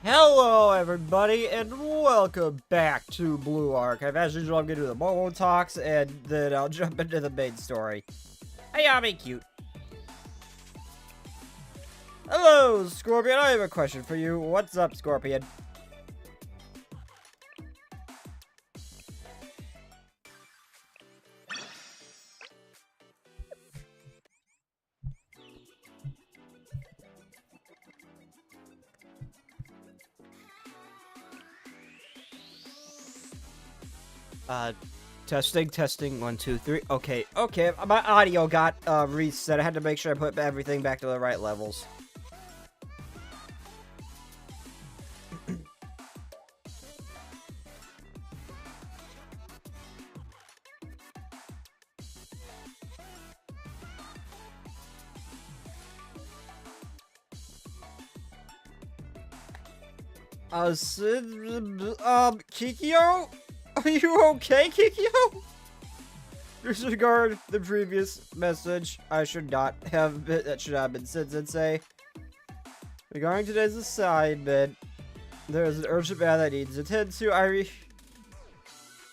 Hello everybody and welcome back to Blue Archive. As usual, I'm gonna do the Momo talks and then I'll jump into the main story. Hey, I'll be cute. Hello, Scorpion. I have a question for you. What's up, Scorpion? Testing, 1, 2, 3. Okay, my audio got, reset. I had to make sure I put everything back to the right levels. Kikyo? Are you okay, Kikyo? Disregard the previous message. That should not have been said, Sensei. Regarding today's assignment, there is an urgent matter that needs attended to. I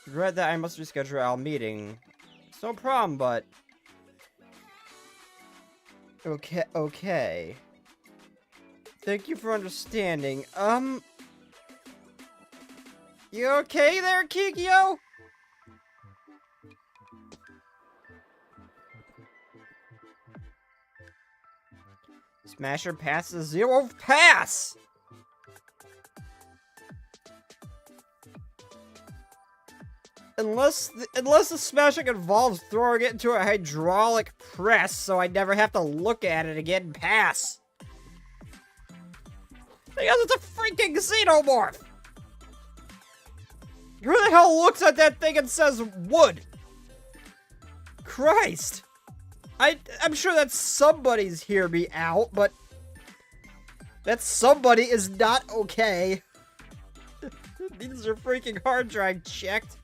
regret that I must reschedule our meeting. It's no problem, but... Okay. Thank you for understanding. You okay there, Kikyo? Smasher passes 0 pass! Unless the smashing involves throwing it into a hydraulic press, so I never have to look at it again, pass. Because it's a freaking xenomorph! Who the hell looks at that thing and says wood? Christ! I'm sure that somebody's hear me out, but that somebody is not okay. Needs your freaking hard drive checked.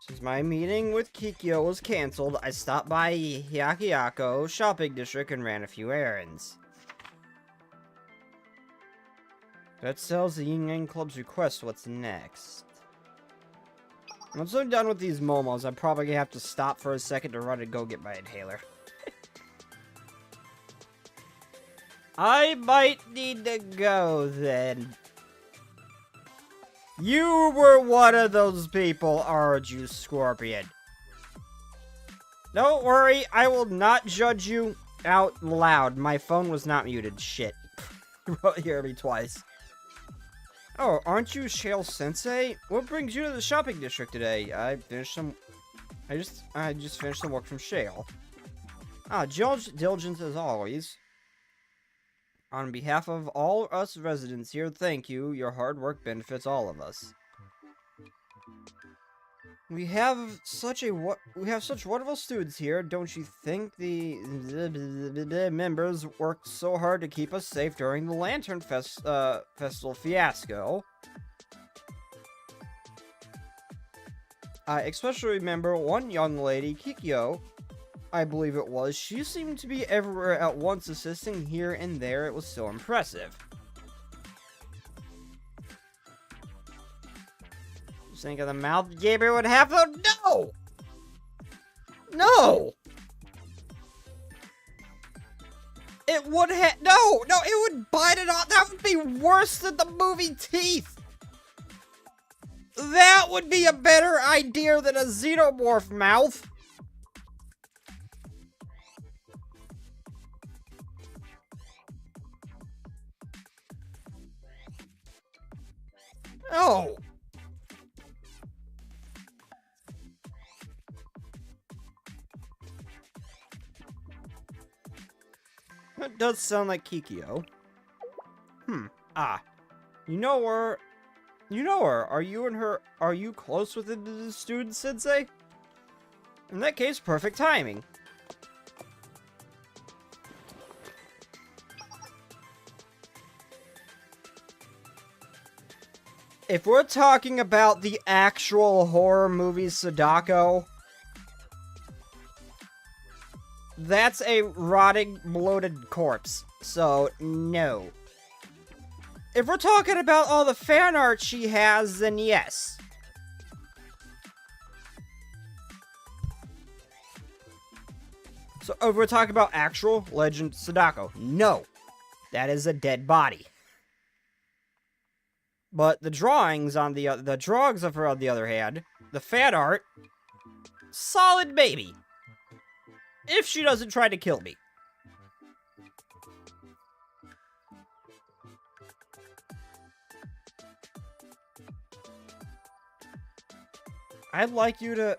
Since my meeting with Kikyo was canceled, I stopped by Hyakiyako shopping district and ran a few errands. That sells the Yin Yang Club's request. What's next? Once I'm done with these momos, I'm probably gonna have to stop for a second to run and go get my inhaler. I might need to go then. You were one of those people, aren't you, Scorpion? Don't worry, I will not judge you out loud. My phone was not muted. Shit. You won't hear me twice. Oh, aren't you Shale Sensei? What brings you to the shopping district today? I just finished some work from Shale. Diligence as always. On behalf of all us residents here, thank you. Your hard work benefits all of us. We have such wonderful students here. Don't you think the members worked so hard to keep us safe during the Lantern Festival fiasco? I especially remember one young lady, Kikyo, I believe it was. She seemed to be everywhere at once, assisting here and there. It was so impressive. Just think of the mouth Gabriel would have, though. No! No! It would have... No! No, it would bite it off. That would be worse than the movie Teeth. That would be a better idea than a xenomorph mouth. Oh! That does sound like Kikyo. You know her. Are you close with the student, Sensei? In that case, perfect timing. If we're talking about the actual horror movie Sadako, that's a rotting, bloated corpse. So, no. If we're talking about all the fan art she has, then yes. So, if we're talking about actual Legend Sadako, no. That is a dead body. But the drawings on the drawings of her on the other hand, the fan art, solid baby. If she doesn't try to kill me. I'd like you to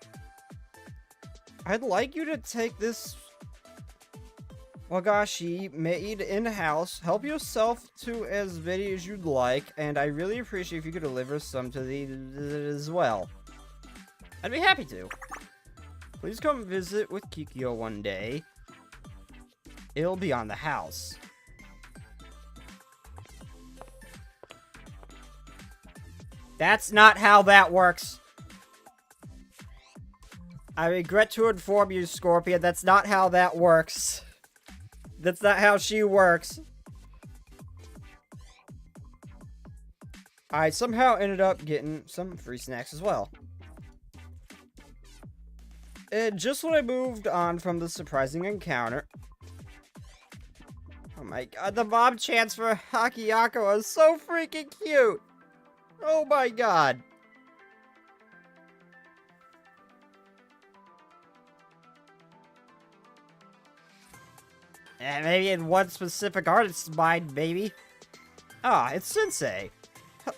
take this wagashi made in-house, help yourself to as many as you'd like, and I really appreciate if you could deliver some to the as well. I'd be happy to. Please come visit with Kikyo one day. It'll be on the house. That's not how that works. I regret to inform you, Scorpion, that's not how that works. That's not how she works. I somehow ended up getting some free snacks as well. And just when I moved on from the surprising encounter... Oh my god, the mom chants for Hakiyako is so freaking cute! Oh my god. And maybe in one specific artist's mind, maybe. Ah, it's Sensei.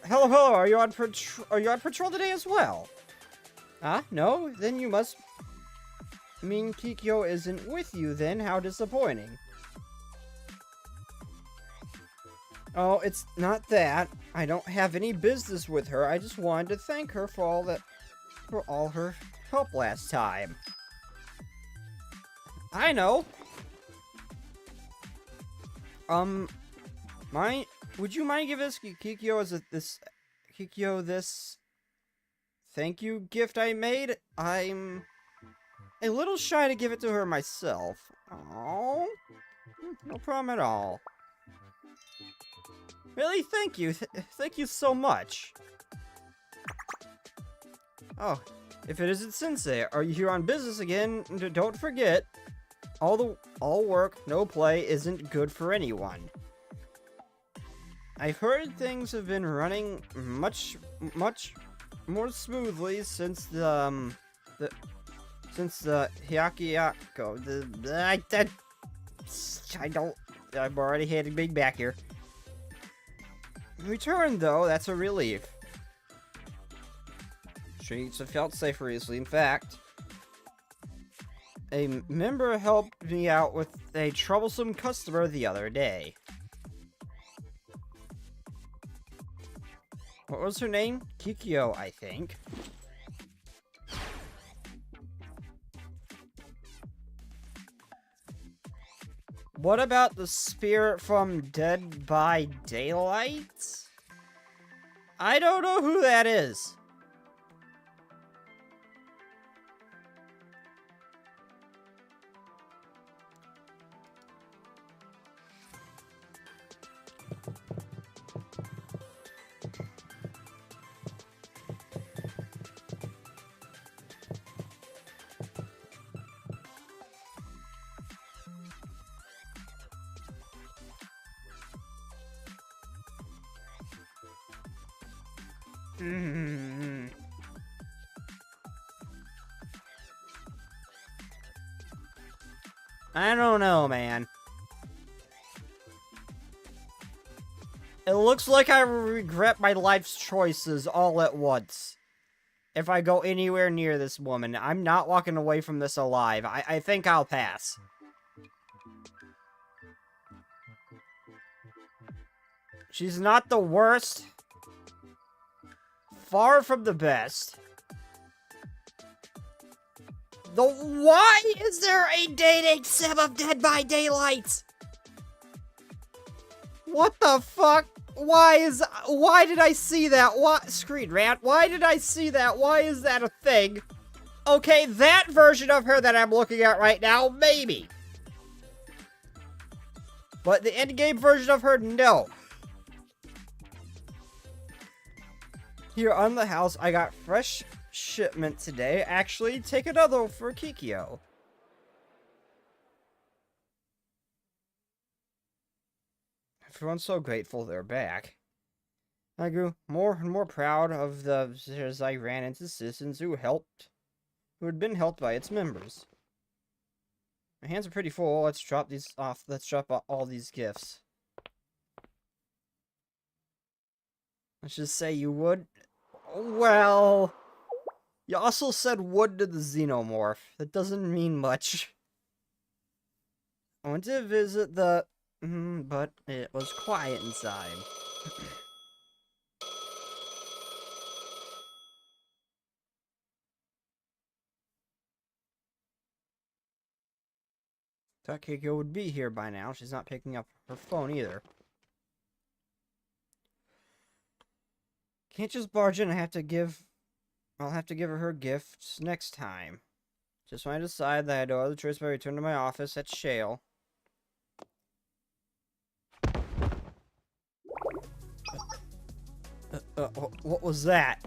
Hello, are you on patrol today as well? Ah, no? Then you must mean Kikyo isn't with you then, how disappointing. Oh, it's not that. I don't have any business with her, I just wanted to thank her for all her help last time. I know. Would you mind giving Kikyo this thank you gift I made? I'm a little shy to give it to her myself. Oh, no problem at all. Really, thank you. Thank you so much. Oh, if it isn't Sensei, are you here on business again? Don't forget, all work, no play isn't good for anyone. I've heard things have been running much more smoothly since the Hyakiyako. I'm already heading big back here. Return though, that's a relief. Streets have felt safer recently. In fact, a member helped me out with a troublesome customer the other day. What was her name? Kikyo, I think. What about the spirit from Dead by Daylight? I don't know who that is. I don't know, man. It looks like I regret my life's choices all at once. If I go anywhere near this woman, I'm not walking away from this alive. I think I'll pass. She's not the worst. Far from the best. Why is there a dating sim of Dead by Daylight? What the fuck? Why did I see that? What? Screen rant. Why did I see that? Why is that a thing? Okay, that version of her that I'm looking at right now, maybe. But the in-game version of her, no. Here on the house, I got fresh shipment today. Actually, take another for Kikyo. Everyone's so grateful they're back. I grew more and more proud of the as I ran into citizens who had been helped by its members. My hands are pretty full. Let's drop these off. Let's drop all these gifts. Let's just say you would. Well, you also said would to the xenomorph. That doesn't mean much. I went to visit the... but it was quiet inside. Thought Keiko would be here by now. She's not picking up her phone either. Can't just barge in. I'll have to give her gifts next time. Just when I decide that I had no other choice but return to my office at Shale. What was that?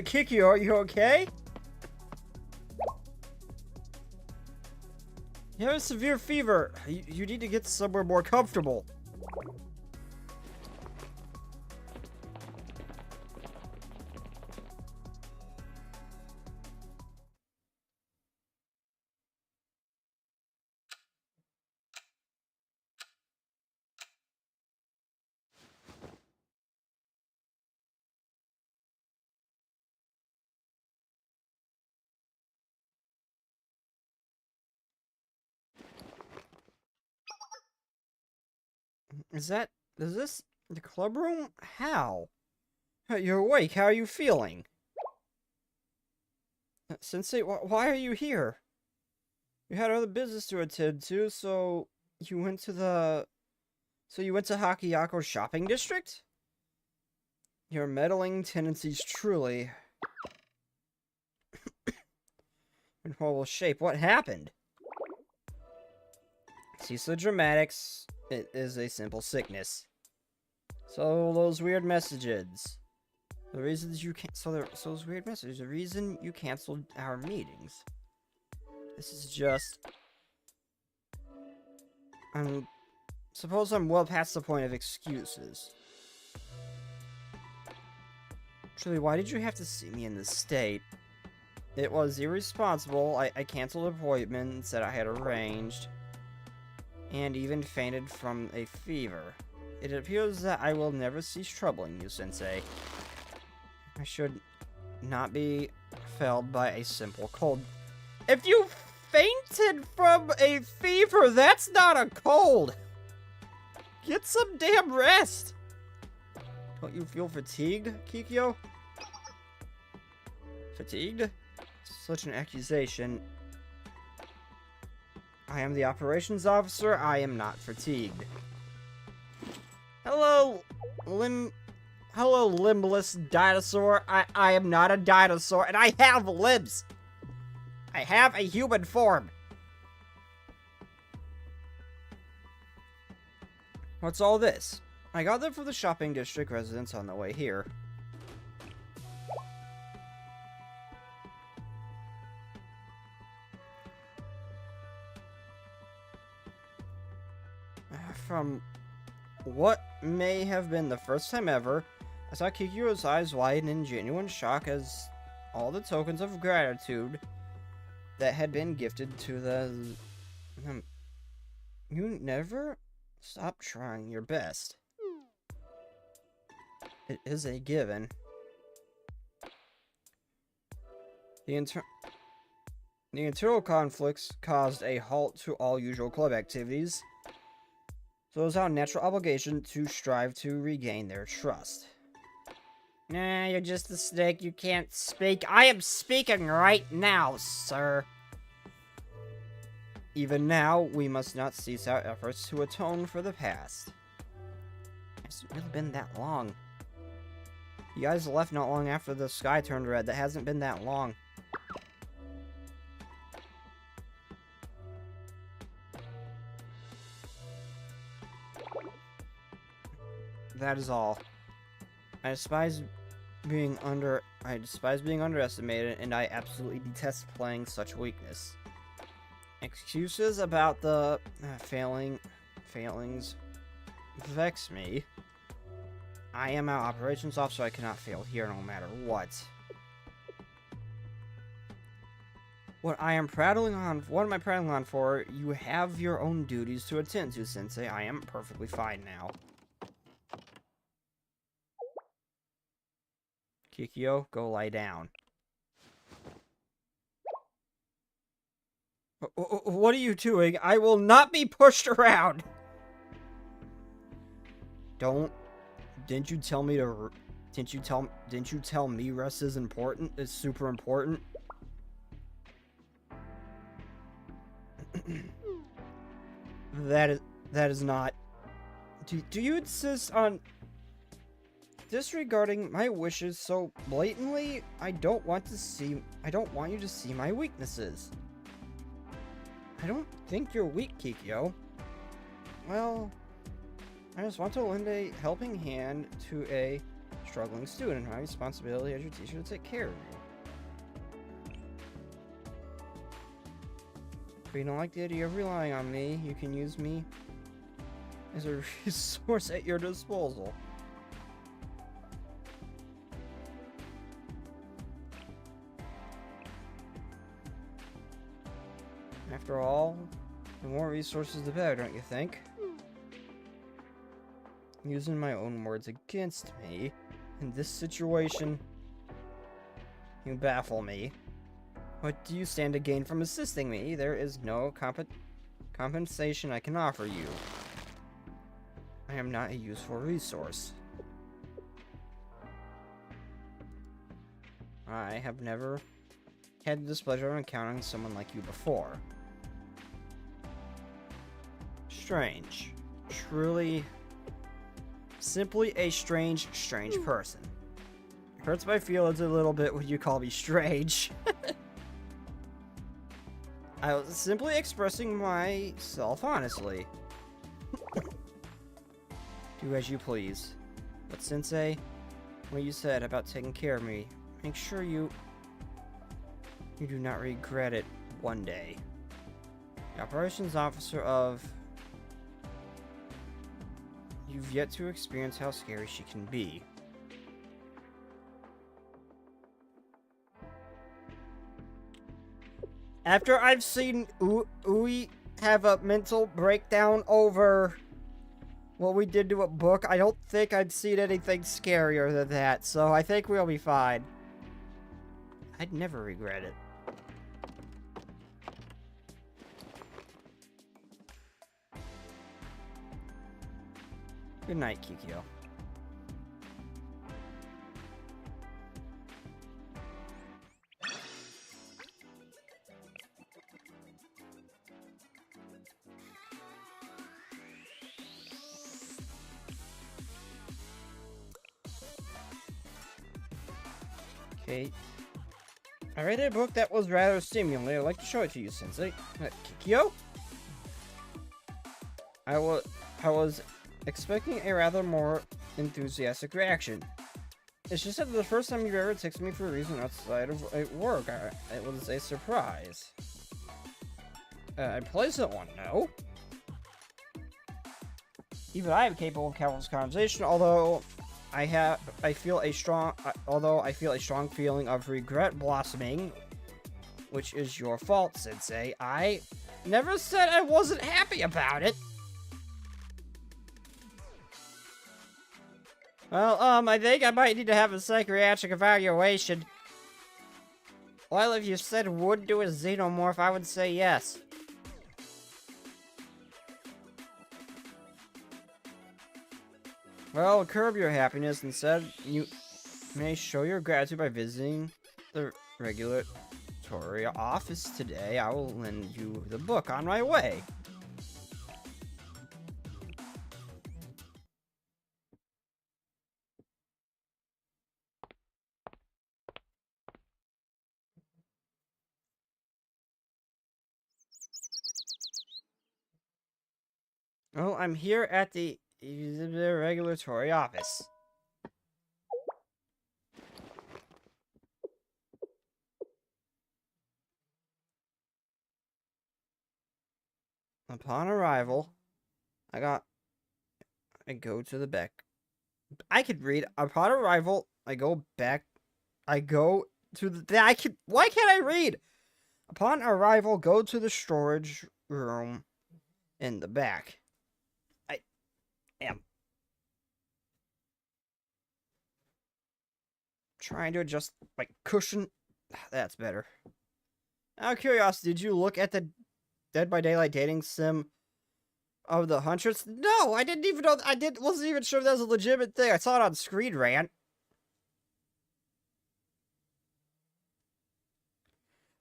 Kiki, are you okay? You have a severe fever. You need to get somewhere more comfortable. Is this the club room? How? You're awake. How are you feeling? Sensei, why are you here? You had other business to attend to, so you went to Hakiyako's shopping district? Your meddling tendencies truly in horrible shape. What happened? Cease the dramatics. It is a simple sickness. So those weird messages. The reasons you can't. So those weird messages. The reason you canceled our meetings. This is just. Suppose I'm well past the point of excuses. Truly, why did you have to see me in this state? It was irresponsible. I canceled appointments that I had arranged. And even fainted from a fever. It appears that I will never cease troubling you, Sensei. I should not be felled by a simple cold. If you fainted from a fever, that's not a cold! Get some damn rest! Don't you feel fatigued, Kikyo? Fatigued? Such an accusation. I am the operations officer. I am not fatigued. Hello, limbless dinosaur. I am not a dinosaur, and I have limbs. I have a human form. What's all this? I got them from the shopping district residents on the way here. From what may have been the first time ever, I saw Kikyo's eyes widen in genuine shock as all the tokens of gratitude that had been gifted to the... You never stop trying your best. It is a given. The internal conflicts caused a halt to all usual club activities. So it was our natural obligation to strive to regain their trust. Nah, you're just a snake. You can't speak. I am speaking right now, sir. Even now, we must not cease our efforts to atone for the past. It hasn't really been that long. You guys left not long after the sky turned red. That hasn't been that long. That is all. I despise being underestimated, and I absolutely detest playing such weakness. Excuses about the failings vex me. I am our operations officer. I cannot fail here no matter what. What am I prattling on for? You have your own duties to attend to, Sensei. I am perfectly fine now. Kikyo, go lie down. What are you doing? I will not be pushed around! Didn't you tell me rest is important? It's super important? That is not... Do you insist on disregarding my wishes so blatantly? I don't want you to see my weaknesses. I don't think you're weak, Kikyo. Well, I just want to lend a helping hand to a struggling student. My responsibility as your teacher to take care of you. But you don't like the idea of relying on me. You can use me as a resource at your disposal. After all, the more resources the better, don't you think? Using my own words against me, in this situation, you baffle me. What do you stand to gain from assisting me? There is no compensation I can offer you. I am not a useful resource. I have never had the displeasure of encountering someone like you before. Strange. Truly, simply a strange person. It hurts my feelings a little bit when you call me strange. I was simply expressing myself honestly. Do as you please. But Sensei, what you said about taking care of me, make sure you do not regret it one day. The operations officer of... You've yet to experience how scary she can be. After I've seen Ui have a mental breakdown over what we did to a book, I don't think I've seen anything scarier than that, so I think we'll be fine. I'd never regret it. Good night, Kikyo. Okay. I read a book that was rather stimulating. I'd like to show it to you, Sensei. Kikyo? I was expecting a rather more enthusiastic reaction. It's just that the first time you've ever texted me for a reason outside of work, it was a surprise. A pleasant one, no? Even I am capable of countless conversation, although I feel a strong feeling of regret blossoming, which is your fault, Sensei. I never said I wasn't happy about it. Well, I think I might need to have a psychiatric evaluation. Well, if you said would do a xenomorph, I would say yes. Well, curb your happiness instead. May show your gratitude by visiting the regulatory office today. I will lend you the book on my way. Oh, I'm here at the regulatory office. Upon arrival, I go to the back. I could read. Upon arrival, I go back. I go to the. Why can't I read? Upon arrival, go to the storage room in the back. I am trying to adjust my cushion. That's better. Out of curiosity, did you look at the Dead by Daylight dating sim of the Huntress? No, I didn't even know. Wasn't even sure that was a legitimate thing. I saw it on Screen Rant.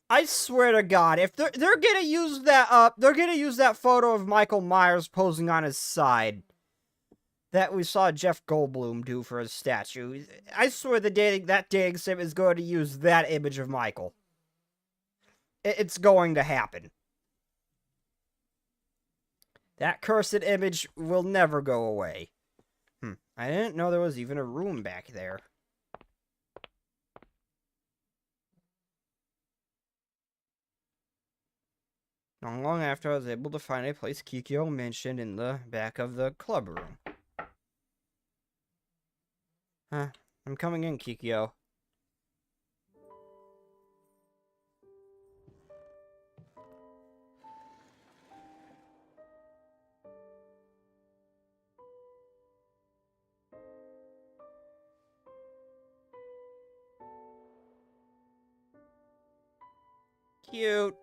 I swear to God, if they're gonna use that photo of Michael Myers posing on his side that we saw Jeff Goldblum do for his statue. I swear that dating sim is going to use that image of Michael. It's going to happen. That cursed image will never go away. I didn't know there was even a room back there. Not long after, I was able to find a place Kikyo mentioned in the back of the club room. I'm coming in, Kikyo. Cute.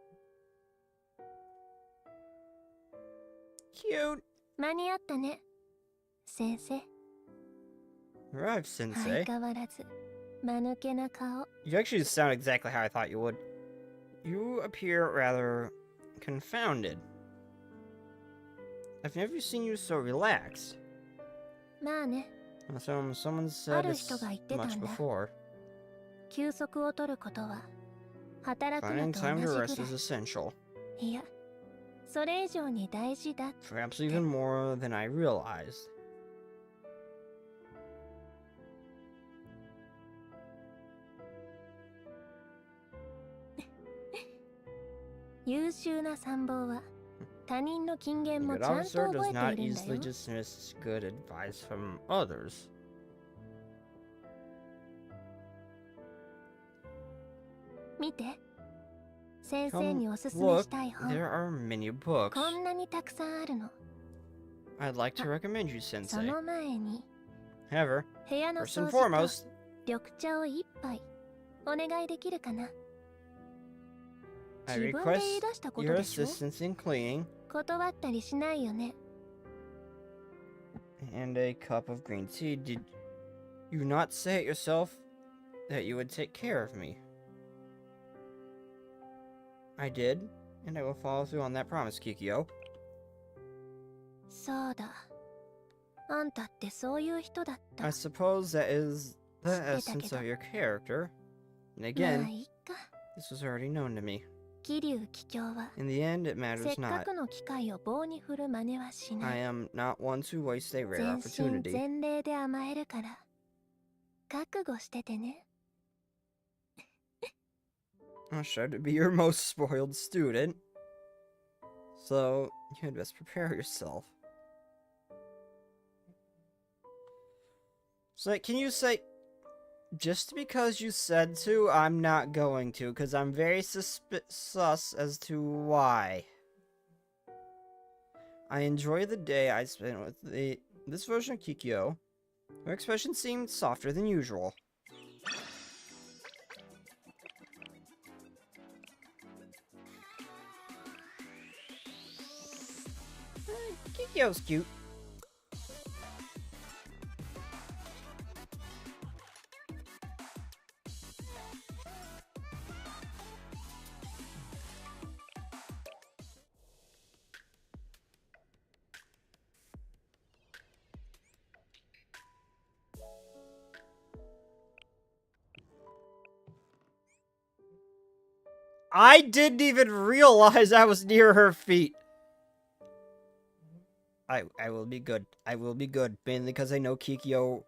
Cute. 間に合ったね、先生。 Arrived, Sensei. 相変わらず間抜けな顔。 You actually sound exactly how I thought you would. You appear rather confounded. I've never seen you so relaxed. まあね。 Someone said this much before. 休息を取ることは働く Finding のと time 同 to じ rest ぐ is らい。 essential. いや、それ以上に大事だ。 Perhaps even more than I realized. 優秀な参謀は他人の金 A 言も good ちゃん officer と does 覚 not えているんだ easily よ。 dismiss good advice from others. 見て。先生 Come におすすめ look, したい本。 there are many books. こんなにたくさんあるの。 I'd like to recommend you, そ Sensei. の前に However, 部屋の first 掃 and 除 foremost, と緑茶を一杯お願いできるかな。 I 自分で request 言い出したこと your でしょ。 assistance in cleaning 断ったりしないよね。 and a cup of green tea. Did you not say it yourself that you would take care of me? I did, and I will follow through on that promise, Kikyo. そうだ。あんたってそういう人だった。 I suppose that is the 知ってたけ essence ど。 of your character. And まあ again, いいか。 this was already known to me. 桐生桔梗は In the end, it せ matters っか not. くの機会を棒に振る真似はし I ない。 am not one to waste a rare 全身 opportunity. 全霊で甘えるから覚悟しててね。 I'll try to be your most spoiled student. So, you had best prepare yourself. So, can you say, just because you said to, I'm not going to, because I'm very sus as to why. I enjoy the day I spent with this version of Kikyo. Her expression seemed softer than usual. Kikyo's cute. I didn't even realize I was near her feet. I will be good. I will be good. Mainly because I know Kikyo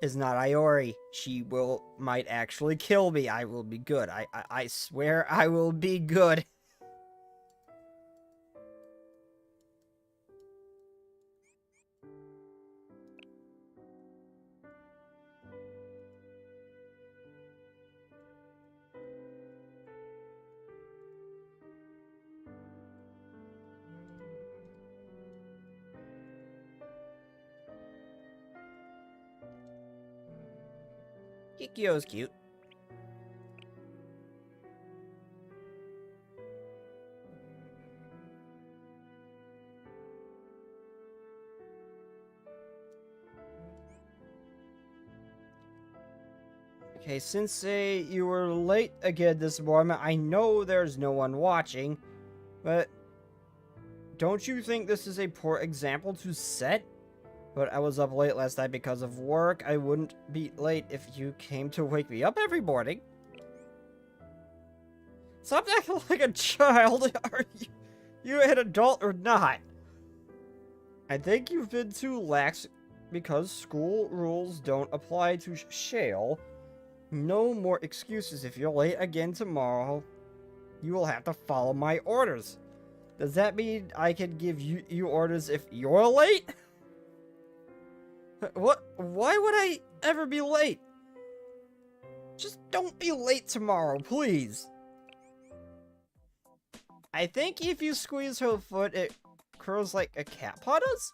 is not Iori. She might actually kill me. I will be good. I swear I will be good. Kikyo's cute. Okay, Sensei, you were late again this morning. I know there's no one watching, but don't you think this is a poor example to set? But I was up late last night because of work. I wouldn't be late if you came to wake me up every morning. Stop acting like a child. Are you an adult or not? I think you've been too lax because school rules don't apply to Shale. No more excuses. If you're late again tomorrow, you will have to follow my orders. Does that mean I can give you orders if you're late? What? Why would I ever be late? Just don't be late tomorrow, please. I think if you squeeze her foot, it curls like a cat paw does?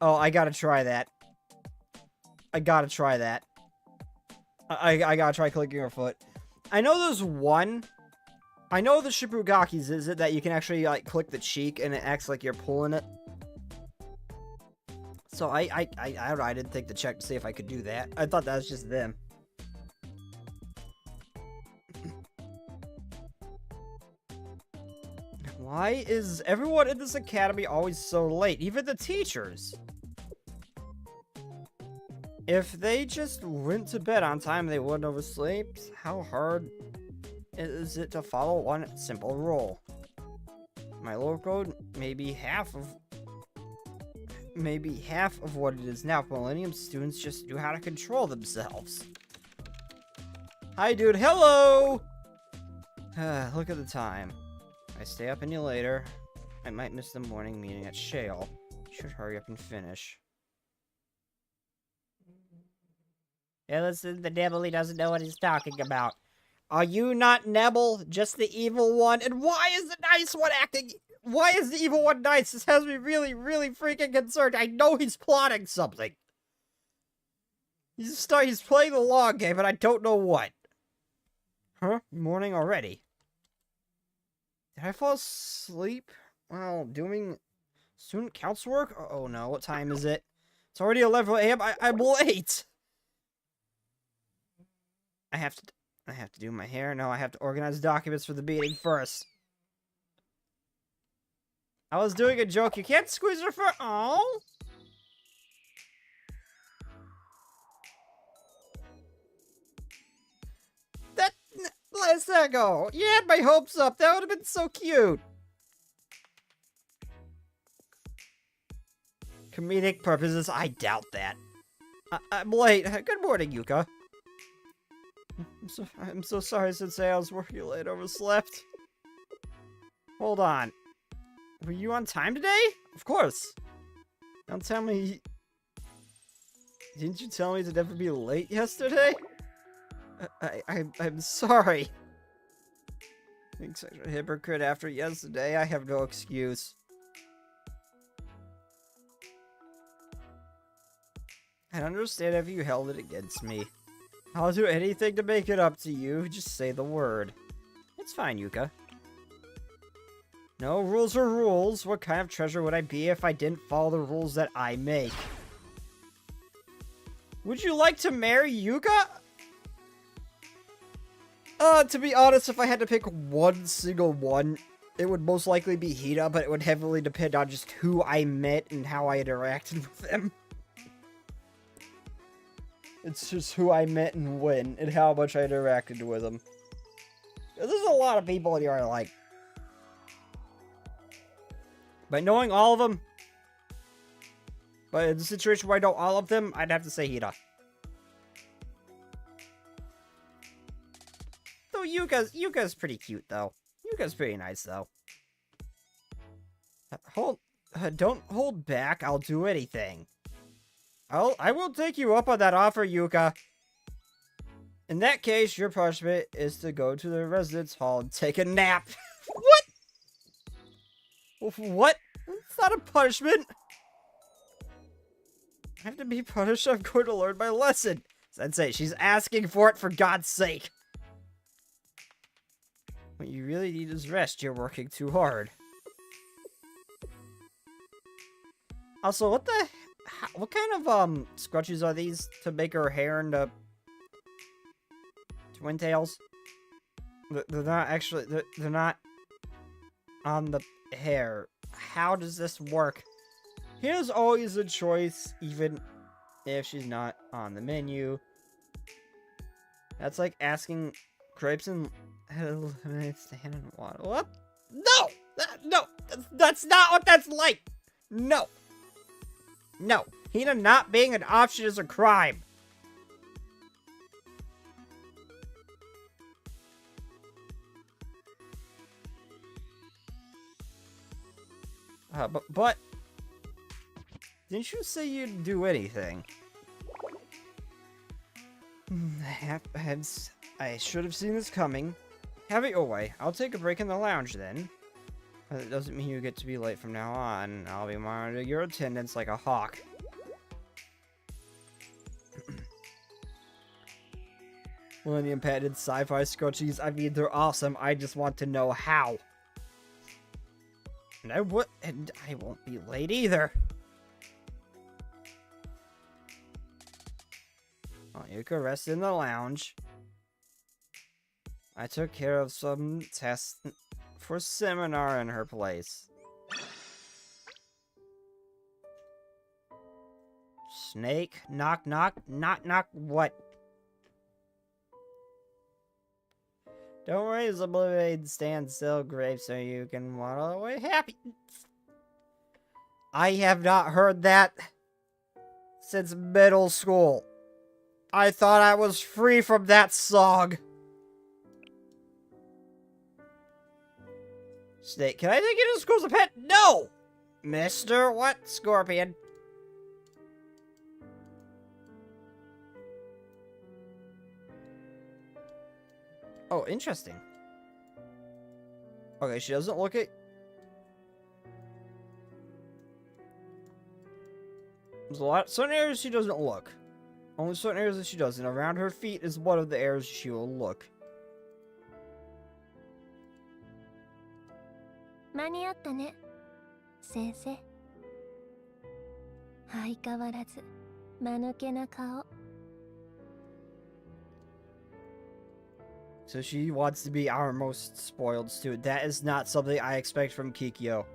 Oh, I gotta try that. I gotta try that. I gotta try clicking her foot. I know there's one. I know the Shibugakis is it that you can actually like click the cheek and it acts like you're pulling it. So I don't know, I didn't think to check to see if I could do that. I thought that was just them. Why is everyone in this academy always so late? Even the teachers. If they just went to bed on time, they wouldn't oversleep. How hard is it to follow one simple rule? My lower code may be half of what it is now. Millennium students just knew how to control themselves. Hi, dude. Hello! Look at the time. I stay up any later, I might miss the morning meeting at Shale. Should hurry up and finish. Yeah, listen, the Nebble, he doesn't know what he's talking about. Are you not Nebble? Just the evil one? And why is the nice one acting... Why is the evil one nice? This has me really, really freaking concerned. I know he's plotting something. He's playing the long game, but I don't know what. Huh? Morning already. Did I fall asleep while doing student council work? Oh no, what time is it? It's already 11 a.m. I'm late. I have to do my hair. No, I have to organize documents for the meeting first. I was doing a joke. You can't squeeze her for... Oh. Let that go. You had my hopes up. That would have been so cute. Comedic purposes, I doubt that. I'm late. Good morning, Yuka. I'm so sorry, Sensei. I was working late, overslept. Hold on. Were you on time today? Of course. Don't tell me... Didn't you tell me to never be late yesterday? I'm sorry. Being such a hypocrite after yesterday, I have no excuse. I don't understand if you held it against me. I'll do anything to make it up to you. Just say the word. It's fine, Yuka. No, rules are rules. What kind of treasure would I be if I didn't follow the rules that I make? Would you like to marry Yuka? To be honest, if I had to pick one single one, it would most likely be Hida, but it would heavily depend on just who I met and how I interacted with them. It's just who I met and when, and how much I interacted with them. There's a lot of people in here I like. But knowing all of them, but in the situation where I know all of them, I'd have to say Hina. Though Yuka's pretty cute, though. Yuka's pretty nice, though. Don't hold back. I'll do anything. I will take you up on that offer, Yuka. In that case, your punishment is to go to the residence hall and take a nap. What? What? It's not a punishment. I have to be punished. I'm going to learn my lesson. Sensei, she's asking for it, for God's sake. What you really need is rest. You're working too hard. Also, what kind of scrunchies are these to make her hair into twin tails? They're not actually. They're not on the hair. How does this work? Here's always a choice, even if she's not on the menu. That's like asking crepes and stand in water. What? No! No! That's not what that's like! No! No! Hina not being an option is a crime! But didn't you say you'd do anything? I should have seen this coming. Have it your way. I'll take a break in the lounge then. But it doesn't mean you get to be late from now on. I'll be monitoring your attendance like a hawk. Millennium patented sci-fi scrunchies. I mean, they're awesome. I just want to know how. And I won't be late either. Oh, you can rest in the lounge. I took care of some tests for seminar in her place. Snake, knock knock, knock knock, what? Don't worry, Sublimated stand still, Grape, so you can waddle away happy. I have not heard that since middle school. I thought I was free from that song. Snake, can I take you to school as a pet? No! Mr. What? Scorpion. Oh, interesting. Okay, she doesn't look at... There's a lot... Certain areas she doesn't look. Only certain areas that she doesn't. Around her feet is one of the areas she will look. 間に合ったね、先生。相変わらず間抜けな顔。So she wants to be our most spoiled student. That is not something I expect from Kikyo.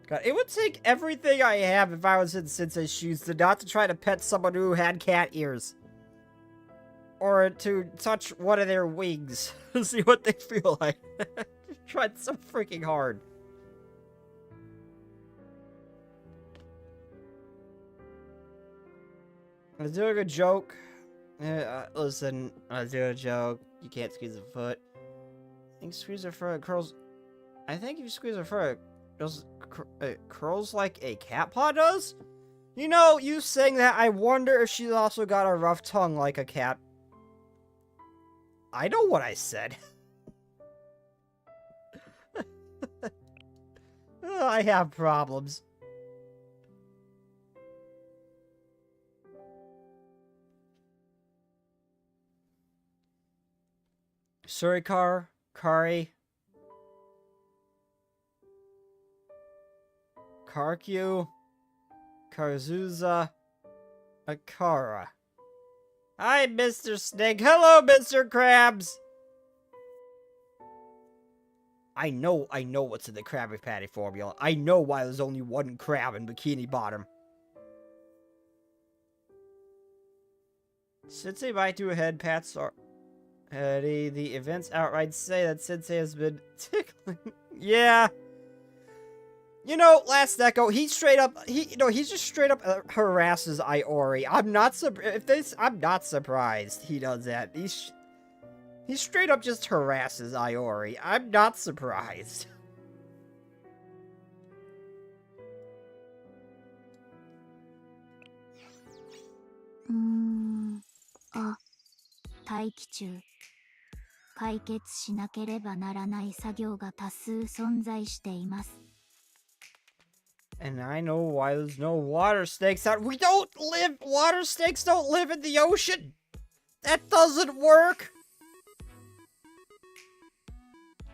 God, it would take everything I have if I was in Sensei's shoes to not to try to pet someone who had cat ears. Or to touch one of their wings to see what they feel like. Tried so freaking hard. I was doing a joke. Listen, I was doing a joke. You can't squeeze a foot. I think squeeze her foot curls. I think if you squeeze her foot, it curls like a cat paw does. You know, you saying that, I wonder if she's also got a rough tongue like a cat. I know what I said. I have problems. Surikar, Kari, Karkyu, Karzuza, Akara. Hi, Mr. Snake. Hello, Mr. Krabs. I know what's in the Krabby Patty formula. I know why there's only one crab in Bikini Bottom. Sensei might do a head pats or the events outright say that Sensei has been tickling. Yeah. You know, last Echo, he just straight up harasses Iori. I'm not surprised he does that. He straight up just harasses Iori. I'm not surprised. Ah, 待機中。解決しなければならない作業が多数存在しています。 And I know why there's no water snakes out. Water snakes don't live in the ocean! That doesn't work!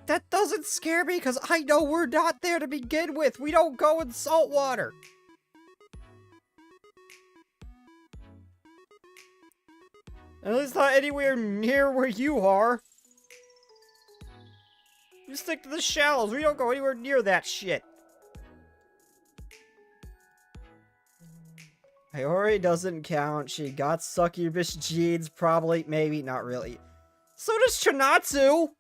That doesn't scare me because I know we're not there to begin with. We don't go in salt water. At least not anywhere near where you are. You stick to the shallows. We don't go anywhere near that shit. Iori doesn't count. She got succubus genes, probably, maybe, not really. So does Chinatsu!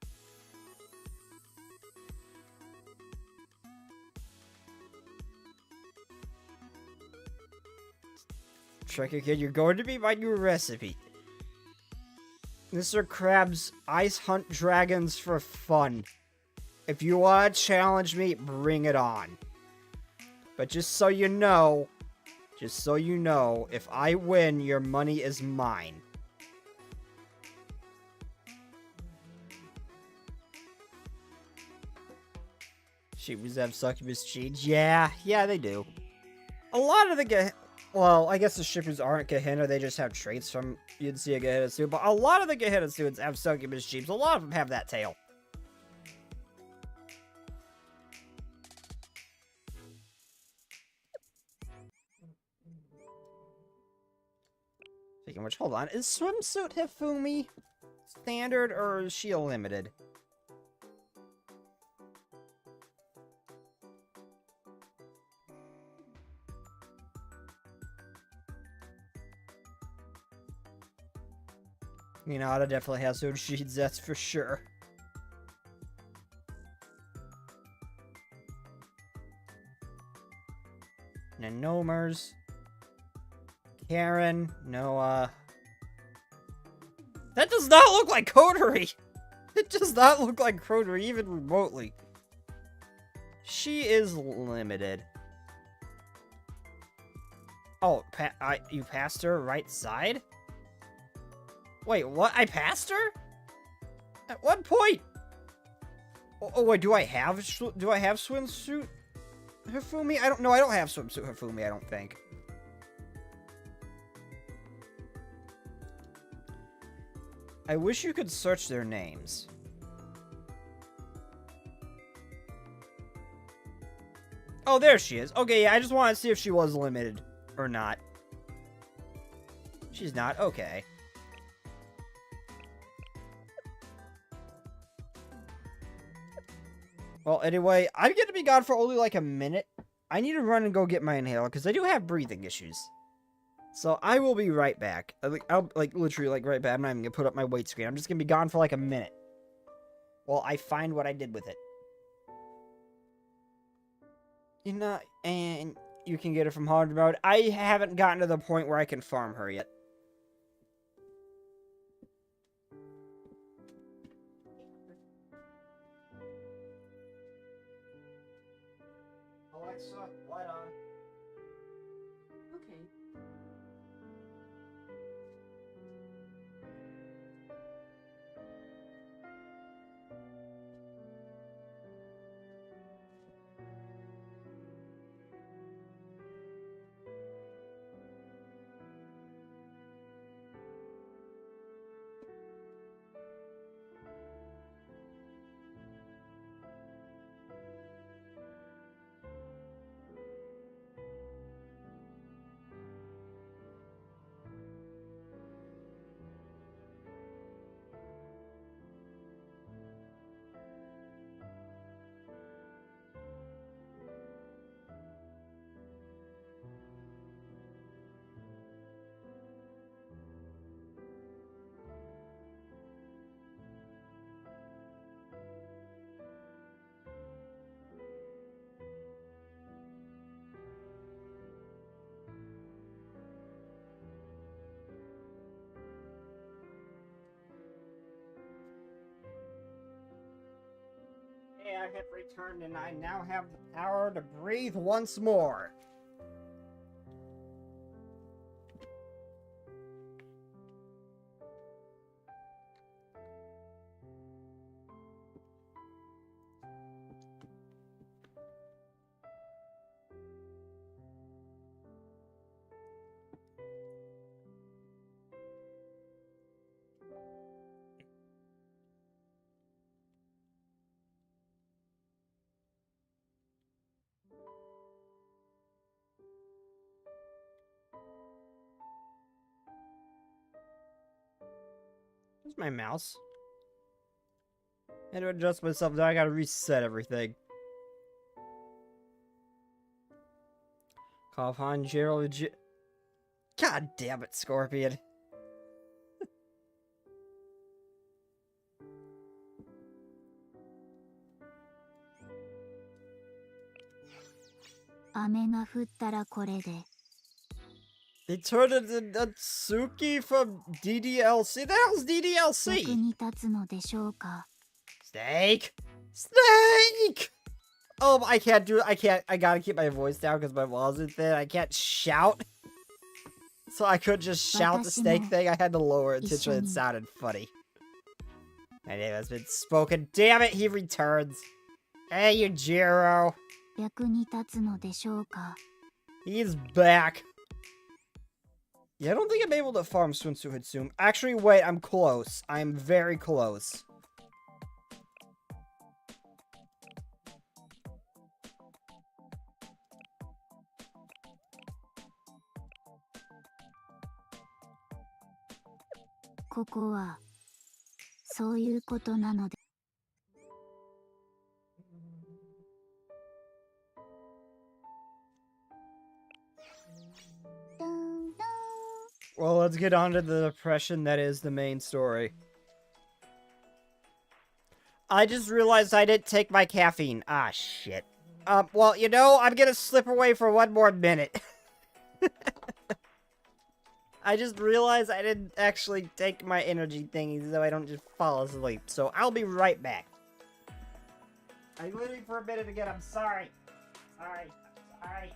Tricky kid, you're going to be my new recipe. Mr. Krabs, ice hunt dragons for fun. If you want to challenge me, bring it on. But just so you know, if I win, your money is mine. Sheepies have succubus genes. Yeah, they do. A lot of the well, I guess the shippers aren't Gehenna, they just have traits from you'd see a Gehenna suit, but a lot of the Gehenna students have succubus genes. A lot of them have that tail. Speaking of which, hold on. Is swimsuit Hifumi standard or is she a limited? Minata definitely has those sheets, that's for sure. Nanomers. Karen, Noah. That does not look like Coterie! It does not look like Coterie, even remotely. She is limited. Oh, you passed her right side? Wait, what? I passed her? At what point? Oh wait, do I have swimsuit Hifumi? I don't have swimsuit Hifumi, I don't think. I wish you could search their names. Oh, there she is. Okay, yeah, I just wanted to see if she was limited or not. She's not. Okay. Well, anyway, I'm gonna be gone for only like a minute. I need to run and go get my inhaler because I do have breathing issues. So I will be right back. I'll literally right back. I'm not even gonna put up my weight screen. I'm just gonna be gone for like a minute while I find what I did with it. You know, and you can get it from hard mode. I haven't gotten to the point where I can farm her yet. Alexa, light on. Okay. I have returned and I now have the power to breathe once more. Where's my mouse? I had to adjust myself, now I gotta reset everything. Call upon Gerald. God damn it, Scorpion. They turned into Natsuki from DDLC. The hell's DDLC? Snake! Snake! Oh, I can't do it. I gotta keep my voice down because my walls are thin. I can't shout. So I could just shout the snake thing. I had to lower it until it sounded funny. My name has been spoken. Damn it, he returns. Hey, Yujiro. He's back. Yeah, I don't think I'm able to farm Swinsu Hitsum. Actually, wait, I'm close. I'm very close. Well, let's get on to the depression that is the main story. I just realized I didn't take my caffeine. Ah, shit. Well, you know, I'm gonna slip away for one more minute. I just realized I didn't actually take my energy thingies, so I don't just fall asleep. So I'll be right back. I'm waiting for a minute again. I'm sorry. Sorry. Sorry.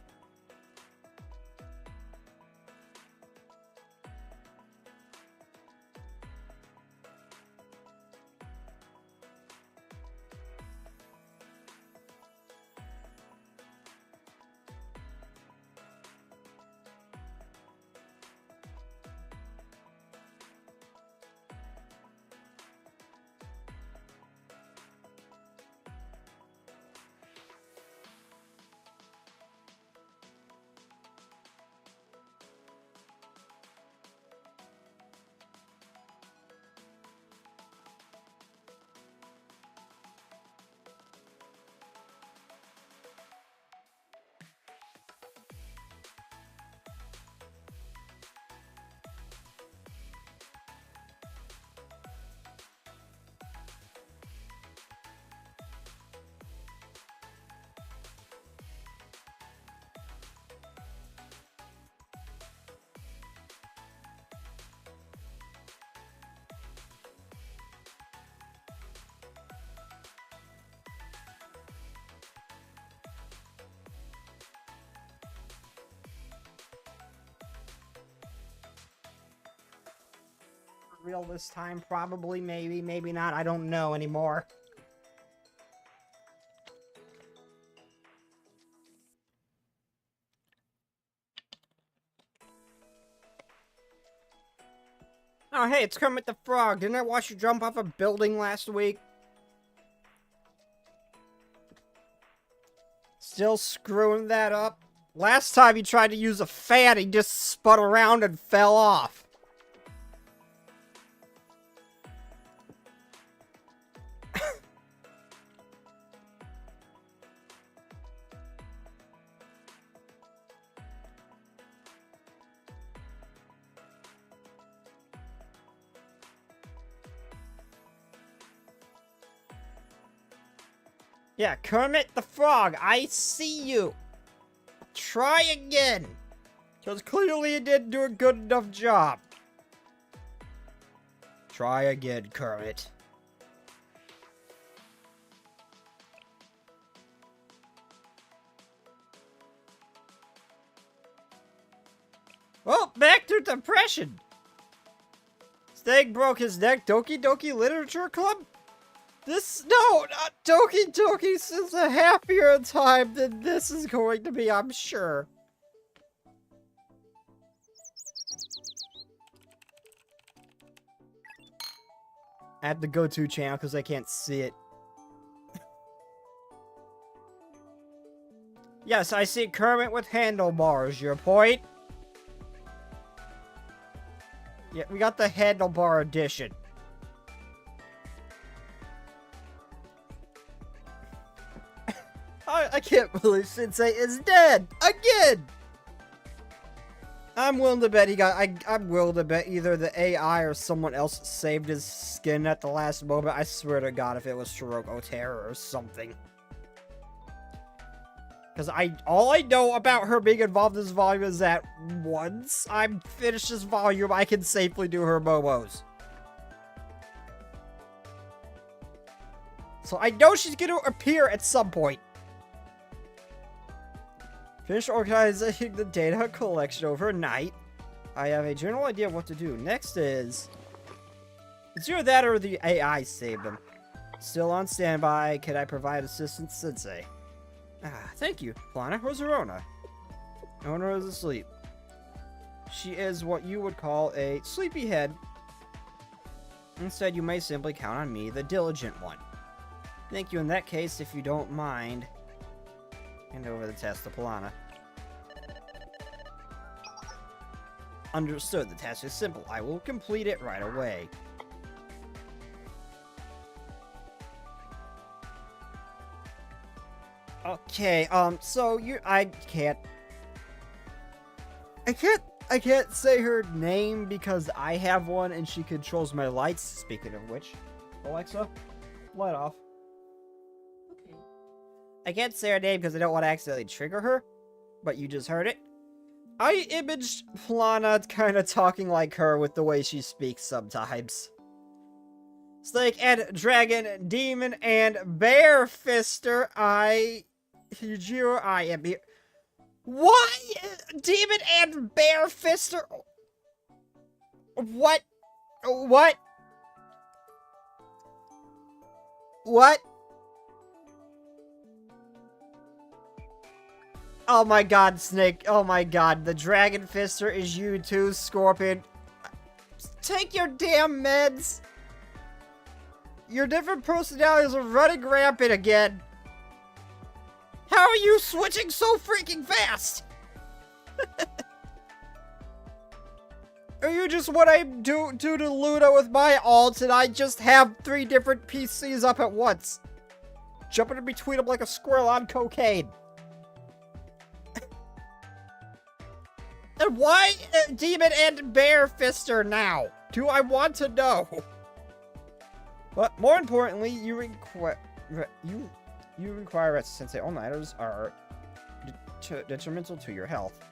Real this time, probably, maybe, maybe not. I don't know anymore. Oh, hey, it's Kermit the Frog. Didn't I watch you jump off a building last week? Still screwing that up? Last time you tried to use a fan, he just spun around and fell off. Yeah, Kermit the Frog, I see you. Try again. Because clearly you didn't do a good enough job. Try again, Kermit. Well, back to depression. Snake broke his neck. Doki Doki Literature Club? No, not Doki Doki. Since a happier time than this is going to be, I'm sure. I have to go to channel because I can't see it. Yes, I see Kermit with handlebars. Your point? Yeah, we got the handlebar edition. I can't believe Sensei is dead again. I'm willing to bet I'm willing to bet either the AI or someone else saved his skin at the last moment. I swear to God, if it was Shiroko Terror or something. Because all I know about her being involved in this volume is that once I'm finished this volume, I can safely do her momos. So I know she's going to appear at some point. Finish organizing the data collection overnight. I have a general idea of what to do. Next is... It's either that or the AI saved them. Still on standby. Can I provide assistance, Sensei? Thank you, Plana. Where's Arona? Arona is asleep. She is what you would call a sleepyhead. Instead, you may simply count on me, the diligent one. Thank you in that case, if you don't mind. Hand over the task to Plana. Understood. The task is simple. I will complete it right away. Okay, so I can't say her name because I have one and she controls my lights. Speaking of which, Alexa, light off. Okay. I can't say her name because I don't want to accidentally trigger her, but you just heard it. I imaged Plana kind of talking like her with the way she speaks sometimes. Snake and Dragon, Demon and Bear Fister, Yujiro, I am here. Why? Demon and Bear Fister? What? What? What? Oh my god, Snake. Oh my god. The Dragon Fister is you too, Scorpion. Take your damn meds. Your different personalities are running rampant again. How are you switching so freaking fast? Are you just what I do to Luna with my alt and I just have 3 different PCs up at once? Jumping in between them like a squirrel on cocaine. And why Demon and Bear Fister now? Do I want to know? But more importantly, you require rest since all matters are detrimental to your health.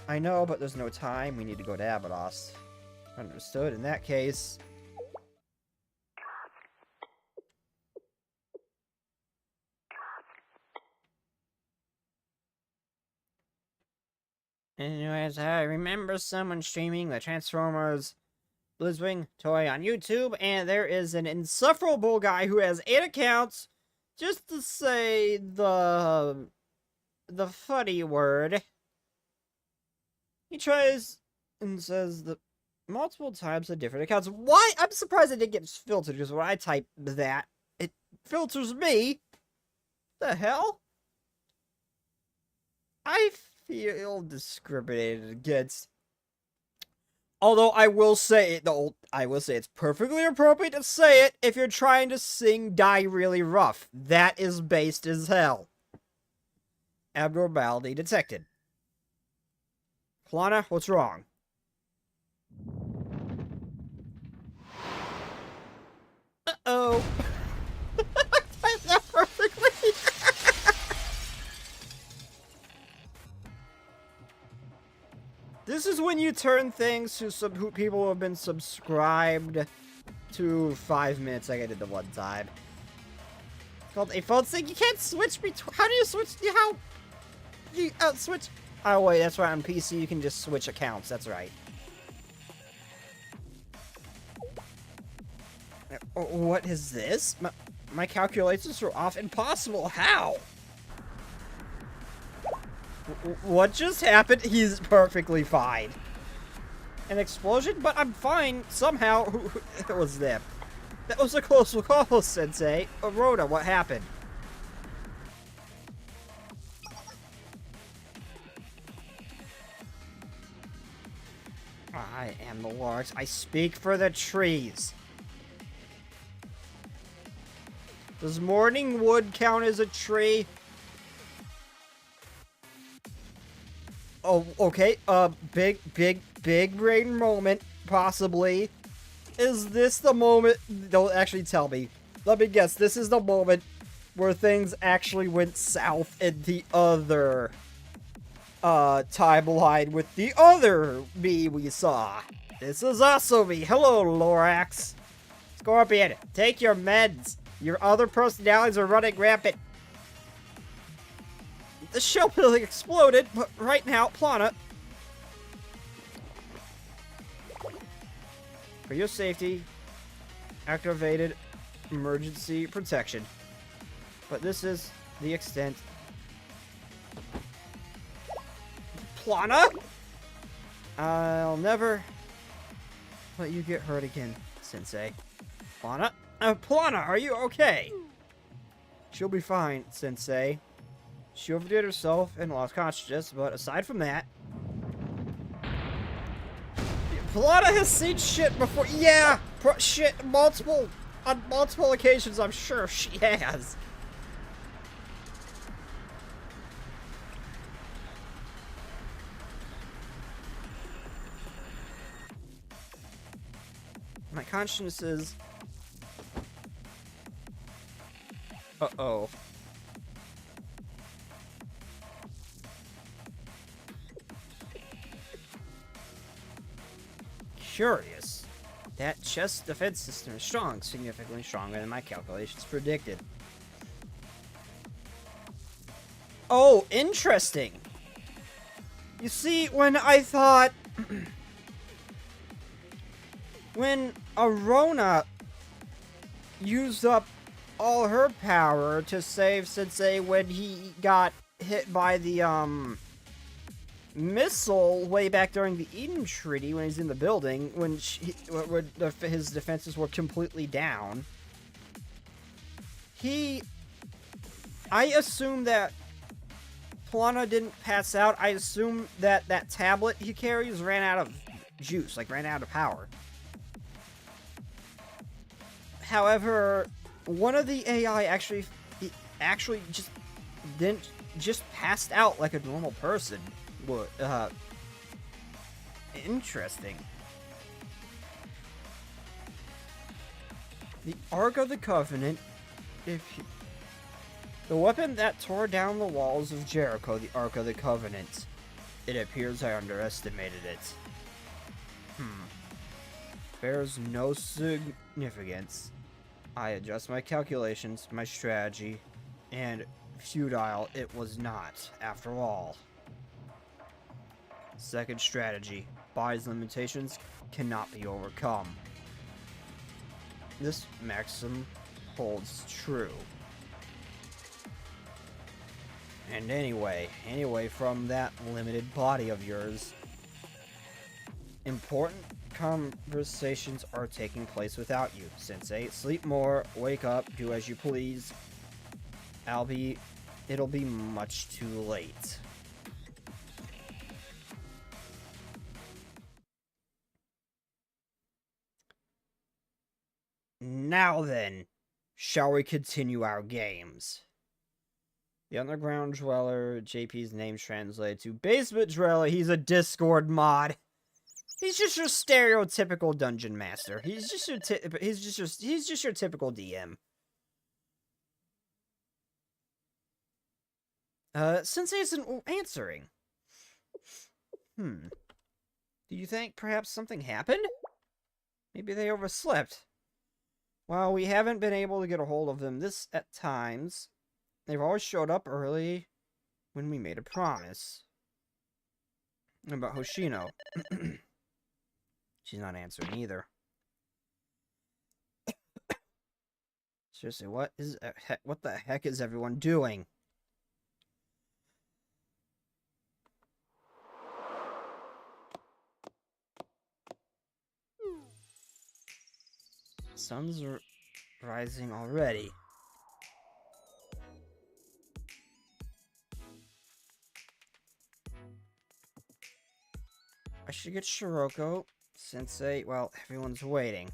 I know, but there's no time. We need to go to Abydos. Understood. In that case... Anyways, I remember someone streaming the Transformers Blizzwing toy on YouTube, and there is an insufferable guy who has 8 accounts, just to say the funny word. He tries and says the multiple times on different accounts. Why? I'm surprised it didn't get filtered, because when I type that, it filters me. The hell? I feel discriminated against. Although I will say it, it's perfectly appropriate to say it if you're trying to sing Die Really Rough. That is based as hell. Abnormality detected. Plana, what's wrong? Uh-oh. I typed that perfectly. This is when you turn things to some people who have been subscribed to 5 minutes like I did the one time. It's called a phone sync. You can't switch between. How do you switch? How you switch? Oh wait, that's right, on PC you can just switch accounts, that's right. What is this? My calculations are off. Impossible, how? What just happened? He's perfectly fine. An explosion? But I'm fine, somehow. It was them. That was a close call, Sensei. Rhoda, what happened? I am the larks. I speak for the trees. Does morning wood count as a tree? Oh, okay. Big brain moment, possibly. Is this the moment? Don't actually tell me. Let me guess. This is the moment where things actually went south in the other timeline with the other me we saw. This is also me. Hello, Lorax. Scorpion, take your meds. Your other personalities are running rampant. The shell building exploded, but right now, Plana, for your safety, activated emergency protection. But this is the extent. Plana? I'll never let you get hurt again, Sensei. Plana? Plana, are you okay? She'll be fine, Sensei. She overdid herself and lost consciousness, but aside from that... Plana has seen shit before. Yeah! Shit, on multiple occasions, I'm sure she has. My conscience is... Uh-oh. Curious. That chest defense system is strong, significantly stronger than my calculations predicted. Oh, interesting. You see, when I thought... when Arona used up all her power to save Sensei when he got hit by the, missile way back during the Eden Treaty when he's in the building, when his defenses were completely down. I assume that Plana didn't pass out. I assume that that tablet he carries ran out of juice, like ran out of power. However, one of the AI actually just passed out like a normal person. Interesting. The Ark of the Covenant. The weapon that tore down the walls of Jericho, the Ark of the Covenant. It appears I underestimated it. Bears no significance. I adjust my calculations, my strategy, and futile it was not, after all. Second strategy. Body's limitations cannot be overcome. This maxim holds true. And anyway from that limited body of yours, important conversations are taking place without you, Sensei. Sleep more, wake up, do as you please. It'll be much too late. Now then, shall we continue our games? The Underground Dweller, JP's name translated to Basement Dweller. He's a Discord mod. He's just your stereotypical dungeon master. He's just your typical DM. Sensei isn't answering. Do you think perhaps something happened? Maybe they overslept. While we haven't been able to get a hold of them at times, they've always showed up early when we made a promise. About Hoshino. She's not answering either. Seriously, what the heck is everyone doing? Sun's rising already. I should get Shiroko, Sensei, well, everyone's waiting.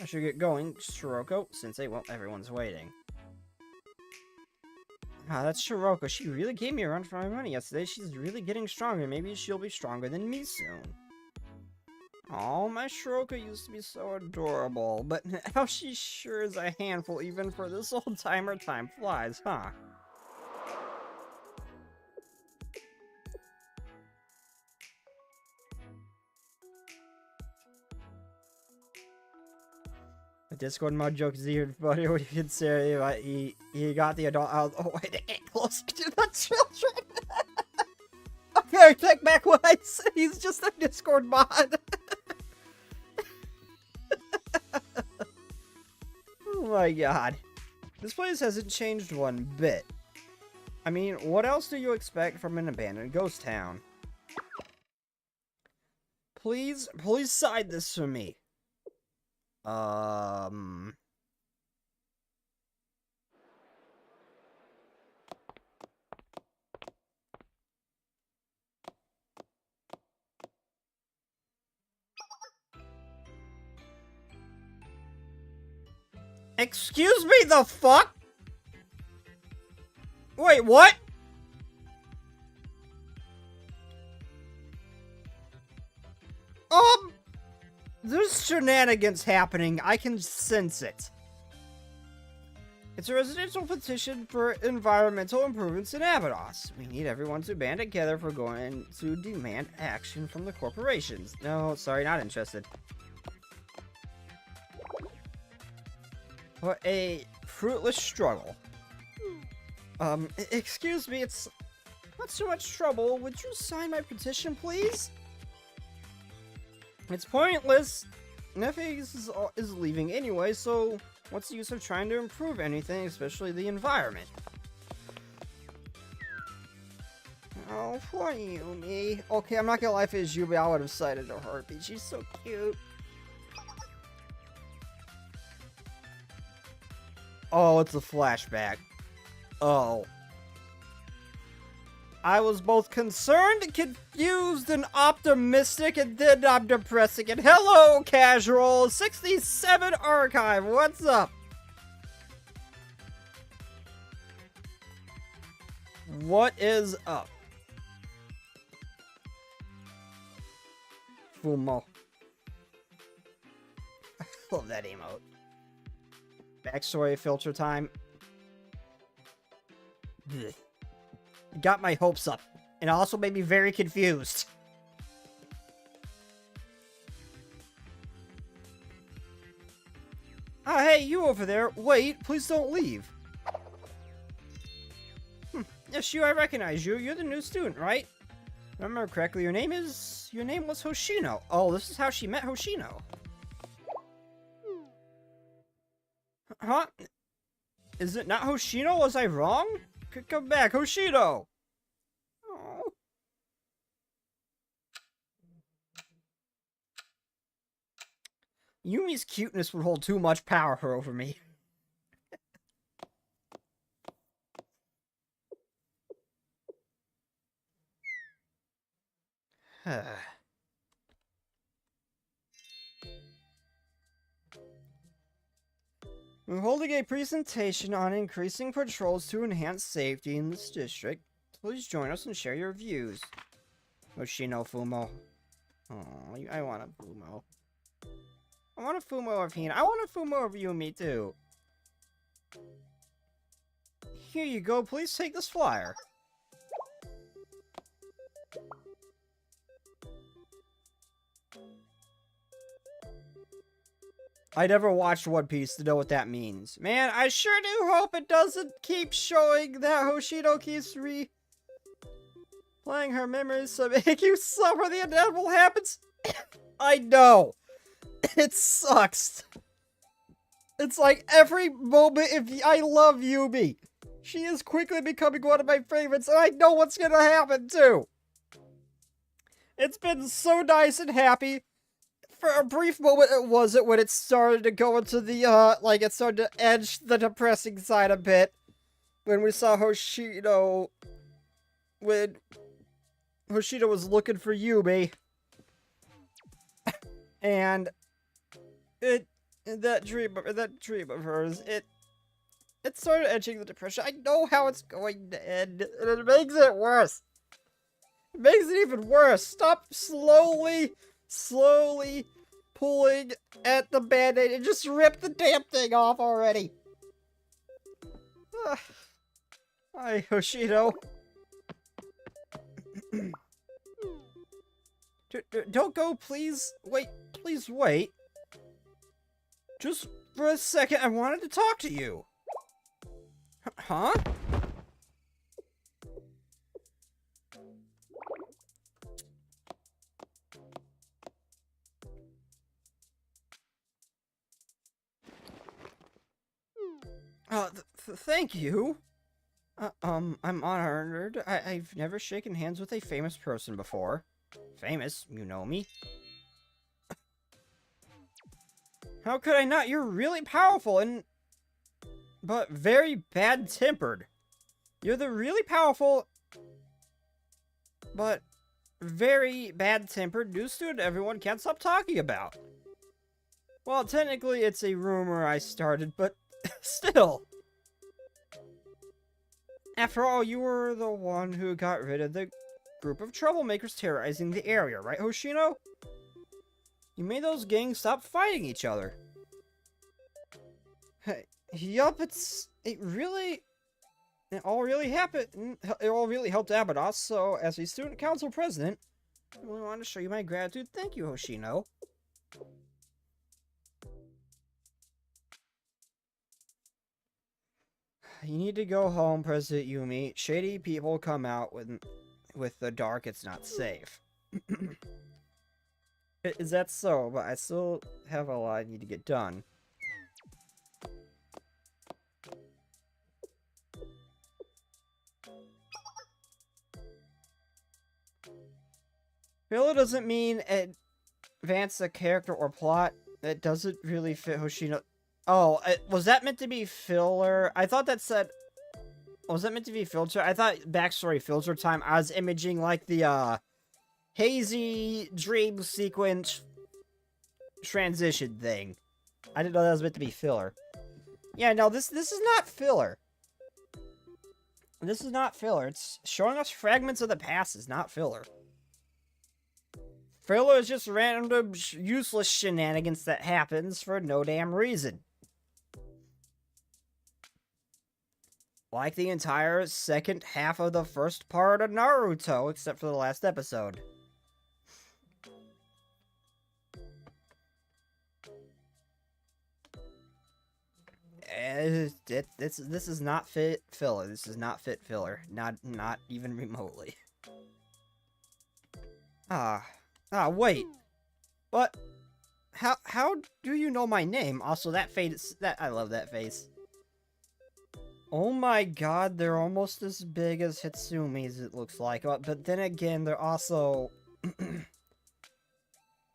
I should get going, Shiroko, Sensei, well, everyone's waiting. Ah, that's Shiroko. She really gave me a run for my money yesterday. She's really getting stronger. Maybe she'll be stronger than me soon. Oh, my Shiroko used to be so adorable, but now she sure is a handful even for this old timer. Time flies, huh? The Discord mod joke is even funny when you consider he got the adult out of the way to get closer to the children. Okay, take back what I said. He's just a Discord mod. Oh my god. This place hasn't changed one bit. I mean, what else do you expect from an abandoned ghost town? Please side this for me. Excuse me, the fuck? Wait, what? There's shenanigans happening. I can sense it. It's a residential petition for environmental improvements in Abydos. We need everyone to band together if we're going to demand action from the corporations. No, sorry, not interested. What a fruitless struggle. Excuse me, it's not so much trouble. Would you sign my petition, please? It's pointless. Nefes is leaving anyway, so what's the use of trying to improve anything, especially the environment? Oh, poor Yume. Okay, I'm not gonna lie, if it was Yume, I would have cited a heartbeat. She's so cute. Oh, it's a flashback. Oh. I was both concerned, confused, and optimistic, and then I'm depressing. And hello, casual! 67 archive, what's up? What is up? Fumo. I love that emote. Backstory filter time. Blech. Got my hopes up, and also made me very confused. Ah, hey, you over there. Wait, please don't leave. Yes, I recognize you. You're the new student, right? Remember correctly, your name was Hoshino. Oh, this is how she met Hoshino. Huh? Is it not Hoshino? Was I wrong? Come back, Hoshino! Oh. Yumi's cuteness would hold too much power over me. We're holding a presentation on increasing patrols to enhance safety in this district. Please join us and share your views. Hoshino Fumo. Oh, I want a Fumo. I want a Fumo of Hina. I want a Fumo of Yume, too. Here you go. Please take this flyer. I never watched One Piece to know what that means. Man, I sure do hope it doesn't keep showing that Hoshino keeps Playing her memories to make you suffer the inevitable happens. I know. It sucks. It's like every moment I love Yume. She is quickly becoming one of my favorites, and I know what's gonna happen too. It's been so nice and happy. For a brief moment it wasn't when it started to go into the, like it started to edge the depressing side a bit. When we saw Hoshino, when Hoshino was looking for Yume. And that dream of hers, it started edging the depression. I know how it's going to end, and it makes it worse. It makes it even worse. Stop slowly pulling at the band-aid and just rip the damn thing off already. Hi, Hoshino. Don't go, please. Wait, please wait. Just for a second, I wanted to talk to you. Huh? Thank you. I'm honored. I've never shaken hands with a famous person before. Famous, you know me. How could I not? You're really powerful but very bad-tempered. You're the really powerful, but very bad-tempered new student everyone can't stop talking about. Well, technically it's a rumor I started, but still. After all, you were the one who got rid of the group of troublemakers terrorizing the area, right, Hoshino? You made those gangs stop fighting each other. Yup, it all really happened. It all really helped Abados, so as a student council president, I really wanted to show you my gratitude. Thank you, Hoshino. You need to go home, President Yume. Shady people come out with the dark, it's not safe. Is that so? But I still have a lot I need to get done. Filler doesn't mean advance the character or plot. It doesn't really fit Hoshino. Oh, was that meant to be filler? I thought that said... Was that meant to be filter? I thought backstory filter time. I was imaging like the, hazy dream sequence transition thing. I didn't know that was meant to be filler. Yeah, no, this is not filler. This is not filler. It's showing us fragments of the past is not filler. Filler is just random, useless shenanigans that happens for no damn reason. Like the entire second half of the first part of Naruto, except for the last episode. This is not fit filler. This is not fit filler. Not even remotely. Wait. But how do you know my name? Also, that face, I love that face. Oh my god, they're almost as big as Hitsumi's, it looks like. But then again, they're also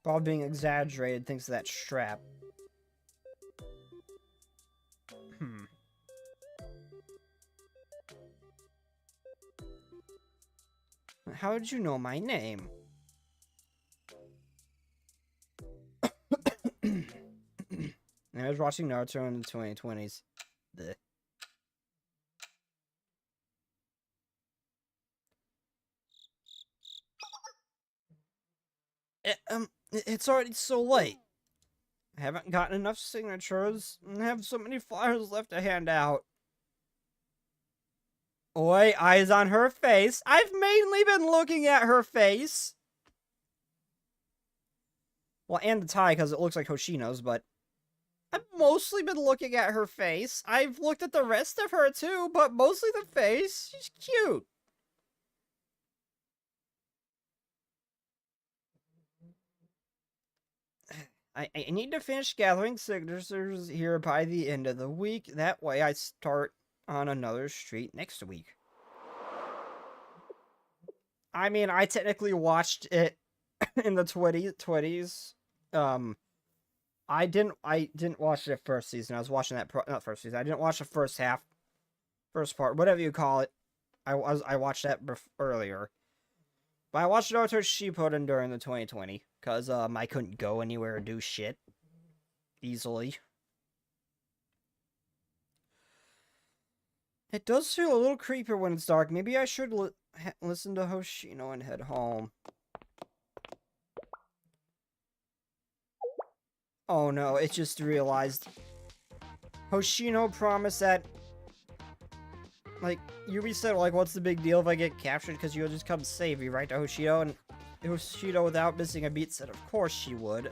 probably being exaggerated thanks to that strap. How did you know my name? I was watching Naruto in the 2020s. Blech. It's already so late. I haven't gotten enough signatures, and I have so many flyers left to hand out. Oi, eyes on her face. I've mainly been looking at her face. Well, and the tie, because it looks like Hoshino's, but I've mostly been looking at her face. I've looked at the rest of her, too, but mostly the face. She's cute. I need to finish gathering signatures here by the end of the week. That way I start on another street next week. I mean, I technically watched it in the 20s. I didn't watch the first season. I was watching that not first season. I didn't watch the first part, whatever you call it. I watched that earlier. But I watched Naruto Shippuden during the 2020 cuz I couldn't go anywhere or do shit easily. It does feel a little creepier when it's dark. Maybe I should listen to Hoshino and head home. Oh no, it just realized. Hoshino promised that, like, Yubi said, like, what's the big deal if I get captured, because you'll just come save me, right, to Hoshino? And Hoshino, without missing a beat, said of course she would.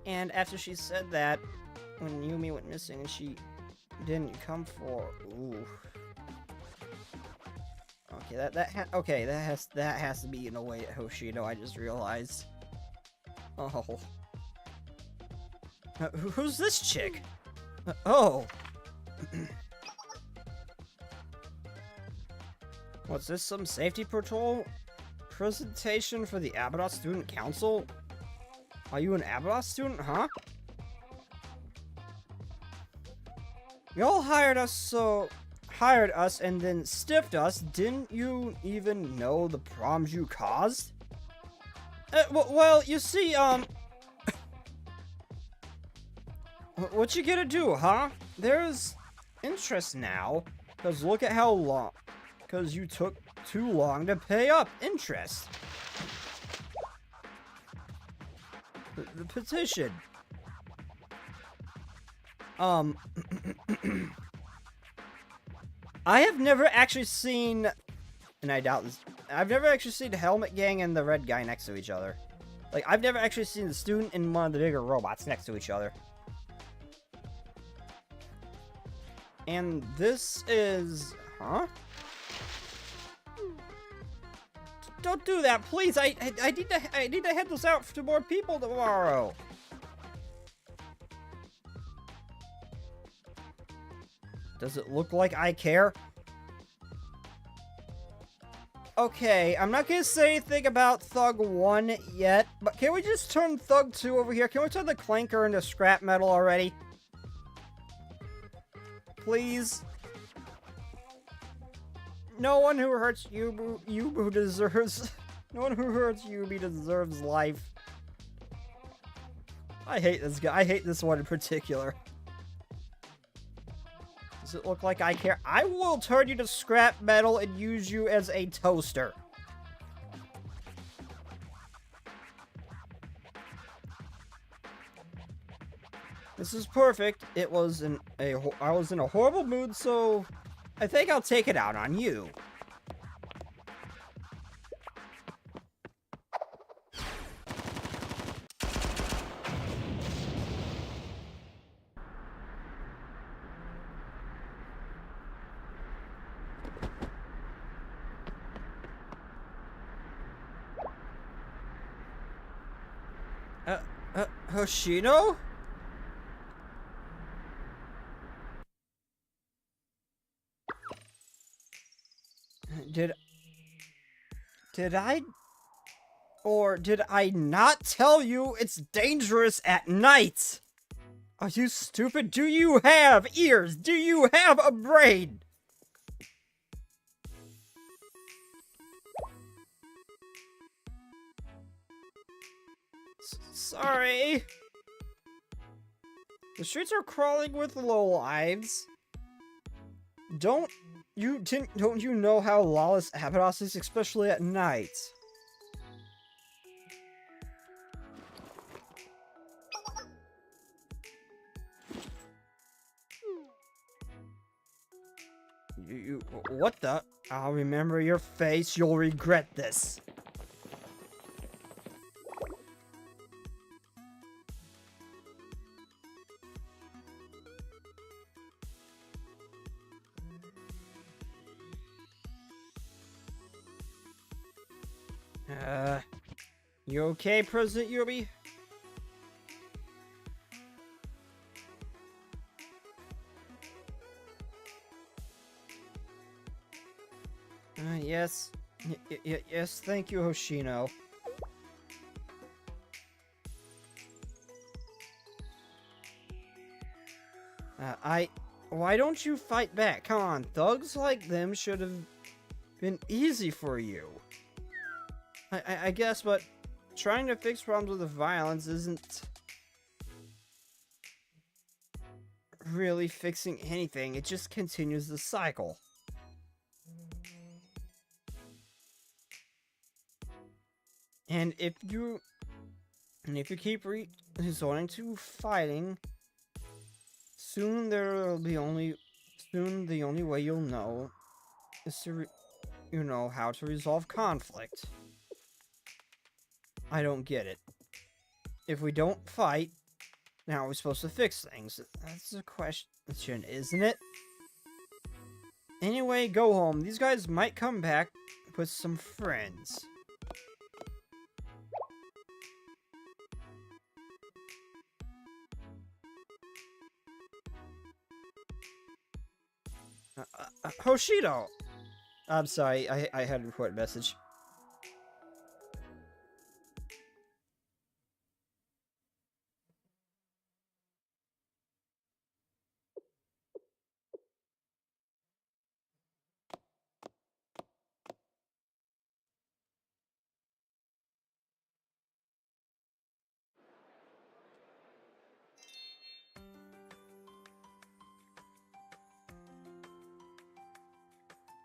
And after she said that, when Yume went missing and she didn't come for... Ooh. Okay, that has to be in a way at Hoshino, I just realized. Oh. Who's this chick? Oh. What's this, some safety patrol? Presentation for the Abaddon Student Council? Are you an Abaddon student, huh? Y'all hired us and then stiffed us. Didn't you even know the problems you caused? Well, you see, what you gonna do, huh? There's interest now, because look at how long, because you took too long to pay up interest. The petition. I have never actually seen, and I doubt this, I've never actually seen the Helmet Gang and the Red Guy next to each other. Like, I've never actually seen the student and one of the bigger robots next to each other. And this is... Huh? Don't do that, please! I need to head this out to more people tomorrow! Does it look like I care? Okay, I'm not gonna say anything about Thug 1 yet, but can we just turn Thug 2 over here? Can we turn the Clanker into scrap metal already? Please? No one who hurts Yubu deserves... No one who hurts Yubi deserves life. I hate this guy. I hate this one in particular. Does it look like I care? I will turn you to scrap metal and use you as a toaster. This is perfect. I was in a horrible mood, so I think I'll take it out on you. Hoshino? Did I not tell you it's dangerous at night? Are you stupid? Do you have ears? Do you have a brain? Sorry. The streets are crawling with lowlives. Don't you know how lawless Abaddon is, especially at night? What the? I'll remember your face. You'll regret this. You okay, President Yubi? Yes. Yes, thank you, Hoshino. Why don't you fight back? Come on, thugs like them should have been easy for you. I guess, but trying to fix problems with violence isn't really fixing anything. It just continues the cycle. And if you keep resorting to fighting, soon the only way you'll know is to how to resolve conflict. I don't get it. If we don't fight, how are we supposed to fix things? That's the question, isn't it? Anyway, go home. These guys might come back with some friends. Hoshino! I'm sorry, I had a important message.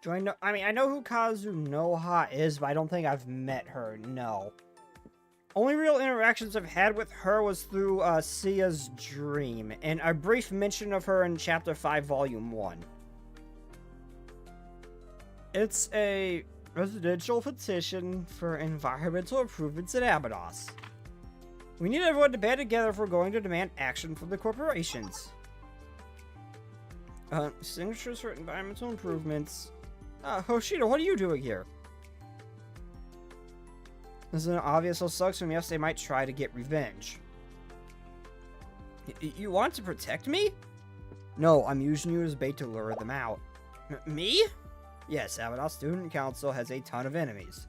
Do I know? I mean, I know who Kazunoha is, but I don't think I've met her, no. Only real interactions I've had with her was through Sia's dream, and a brief mention of her in Chapter 5, Volume 1. It's a residential petition for environmental improvements in Abydos. We need everyone to band together if we're going to demand action from the corporations. Signatures for environmental improvements. Hoshino, what are you doing here? Isn't it obvious those sucks from yesterday might try to get revenge? You want to protect me? No, I'm using you as bait to lure them out. Me? Yes, Abydos Student Council has a ton of enemies.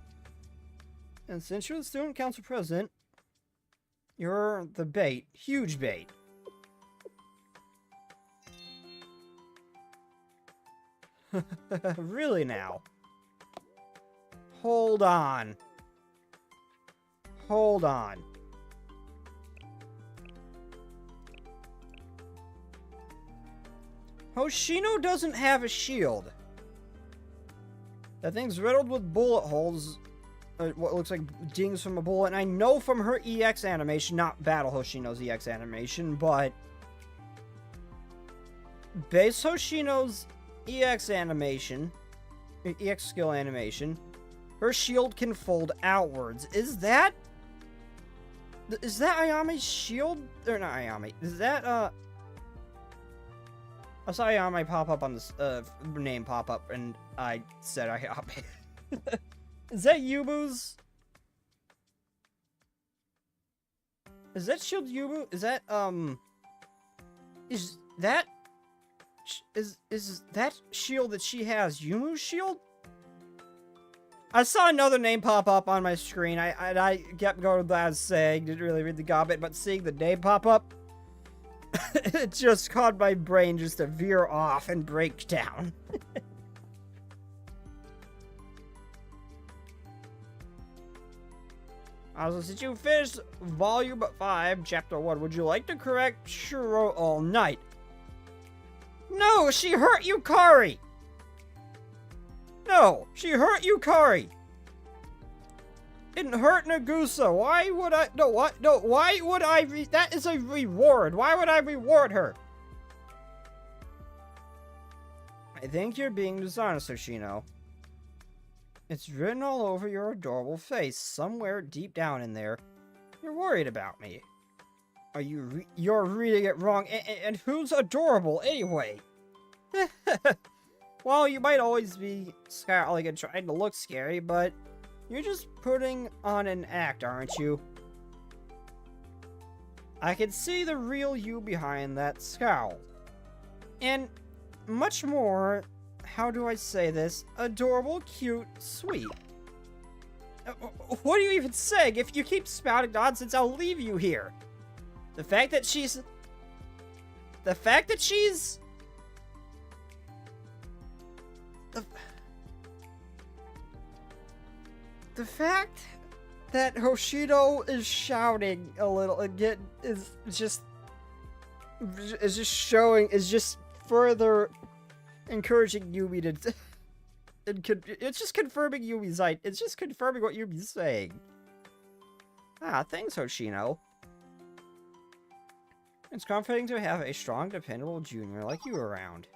And since you're the Student Council president, you're the bait. Huge bait. Really now? Hold on. Hold on. Hoshino doesn't have a shield. That thing's riddled with bullet holes. What looks like dings from a bullet. And I know from her EX animation, not Battle Hoshino's EX animation, but base Hoshino's EX animation, EX skill animation, her shield can fold outwards. Is that Ayame's shield? Or not Ayame. Is that, I saw Ayame pop up on this, name pop up, and I said Ayame. Is that Yubu's? Is that shield Yubu? Is that, is that shield that she has Yumu's shield? I saw another name pop up on my screen. I kept going without saying, didn't really read the comment, but seeing the name pop up, it just caused my brain just to veer off and break down. Also, since you finished Volume 5, Chapter 1, would you like to correct Shuro All Night? No, she hurt Yukari! No, she hurt Yukari! It hurt Nagusa. Why would I? No, what? No, why would I? That is a reward. Why would I reward her? I think you're being dishonest, Hoshino. It's written all over your adorable face. Somewhere deep down in there, you're worried about me. Are you? You're reading it wrong. And who's adorable anyway? Well, you might always be scowling and trying to look scary, but you're just putting on an act, aren't you? I can see the real you behind that scowl. And much more how do I say this? Adorable, cute, sweet. What are you even saying? If you keep spouting nonsense, I'll leave you here. The fact that she's... The fact that Hoshido is shouting a little again is just further encouraging Yume to it's just confirming Yumi's it's just confirming what Yumi's saying. Ah, thanks, Hoshino. It's comforting to have a strong, dependable junior like you around.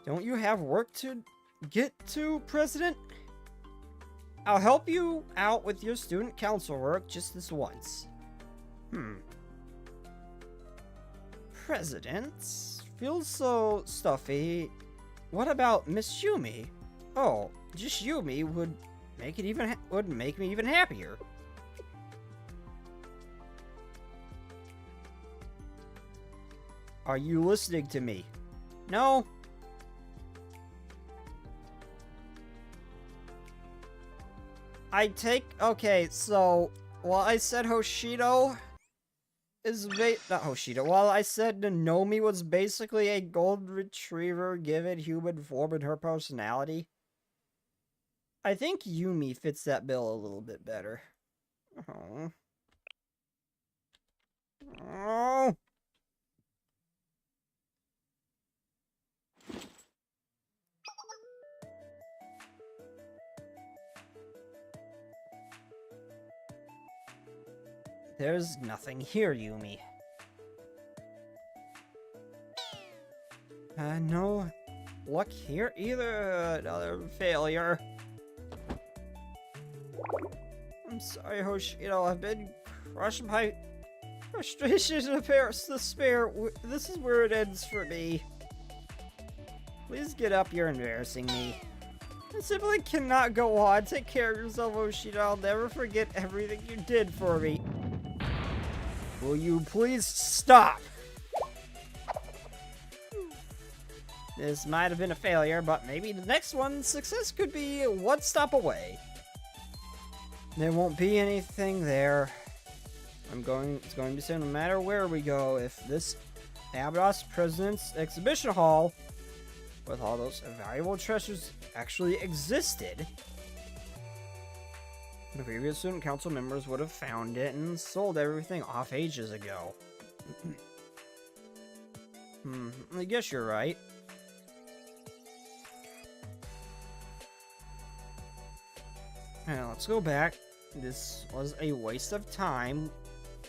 Don't you have work to get to, President? I'll help you out with your student council work just this once. President? Feels so stuffy. What about Miss Yume? Oh, just Yume would make me even happier. Are you listening to me? No? Okay, so, while I said Hoshido is not Hoshido, while I said Nanomi was basically a golden retriever given human form in her personality, I think Yume fits that bill a little bit better. Oh. Oh. There's nothing here, Yume. No luck here either. Another failure. I'm sorry, Hoshino. I've been crushed by frustration and despair. This is where it ends for me. Please get up. You're embarrassing me. I simply cannot go on. Take care of yourself, Hoshino. I'll never forget everything you did for me. Will you please stop? This might have been a failure, but maybe the next one, success could be one stop away. There won't be anything there. It's going to be said no matter where we go, if this Abydos President's Exhibition Hall with all those valuable treasures actually existed, the previous student council members would have found it and sold everything off ages ago. I guess you're right. Now, let's go back. This was a waste of time.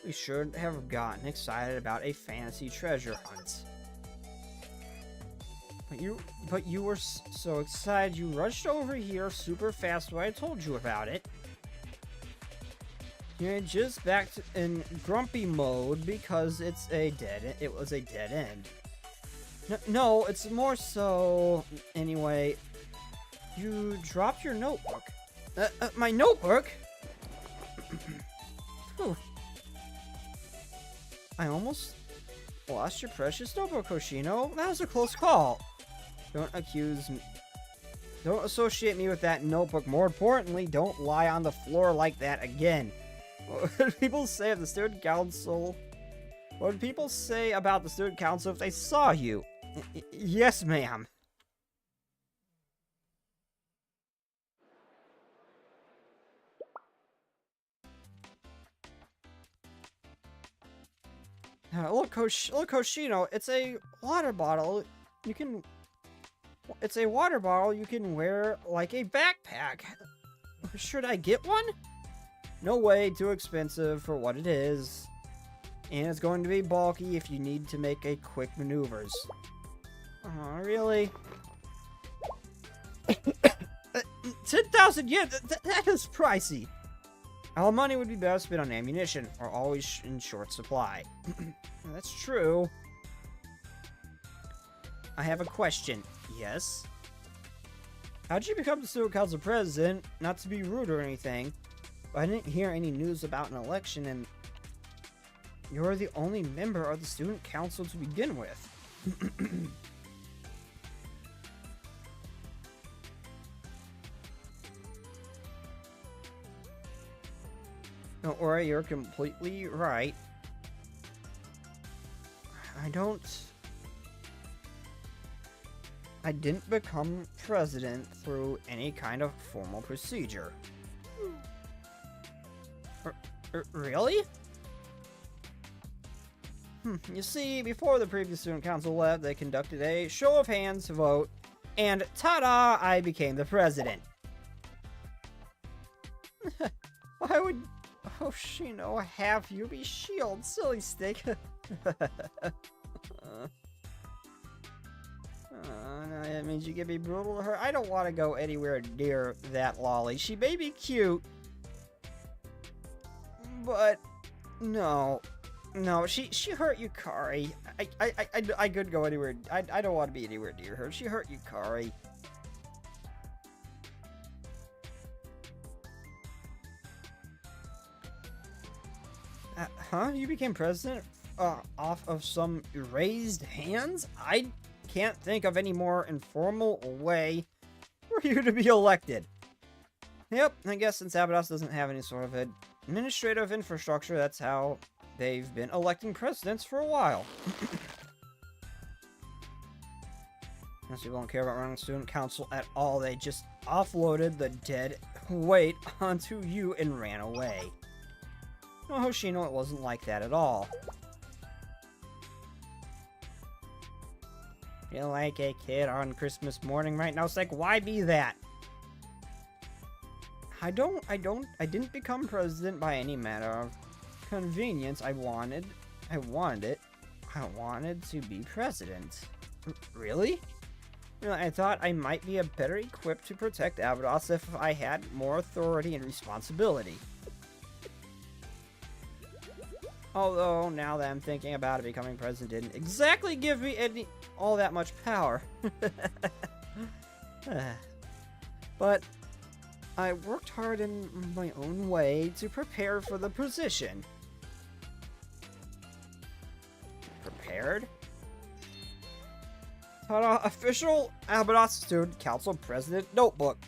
We should have gotten excited about a fantasy treasure hunt. But you were so excited you rushed over here super fast when I told you about it. You're just back in grumpy mode because it was a dead end. No, it's more so... Anyway, you dropped your notebook. My notebook? Whew. I almost lost your precious notebook, Hoshino. That was a close call. Don't associate me with that notebook. More importantly, don't lie on the floor like that again. What would people say of the student council? What would people say about the student council if they saw you? Yes, ma'am. Look, Hoshino, it's a water bottle. It's a water bottle you can wear like a backpack. Should I get one? No way, too expensive for what it is. And it's going to be bulky if you need to make a quick maneuvers. Really? 10,000 yen? That is pricey. All money would be better spent on ammunition, or always in short supply. That's true. I have a question. Yes? How'd you become the student council president? Not to be rude or anything, but I didn't hear any news about an election, and you're the only member of the student council to begin with. Don't worry, you're completely right. I didn't become president through any kind of formal procedure. Really? You see, before the previous student council left, they conducted a show of hands vote, and ta-da, I became the president. Why would Hoshino have Yume's shield, silly stick? That means you can be brutal to her. I don't want to go anywhere near that lolly. She may be cute, but no, she hurt Yukari. I couldn't go anywhere. I don't want to be anywhere near her. She hurt Yukari. Huh? You became president off of some raised hands? I can't think of any more informal way for you to be elected. Yep, I guess since Abydos doesn't have any sort of administrative infrastructure, that's how they've been electing presidents for a while. Most people don't care about running student council at all. They just offloaded the dead weight onto you and ran away. No, Hoshino, it wasn't like that at all. Feel like a kid on Christmas morning right now. It's like, why be that? I didn't become president by any matter of convenience. I wanted to be president. Really? You know, I thought I might be better equipped to protect Abydos if I had more authority and responsibility. Although, now that I'm thinking about it, becoming president didn't exactly give me all that much power. But I worked hard in my own way to prepare for the position. Prepared? Ta-da! Official Abydos Student Council President Notebook.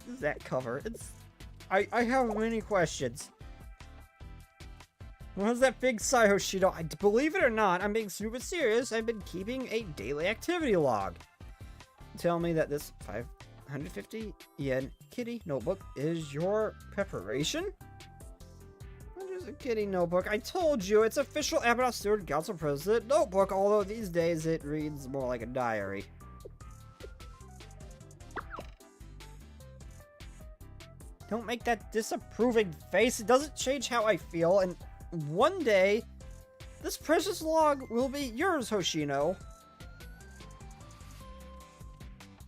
What is that cover? I have many questions. What is that big sigh, Hoshino? Believe it or not, I'm being super serious. I've been keeping a daily activity log. Tell me that this 550 yen kitty notebook is your preparation? What is a kitty notebook? I told you, it's official Abydos Student Council President notebook, although these days it reads more like a diary. Don't make that disapproving face. It doesn't change how I feel, and one day, this precious log will be yours, Hoshino.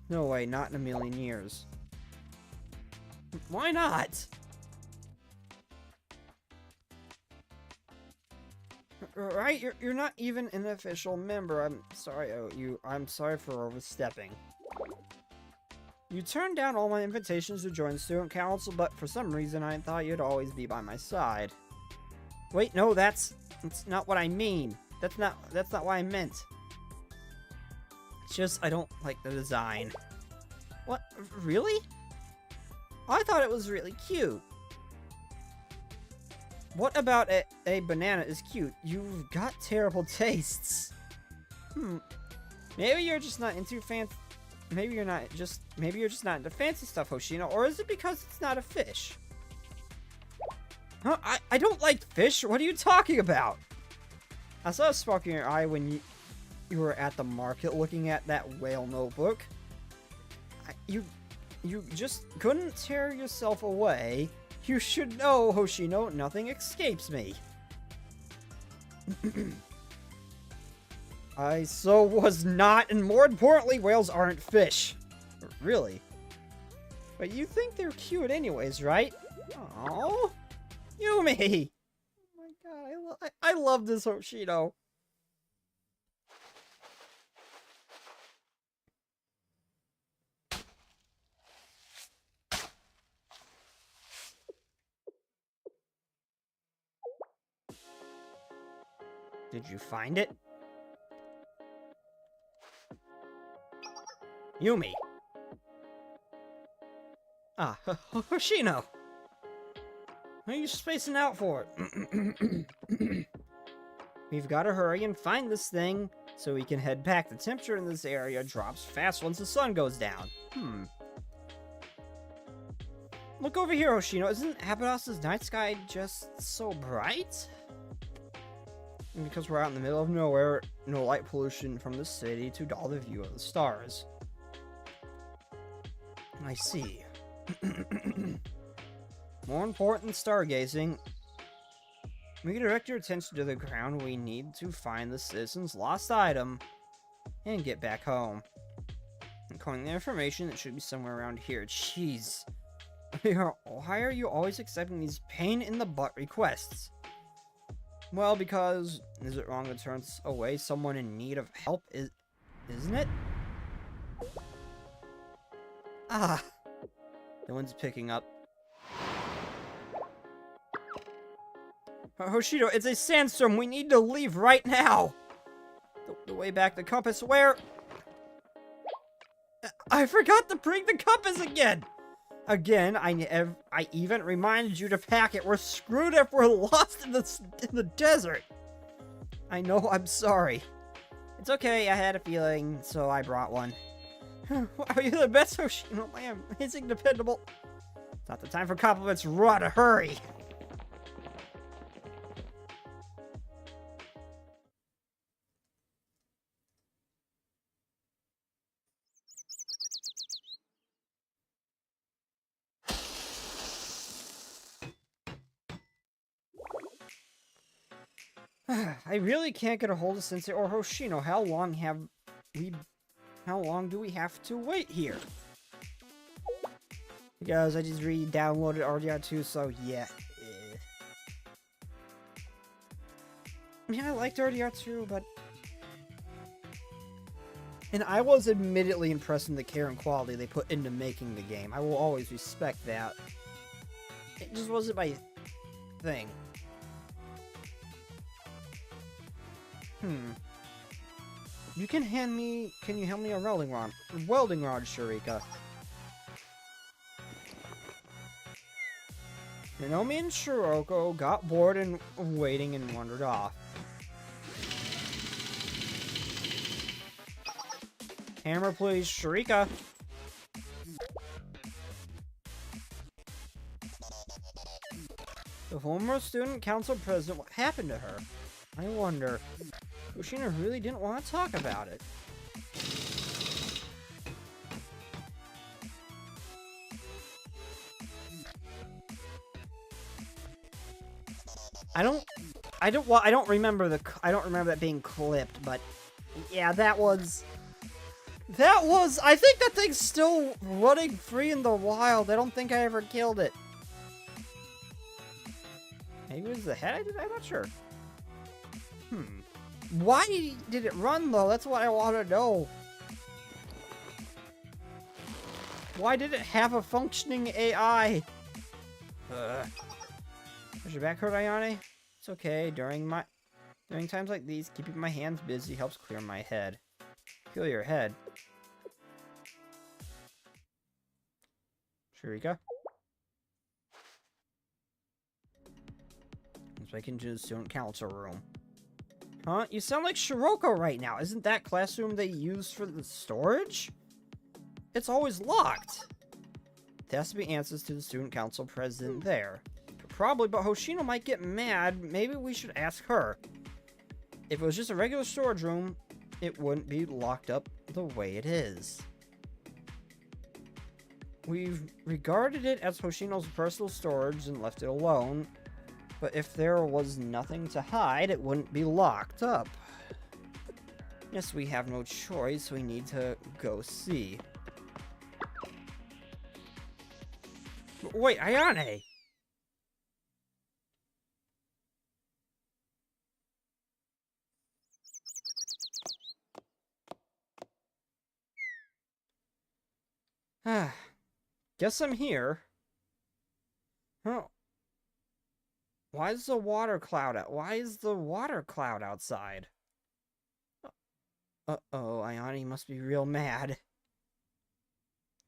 No way, not in a million years. Why not? Right? You're not even an official member. I'm sorry, I'm sorry for overstepping. You turned down all my invitations to join student council, but for some reason I thought you'd always be by my side. Wait, no, that's not what I mean. That's not what I meant. It's just I don't like the design. What? Really? I thought it was really cute. What about a banana is cute? You've got terrible tastes. Maybe you're just not into maybe you're just not into fancy stuff, Hoshino, or is it because it's not a fish? Huh? I don't like fish. What are you talking about? I saw a spark in your eye when you were at the market looking at that whale notebook. You just couldn't tear yourself away. You should know, Hoshino, nothing escapes me. I so was not, and more importantly, whales aren't fish. Really? But you think they're cute anyways, right? Aww. Yume! Oh my god, I love this Hoshino. Did you find it? Yume! Ah, Hoshino! What are you spacing out for? We've got to hurry and find this thing so we can head back. The temperature in this area drops fast once the sun goes down. Look over here, Hoshino. Isn't Abados's night sky just so bright? And because we're out in the middle of nowhere, no light pollution from the city to dull the view of the stars. I see. More important than stargazing, we can direct your attention to the ground we need to find the citizen's lost item and get back home. According to the information, it should be somewhere around here. Jeez. Why are you always accepting these pain-in-the-butt requests? Well, because is it wrong to turn away someone in need of help? Isn't it? Ah. The wind's picking up. Hoshino, it's a sandstorm. We need to leave right now. The way back, the compass. Where? I forgot to bring the compass again. Again, I even reminded you to pack it. We're screwed if we're lost in the desert. I know. I'm sorry. It's okay. I had a feeling, so I brought one. Wow, you're the best, Hoshino. I am amazing, dependable. It's not the time for compliments. Run, hurry. I really can't get a hold of Sensei or Hoshino. How long do we have to wait here? Because I just re-downloaded RDR2, so yeah. I mean, I liked RDR2, but... And I was admittedly impressed in the care and quality they put into making the game. I will always respect that. It just wasn't my thing. Can you hand me a welding rod? Sharika. Nanomi and Shiroko got bored and waiting and wandered off. Hammer, please, Sharika. The former student council president, what happened to her? I wonder. Hoshino really didn't want to talk about it. I don't remember that being clipped, but yeah, that was, I think that thing's still running free in the wild. I don't think I ever killed it. Maybe it was the head? I'm not sure. Why did it run, though? That's what I want to know. Why did it have a functioning AI? Does your back hurt, Ayane? It's okay. During times like these, keeping my hands busy helps clear my head. Feel your head. Sharika? Let's break into the student council room. Huh? You sound like Shiroko right now. Isn't that classroom they use for the storage? It's always locked. There has to be answers to the student council president there. Probably, but Hoshino might get mad. Maybe we should ask her. If it was just a regular storage room, it wouldn't be locked up the way it is. We've regarded it as Hoshino's personal storage and left it alone. But if there was nothing to hide, it wouldn't be locked up. Yes, we have no choice. We need to go see. Wait, Ayane! Guess I'm here. Oh. Why is the water cloud outside? Uh-oh, Ayane must be real mad.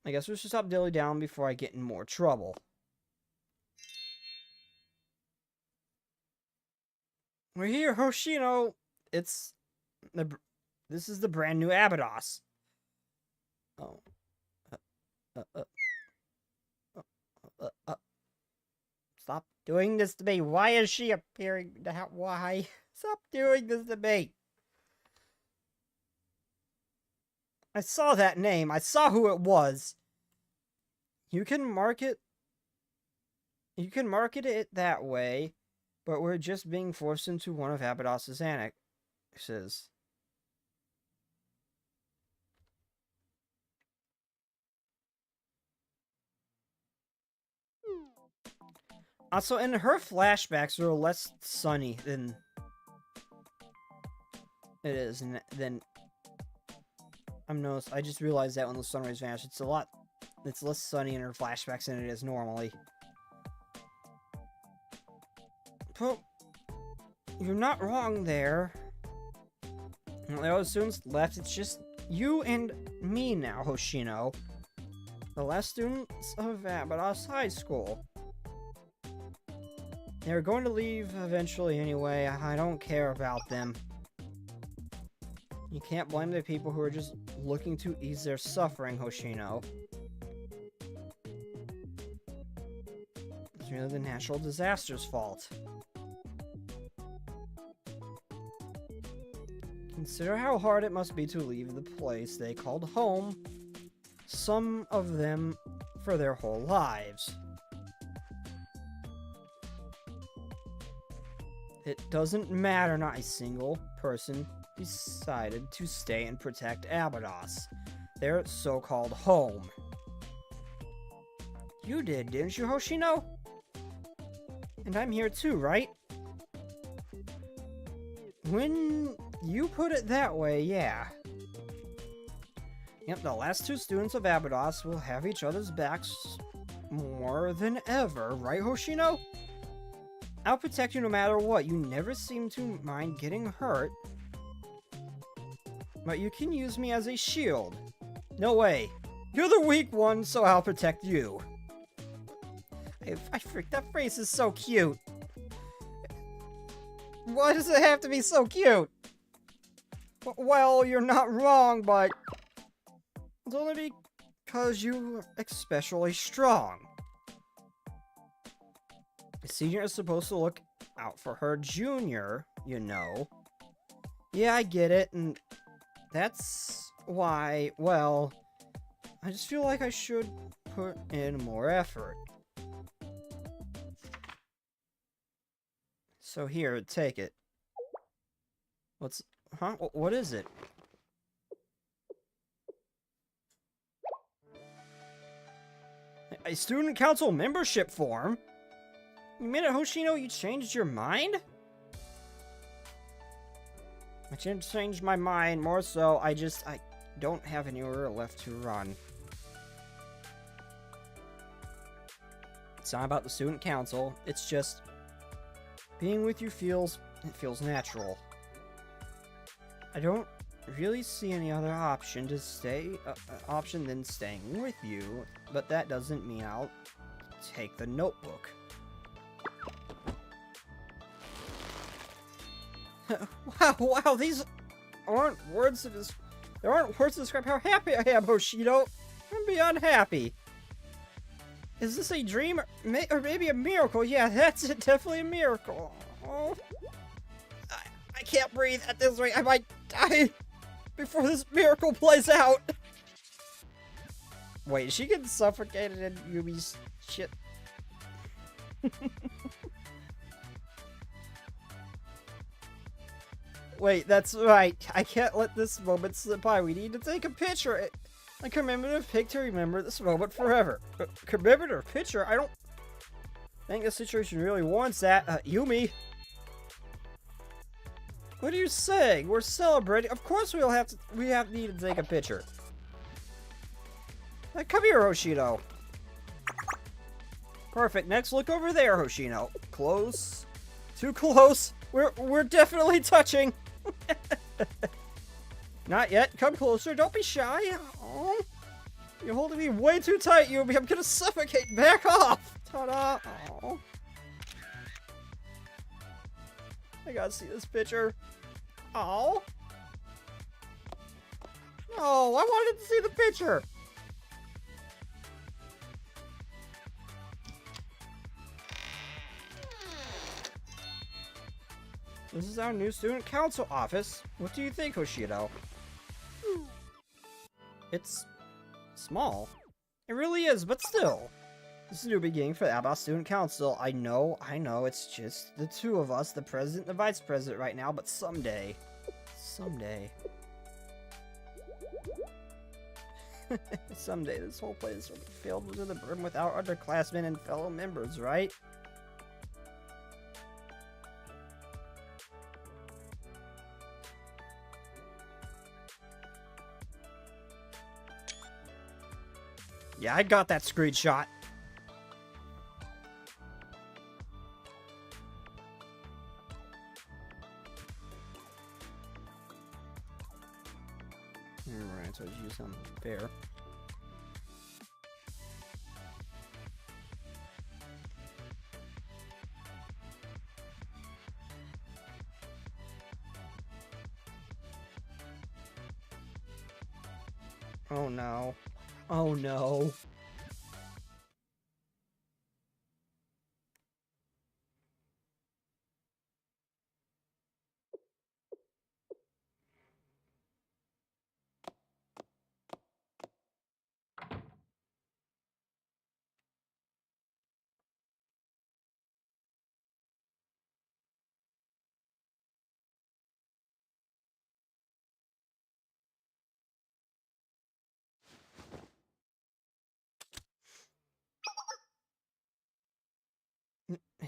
I guess we should stop dilly down before I get in more trouble. We're here, Hoshino. This is the brand new Abydos. Oh. Stop doing this to me. Why is she appearing? Why? Stop doing this to me. I saw that name. I saw who it was. You can market it that way, but we're just being forced into one of Abydos' annexes. Also, in her flashbacks, they're less sunny than it is. Then I just realized that when the sun rays vanish, it's less sunny in her flashbacks than it is normally. But you're not wrong there. The other students left. It's just you and me now, Hoshino. The last students of Abydos High School. They're going to leave eventually anyway. I don't care about them. You can't blame the people who are just looking to ease their suffering, Hoshino. It's really the natural disaster's fault. Consider how hard it must be to leave the place they called home, some of them for their whole lives. It doesn't matter, not a single person decided to stay and protect Abydos, their so-called home. You did, didn't you, Hoshino? And I'm here too, right? When you put it that way, yeah. Yep, the last two students of Abydos will have each other's backs more than ever, right, Hoshino? I'll protect you no matter what. You never seem to mind getting hurt. But you can use me as a shield. No way. You're the weak one, so I'll protect you. I freak, that phrase is so cute. Why does it have to be so cute? Well, you're not wrong, but it's only because you're especially strong. The senior is supposed to look out for her junior, you know. Yeah, I get it, and that's why, well, I just feel like I should put in more effort. So here, take it. Huh? What is it? A student council membership form? You mean it, Hoshino? You changed your mind? I didn't change my mind, more so, I don't have anywhere left to run. It's not about the student council, it's just being with you feels natural. I don't really see any other option than staying with you, but that doesn't mean I'll take the notebook. Wow, these aren't words to describe how happy I am, Hoshino. I'm beyond happy. Is this a dream or maybe a miracle? Yeah, that's it, definitely a miracle. Oh, I can't breathe at this rate. I might die before this miracle plays out. Wait, is she getting suffocated in Yume's shit? Wait, that's right. I can't let this moment slip by. We need to take a picture. A commemorative pic to remember this moment forever. Commemorative picture? I don't think the situation really warrants that. Yume. What are you saying? We're celebrating. Of course we need to take a picture. Come here, Hoshino. Perfect. Next, look over there, Hoshino. Close. Too close. We're definitely touching. Not yet. Come closer. Don't be shy. Oh, you're holding me way too tight, Yume. I'm gonna suffocate. Back off. Ta-da. Oh. I gotta see this picture. Oh. Oh, I wanted to see the picture. This is our new student council office. What do you think, Hoshino? It's small. It really is, but still. This is a new beginning for the Abbas Student Council. I know, it's just the two of us, the president and the vice president right now, but someday. Someday, this whole place will be filled to the brim with our underclassmen and fellow members, right? Yeah, I got that screenshot. Alright, so let's use something fair. Oh no. Oh no.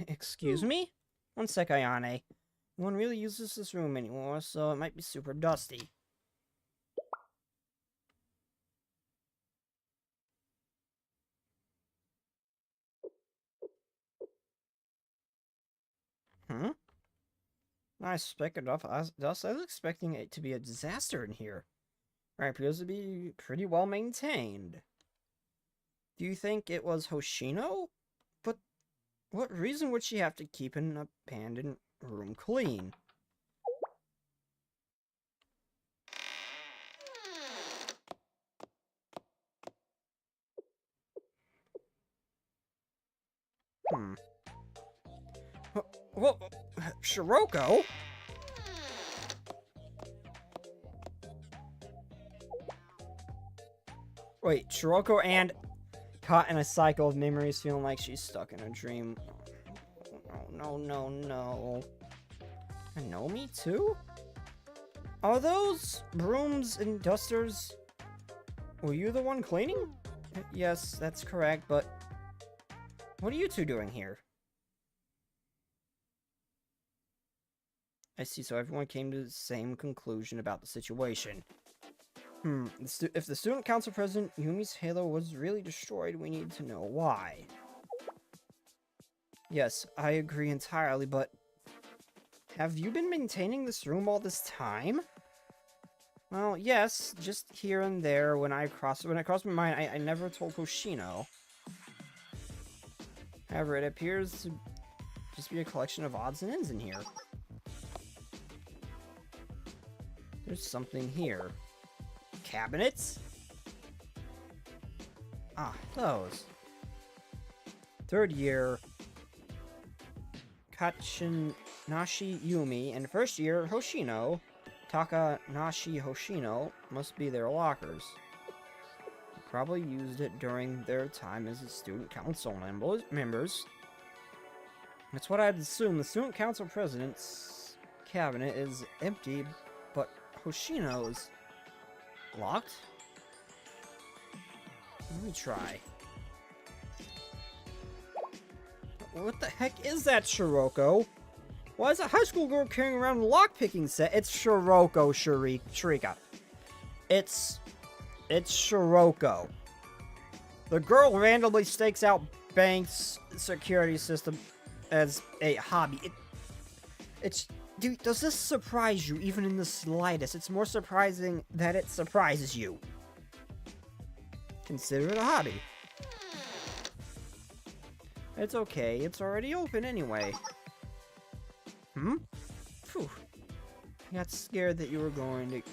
Excuse me? One sec, Ayane. No one really uses this room anymore, so it might be super dusty. Hmm? I suspected enough dust. I was expecting it to be a disaster in here. It appears to be pretty well maintained. Do you think it was Hoshino? But what reason would she have to keep an abandoned room clean? Well, Shiroko? Wait, Shiroko and caught in a cycle of memories, feeling like she's stuck in a dream. Oh, no. And Nomi too? Are those brooms and dusters? Were you the one cleaning? Yes, that's correct, but what are you two doing here? I see, so everyone came to the same conclusion about the situation. If the student council president Yumi's halo was really destroyed, we need to know why. Yes, I agree entirely, but have you been maintaining this room all this time? Well, yes, just here and there when I crossed my mind, I never told Hoshino. However, it appears to just be a collection of odds and ends in here. There's something here. Cabinets? Ah, those. Third year, Kachinashi Yume, and first year, Hoshino, Takanashi Hoshino, must be their lockers. Probably used it during their time as student council members. That's what I'd assume. The student council president's cabinet is empty, but Hoshino's locked? Let me try. What the heck is that, Shiroko? Why is a high school girl carrying around a lockpicking set? It's Shiroko, Sharika. It's Shiroko. The girl randomly stakes out banks' security system as a hobby. Dude, does this surprise you even in the slightest? It's more surprising that it surprises you. Consider it a hobby. It's okay, it's already open anyway. I got scared that you were gonna get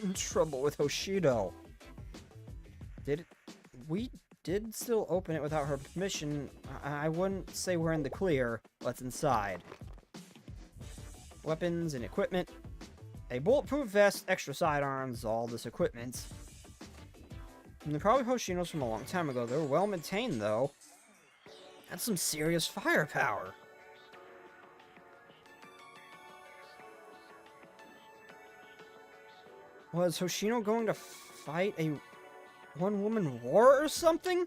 in trouble with Hoshido. We did still open it without her permission. I wouldn't say we're in the clear. What's inside? Weapons and equipment. A bulletproof vest, extra sidearms, all this equipment. And they're probably Hoshino's from a long time ago. They're well maintained, though. That's some serious firepower. Was Hoshino going to fight a one-woman war or something?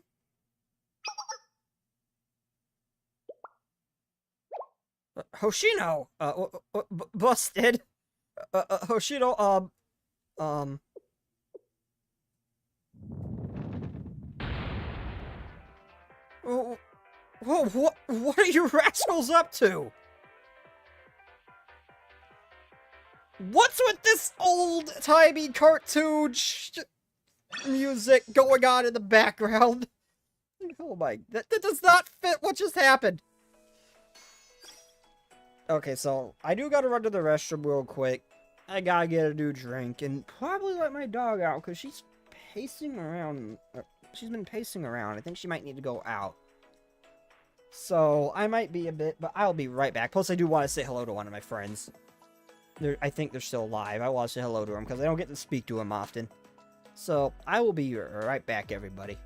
Hoshino! Busted! Hoshino, Whoa, what are you rascals up to? What's with this old-timey cartoon music going on in the background? Oh my, that does not fit what just happened. Okay, so I do gotta run to the restroom real quick. I gotta get a new drink and probably let my dog out because she's pacing around. She's been pacing around. I think she might need to go out. So I might be a bit, but I'll be right back. Plus, I do want to say hello to one of my friends. I think they're still alive. I want to say hello to them because I don't get to speak to them often. So I will be right back, everybody.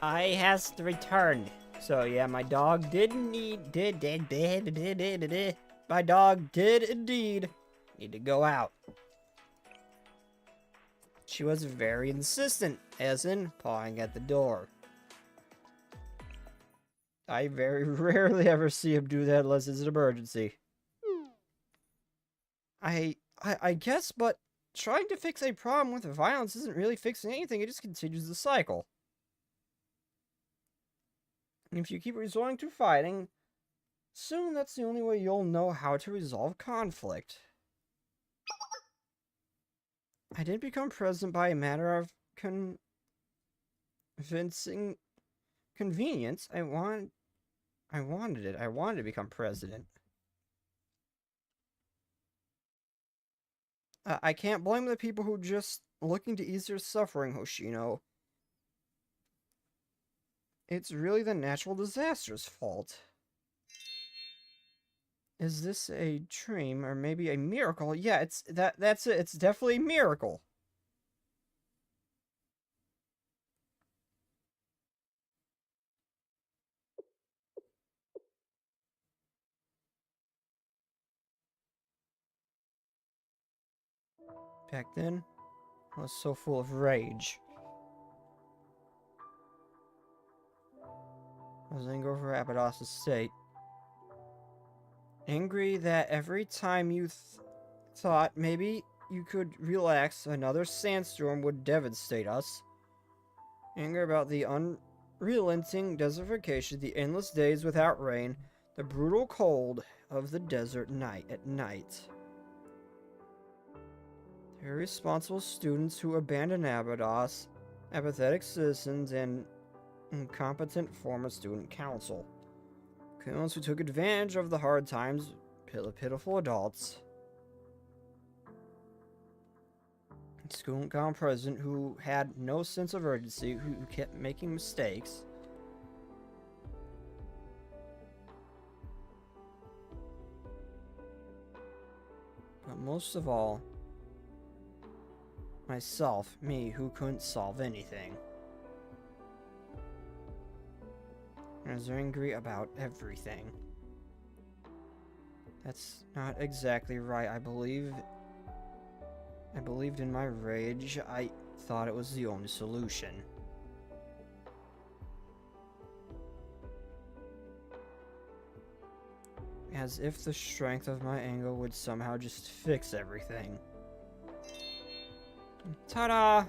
I has returned. So yeah, my dog did my dog did indeed need to go out. She was very insistent, as in pawing at the door. I very rarely ever see him do that unless it's an emergency. I guess, but trying to fix a problem with violence isn't really fixing anything, it just continues the cycle. And if you keep resorting to fighting, soon that's the only way you'll know how to resolve conflict. I didn't become president by a matter of convincing convenience. I wanted it. I wanted to become president. I can't blame the people who just looking to ease their suffering, Hoshino. It's really the natural disaster's fault. Is this a dream or maybe a miracle? Yeah, that's it. It's definitely a miracle. Back then, I was so full of rage. I was angry over Abados' state. Angry that every time you thought maybe you could relax, another sandstorm would devastate us. Anger about the unrelenting desertification, the endless days without rain, the brutal cold of the desert night at night. The irresponsible students who abandon Abados, apathetic citizens, and incompetent former student council. Criminals who took advantage of the hard times, pitiful adults. Student council president who had no sense of urgency, who kept making mistakes. But most of all, myself, me, who couldn't solve anything. I was angry about everything. That's not exactly right. I believed in my rage. I thought it was the only solution. As if the strength of my anger would somehow just fix everything. Ta-da!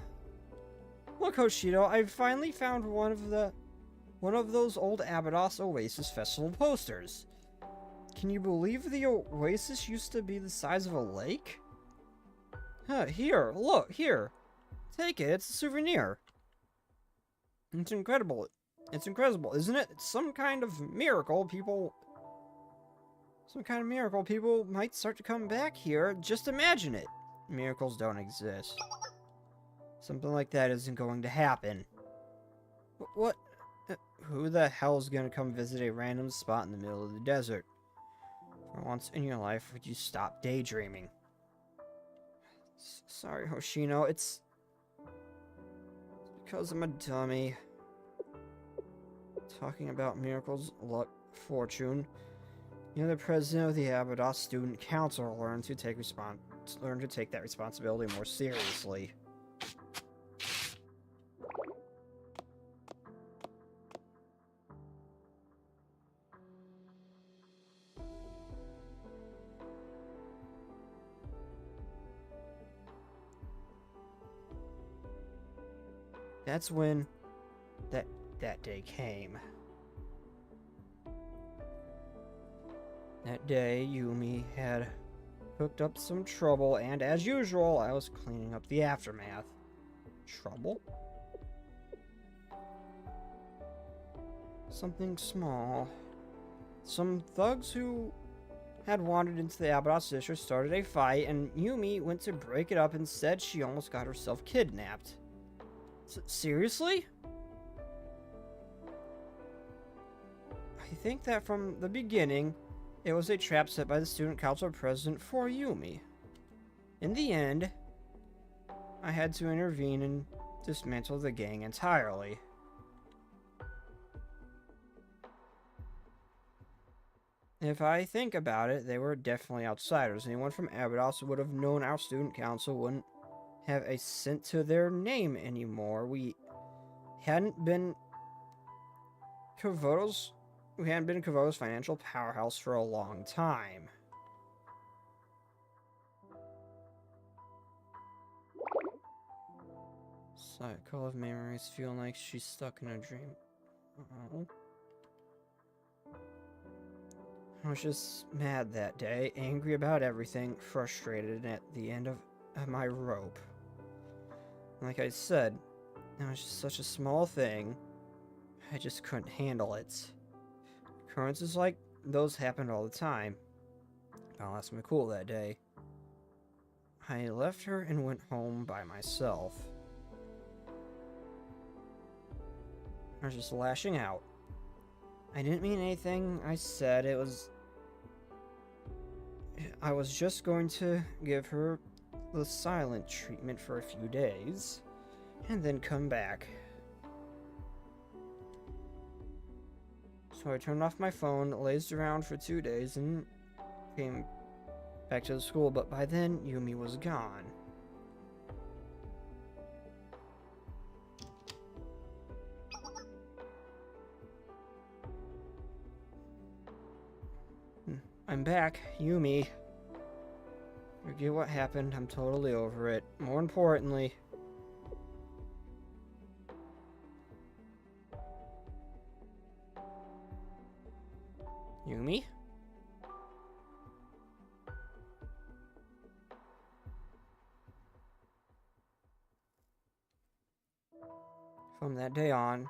Look, Hoshino, I finally found one of those old Abados Oasis Festival posters. Can you believe the oasis used to be the size of a lake? Huh, here, look, here. Take it, it's a souvenir. It's incredible. It's incredible, isn't it? It's some kind of miracle people might start to come back here. Just imagine it. Miracles don't exist. Something like that isn't going to happen. What? Who the hell is going to come visit a random spot in the middle of the desert? For once in your life, would you stop daydreaming? Sorry, Hoshino, it's because I'm a dummy. Talking about miracles, luck, fortune. You're the president of the Abados Student Council. Learn to take that responsibility more seriously. That's when that day came. That day, Yume had hooked up some trouble, and as usual, I was cleaning up the aftermath. Trouble? Something small. Some thugs who had wandered into the Abados district started a fight, and Yume went to break it up. Instead, she almost got herself kidnapped. Seriously? I think that from the beginning, it was a trap set by the student council president for Yume. In the end, I had to intervene and dismantle the gang entirely. If I think about it, they were definitely outsiders. Anyone from Abydos would have known our student council wouldn't have a cent to their name anymore. Hadn't been we hadn't been Kovoto's financial powerhouse for a long time. Cycle of memories, feeling like she's stuck in a dream. Uh-oh. I was just mad that day, angry about everything, frustrated, and at the end of my rope. Like I said, it was just such a small thing. I just couldn't handle it. Occurrences like those happened all the time. I lost my cool that day. I left her and went home by myself. I was just lashing out. I didn't mean anything I said. I was just going to give her the silent treatment for a few days, and then come back. So I turned off my phone, lazed around for 2 days, and came back to the school, but by then, Yume was gone. I'm back, Yume. Forget what happened, I'm totally over it. More importantly... Yume? From that day on,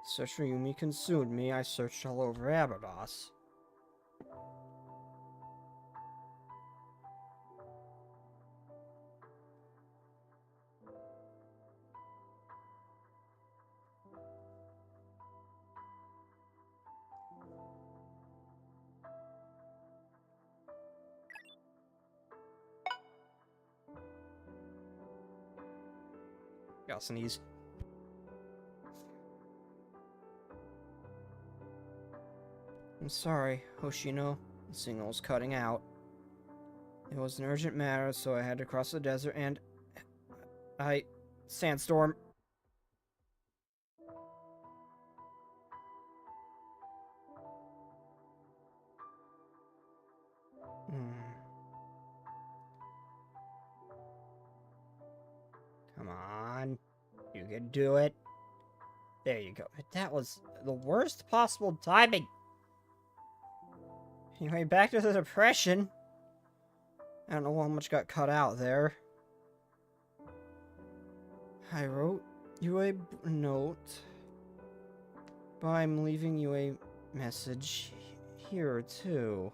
search for Yume consumed me. I searched all over Abydos. Gotta sneeze. I'm sorry, Hoshino. The signal's cutting out. It was an urgent matter, so I had to cross the desert and... Sandstorm. Come on. You can do it. There you go. That was the worst possible timing. Anyway, back to the depression. I don't know how much got cut out there. I wrote you a note, but I'm leaving you a message here too.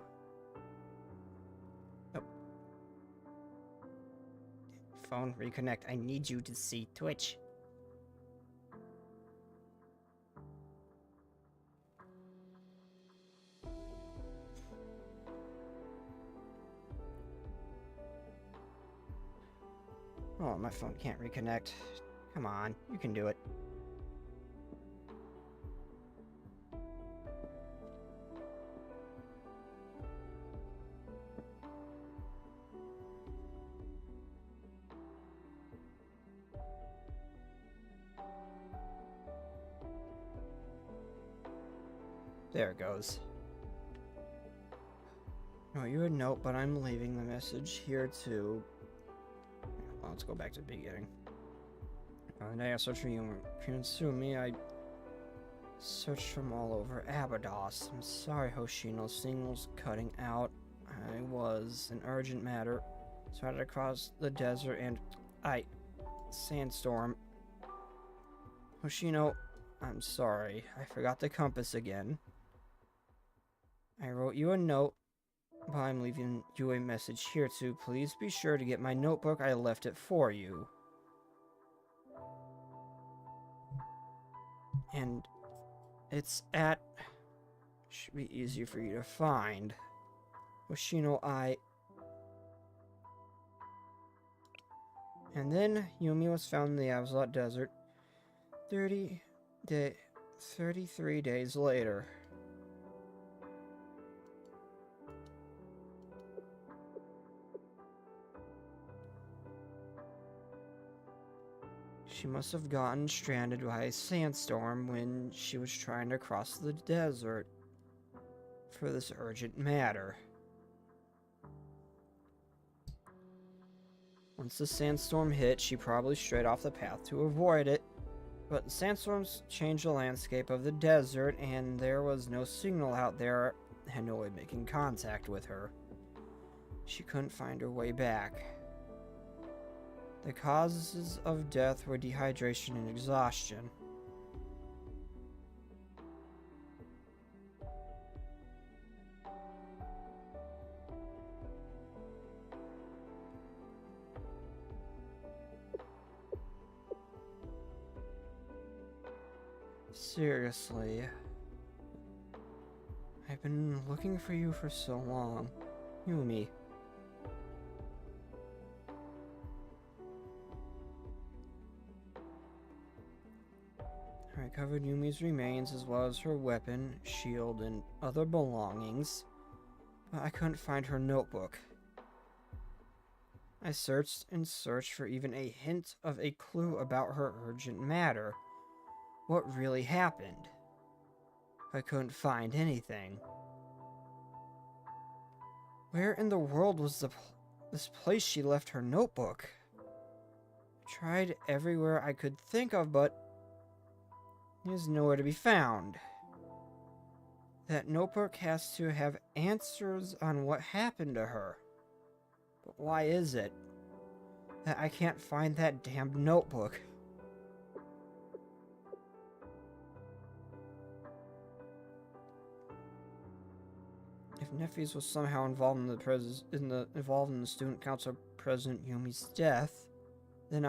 Oh. Phone reconnect. I need you to see Twitch. Oh, my phone can't reconnect. Come on, you can do it. There it goes. No, you would note, but I'm leaving the message here too. Well, let's go back to the beginning. The day I searched for you consumed me, I searched from all over Abydos. I'm sorry, Hoshino. Signal's cutting out. I was an urgent matter, so I had to cross the desert and sandstorm. Hoshino, I'm sorry. I forgot the compass again. I wrote you a note, but I'm leaving you a message here too. Please be sure to get my notebook. I left it for you. And it's at... should be easier for you to find. Hoshino, And then Yume was found in the Absolute Desert 33 days later. She must have gotten stranded by a sandstorm when she was trying to cross the desert for this urgent matter. Once the sandstorm hit, she probably strayed off the path to avoid it. But the sandstorms changed the landscape of the desert, and there was no signal out there and no way of making contact with her. She couldn't find her way back. The causes of death were dehydration and exhaustion. Seriously. I've been looking for you for so long. Yume. I recovered Yumi's remains as well as her weapon, shield, and other belongings, but I couldn't find her notebook. I searched and searched for even a hint of a clue about her urgent matter. What really happened? I couldn't find anything. Where in the world was this place she left her notebook? I tried everywhere I could think of, but it is nowhere to be found. That notebook has to have answers on what happened to her. But why is it that I can't find that damned notebook? If Nephews was somehow involved in the student council president Yumi's death, then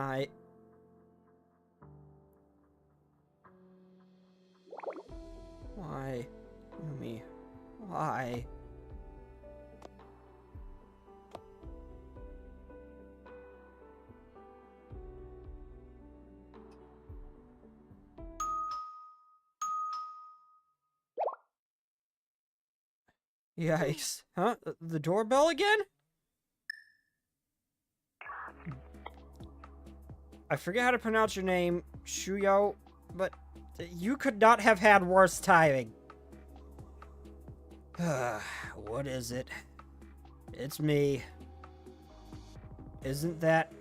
why, Yume? Why? Yikes. Huh? The doorbell again? I forget how to pronounce your name, Shuyo, but you could not have had worse timing. What is it? It's me. Isn't that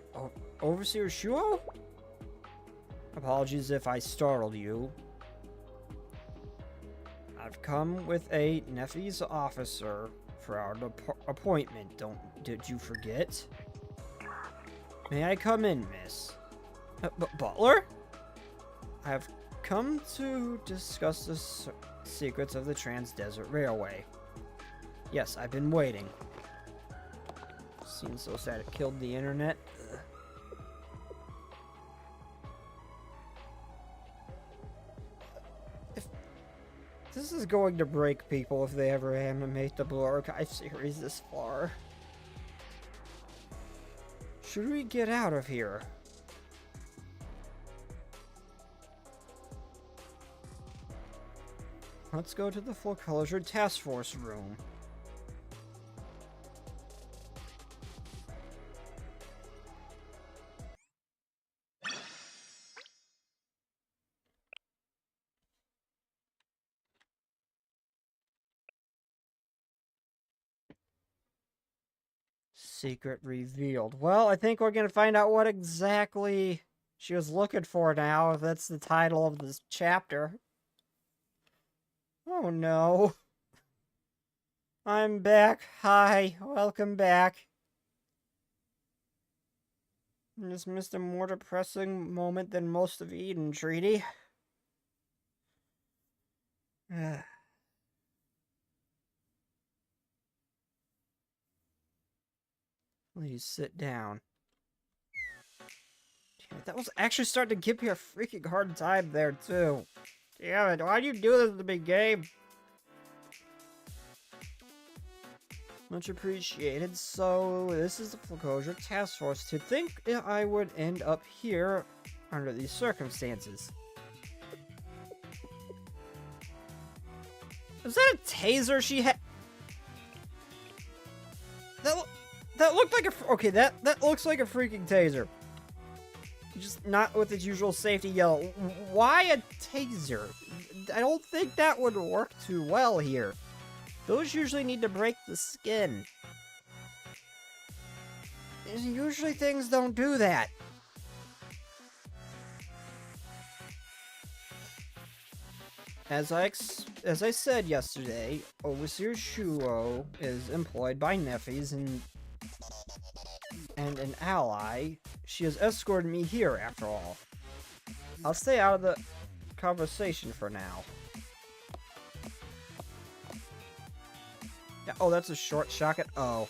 Overseer Shuyo? Apologies if I startled you. I've come with a Nephis officer for our appointment. Did you forget? May I come in, miss? Butler? I've come to discuss the secrets of the Trans-Desert Railway. Yes, I've been waiting. Seems so sad it killed the internet. This is going to break people if they ever animate the Blue Archive series this far. Should we get out of here? Let's go to the Foreclosure Task Force room. Secret revealed. Well, I think we're gonna find out what exactly she was looking for now, if that's the title of this chapter. Oh no. I'm back. Hi. Welcome back. I just missed a more depressing moment than most of Eden Treaty. Please sit down. Damn it, that was actually starting to give me a freaking hard time there, too. Damn it, why'd you do this to me, game? Much appreciated. So, this is the Foreclosure Task Force. To think I would end up here under these circumstances. Is that a taser she had? That looked like a... Okay, that looks like a freaking taser. Just not with its usual safety yell. Why a taser? I don't think that would work too well here. Those usually need to break the skin. Usually things don't do that. As I said yesterday, Overseer Shuo is employed by Nephies and an ally. She has escorted me here, after all. I'll stay out of the conversation for now. Yeah, oh, that's a short shotgun. Oh.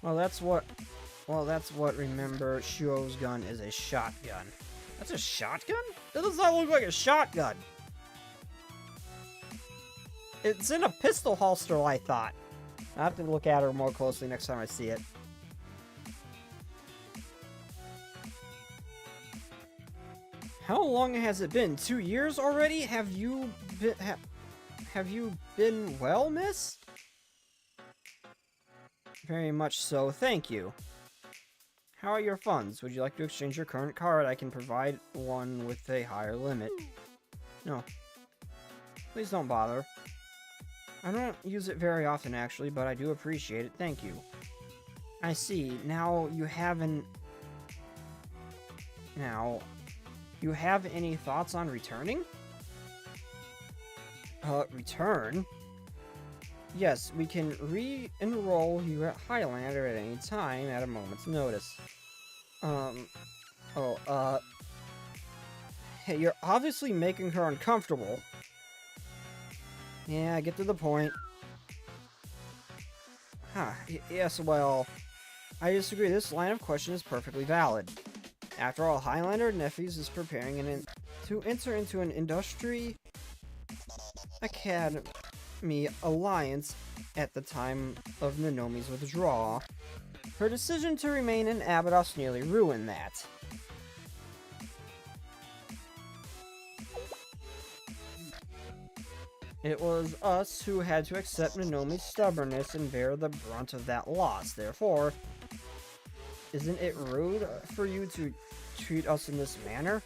Well, that's what... remember, Shuo's gun is a shotgun. That's a shotgun? That does not look like a shotgun. It's in a pistol holster, I thought. I have to look at her more closely next time I see it. How long has it been? 2 years already? Have you been well, miss? Very much so, thank you. How are your funds? Would you like to exchange your current card? I can provide one with a higher limit. No. Please don't bother. I don't use it very often, actually, but I do appreciate it. Thank you. I see. Now, you have any thoughts on returning? Return? Yes, we can re-enroll you at Highlander at any time at a moment's notice. Hey, you're obviously making her uncomfortable. Yeah, get to the point. Huh, yes, well, I disagree. This line of question is perfectly valid. After all, Highlander Nephews is preparing to enter into an industry academy alliance at the time of Nanomi's withdrawal. Her decision to remain in Abydos nearly ruined that. It was us who had to accept Nanomi's stubbornness and bear the brunt of that loss. Therefore, isn't it rude for you to treat us in this manner?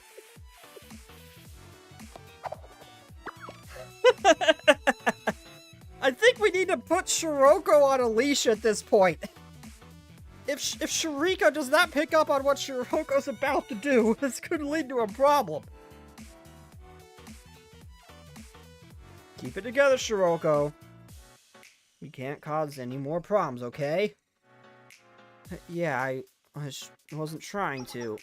I think we need to put Shiroko on a leash at this point. If Shiriko does not pick up on what Shiroko's about to do, this could lead to a problem. Keep it together, Shiroko. We can't cause any more problems, okay? Yeah, I wasn't trying to.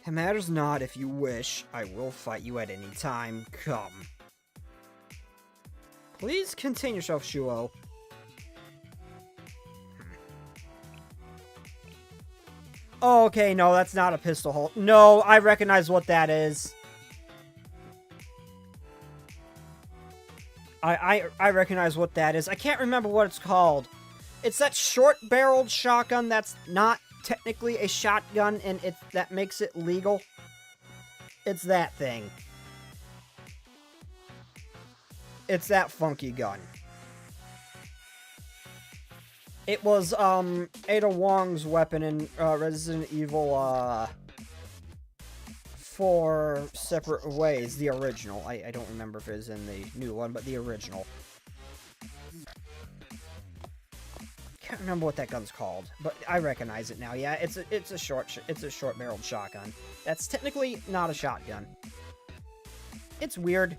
It matters not if you wish. I will fight you at any time. Come. Please contain yourself, Shuo. Oh, okay, no, that's not a pistol hole. No, I recognize what that is. I recognize what that is. I can't remember what it's called. It's that short-barreled shotgun that's not technically a shotgun, and that makes it legal. It's that thing. It's that funky gun. It was, Ada Wong's weapon in, Resident Evil, 4 separate ways. The original. I don't remember if it was in the new one, but the original. Can't remember what that gun's called, but I recognize it now. Yeah, it's a short-barreled shotgun. That's technically not a shotgun. It's weird.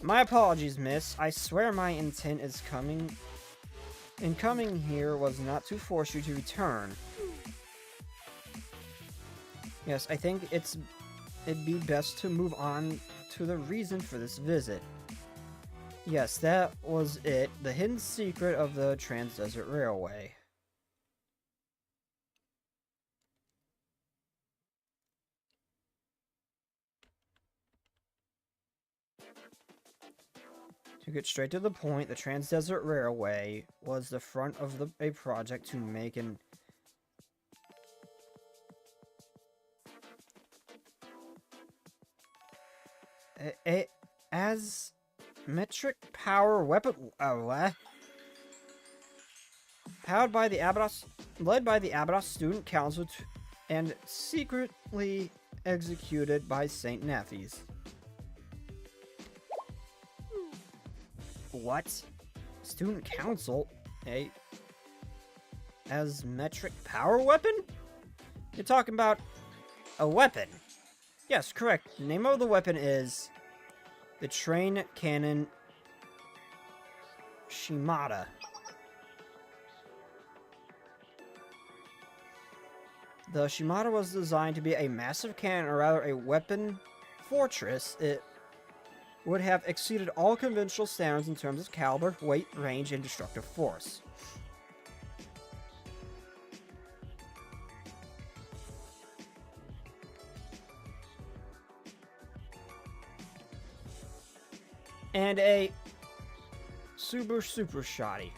My apologies, miss. I swear my intent is coming here was not to force you to return. Yes, I think it'd be best to move on to the reason for this visit. Yes, that was it. The hidden secret of the Trans-Desert Railway. To get straight to the point, the Trans-Desert Railway was the front of a project to make an as metric power weapon. What? Powered by the Abydos, led by the Abydos Student Council, and secretly executed by Saint Nephes. What? Student Council? As metric power weapon? You're talking about a weapon. Yes, correct. The name of the weapon is the Train Cannon Shimada. The Shimada was designed to be a massive cannon, or rather a weapon fortress. It would have exceeded all conventional standards in terms of caliber, weight, range, and destructive force. And a super shoddy.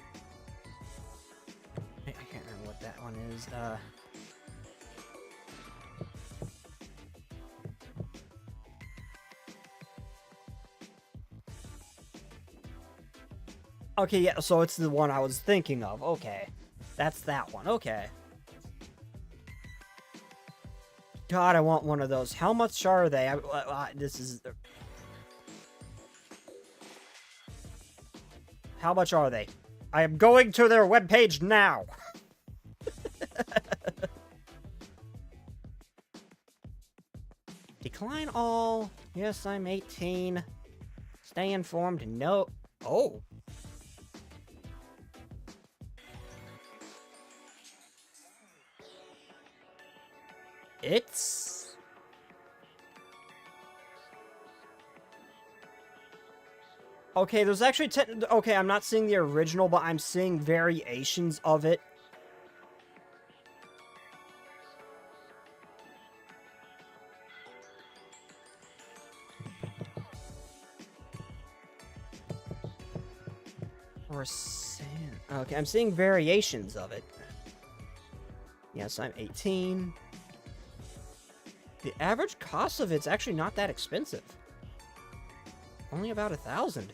I can't remember what that one is. Okay, yeah, so it's the one I was thinking of. Okay. That's that one. Okay. God, I want one of those. How much are they? This is... How much are they? I am going to their webpage now. Decline all. Yes, I'm 18. Stay informed. No. Oh. It's... Okay, there's actually okay, I'm not seeing the original, but I'm seeing variations of it. Or okay, I'm seeing variations of it. Yes, I'm 18. The average cost of it's actually not that expensive. Only about 1,000.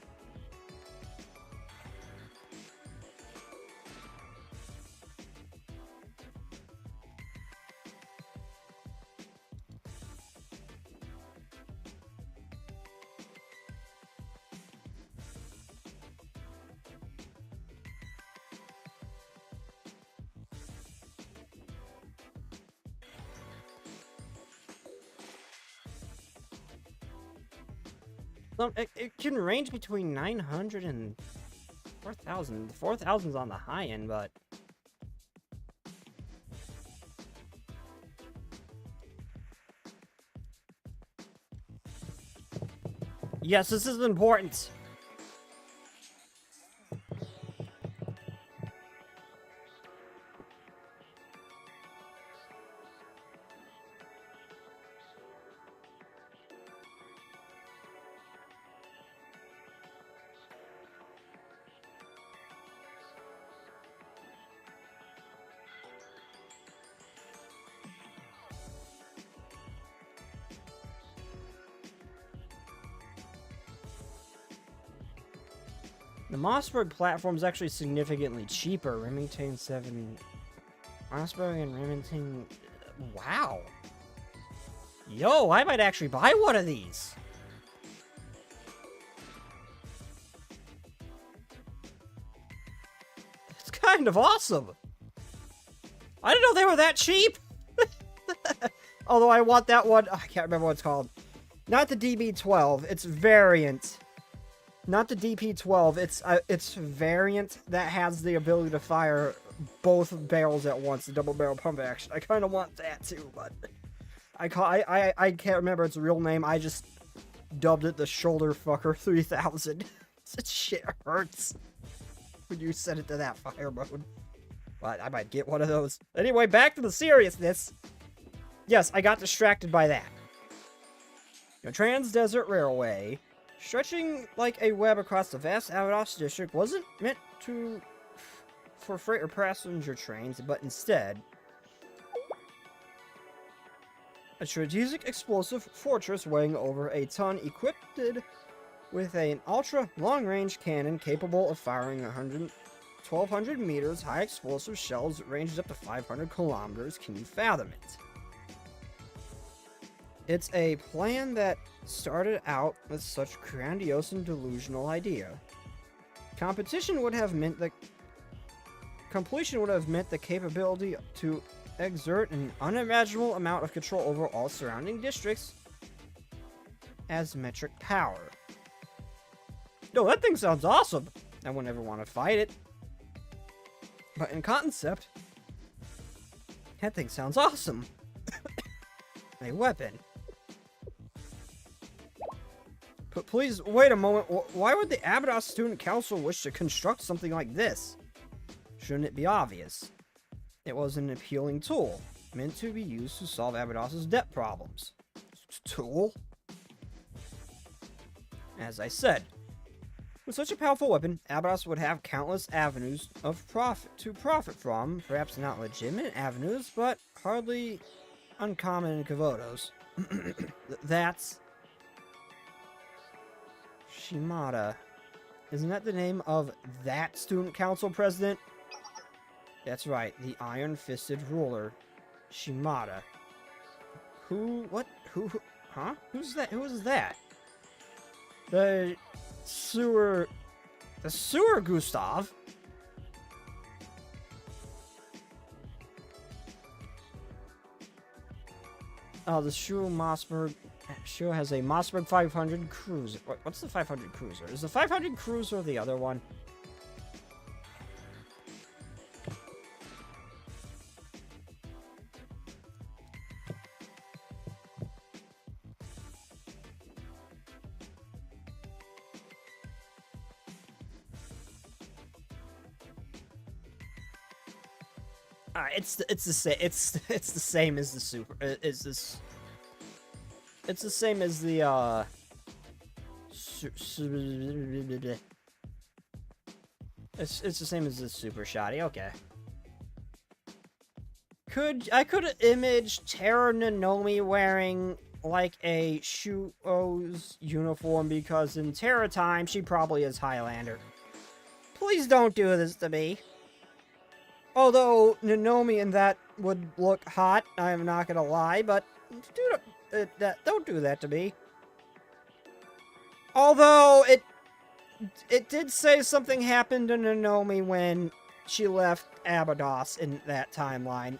It can range between 900 and 4,000. 4,000's on the high end, but... Yes, this is important. The Mossberg platform is actually significantly cheaper. Remington 7... Mossberg and Remington... Wow. Yo, I might actually buy one of these. That's kind of awesome. I didn't know they were that cheap. Although I want that one... I can't remember what it's called. Not the DB12. It's variant. Not the DP12, it's variant that has the ability to fire both barrels at once, the double barrel pump action. I kind of want that too, but I can't remember its real name. I just dubbed it the Shoulder Fucker 3000. That shit hurts when you set it to that fire mode. But I might get one of those. Anyway, back to the seriousness. Yes, I got distracted by that. The Trans-Desert Railway, stretching like a web across the vast Abydos district, wasn't meant for freight or passenger trains, but instead a strategic explosive fortress weighing over a ton, equipped with an ultra long-range cannon capable of firing 1,200 meters, high explosive shells that ranges up to 500 kilometers. Can you fathom it? It's a plan that started out with such grandiose and delusional idea. Completion would have meant the capability to exert an unimaginable amount of control over all surrounding districts as metric power. No, that thing sounds awesome. I wouldn't ever want to fight it. But in concept, that thing sounds awesome. A weapon. But please, wait a moment. Why would the Abydos Student Council wish to construct something like this? Shouldn't it be obvious? It was an appealing tool, meant to be used to solve Abydos' debt problems. Tool? As I said, with such a powerful weapon, Abydos would have countless avenues of profit from, perhaps not legitimate avenues, but hardly uncommon in Kavodos. That's Shimada. Isn't that the name of that student council president? That's right, the iron-fisted ruler, Shimada. Who, huh? Who's that? Who is that? The sewer Gustav? Oh, the Shu has a Mossberg 500 cruiser. What's the 500 cruiser? Is the 500 cruiser the other one? It's the same as the super. It's the same as the it's the same as the super shoddy. Okay. I could image Terra Nanomi wearing like a Shuo's uniform, because in Terra time she probably is Highlander. Please don't do this to me. Although Nanomi in that would look hot, I'm not gonna lie, but don't do that to me. Although it did say something happened to Nanomi when she left Abydos in that timeline.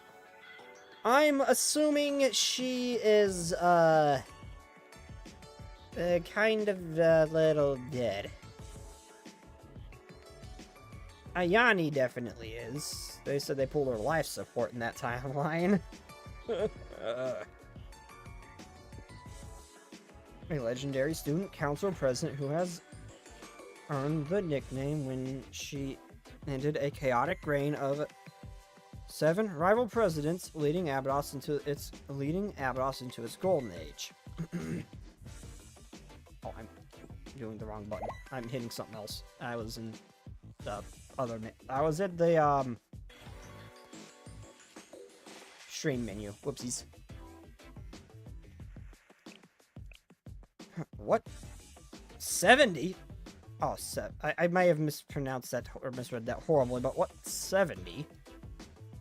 I'm assuming she is kind of a little dead. Ayani definitely is. They said they pulled her life support in that timeline. A legendary student council president who has earned the nickname when she ended a chaotic reign of 7 rival presidents, leading Abydos into its golden age. Oh, I'm doing the wrong button. I'm hitting something else. I was in the I was at the stream menu. Whoopsies. What? 70? Oh, I may have mispronounced that or misread that horribly, but what? 70?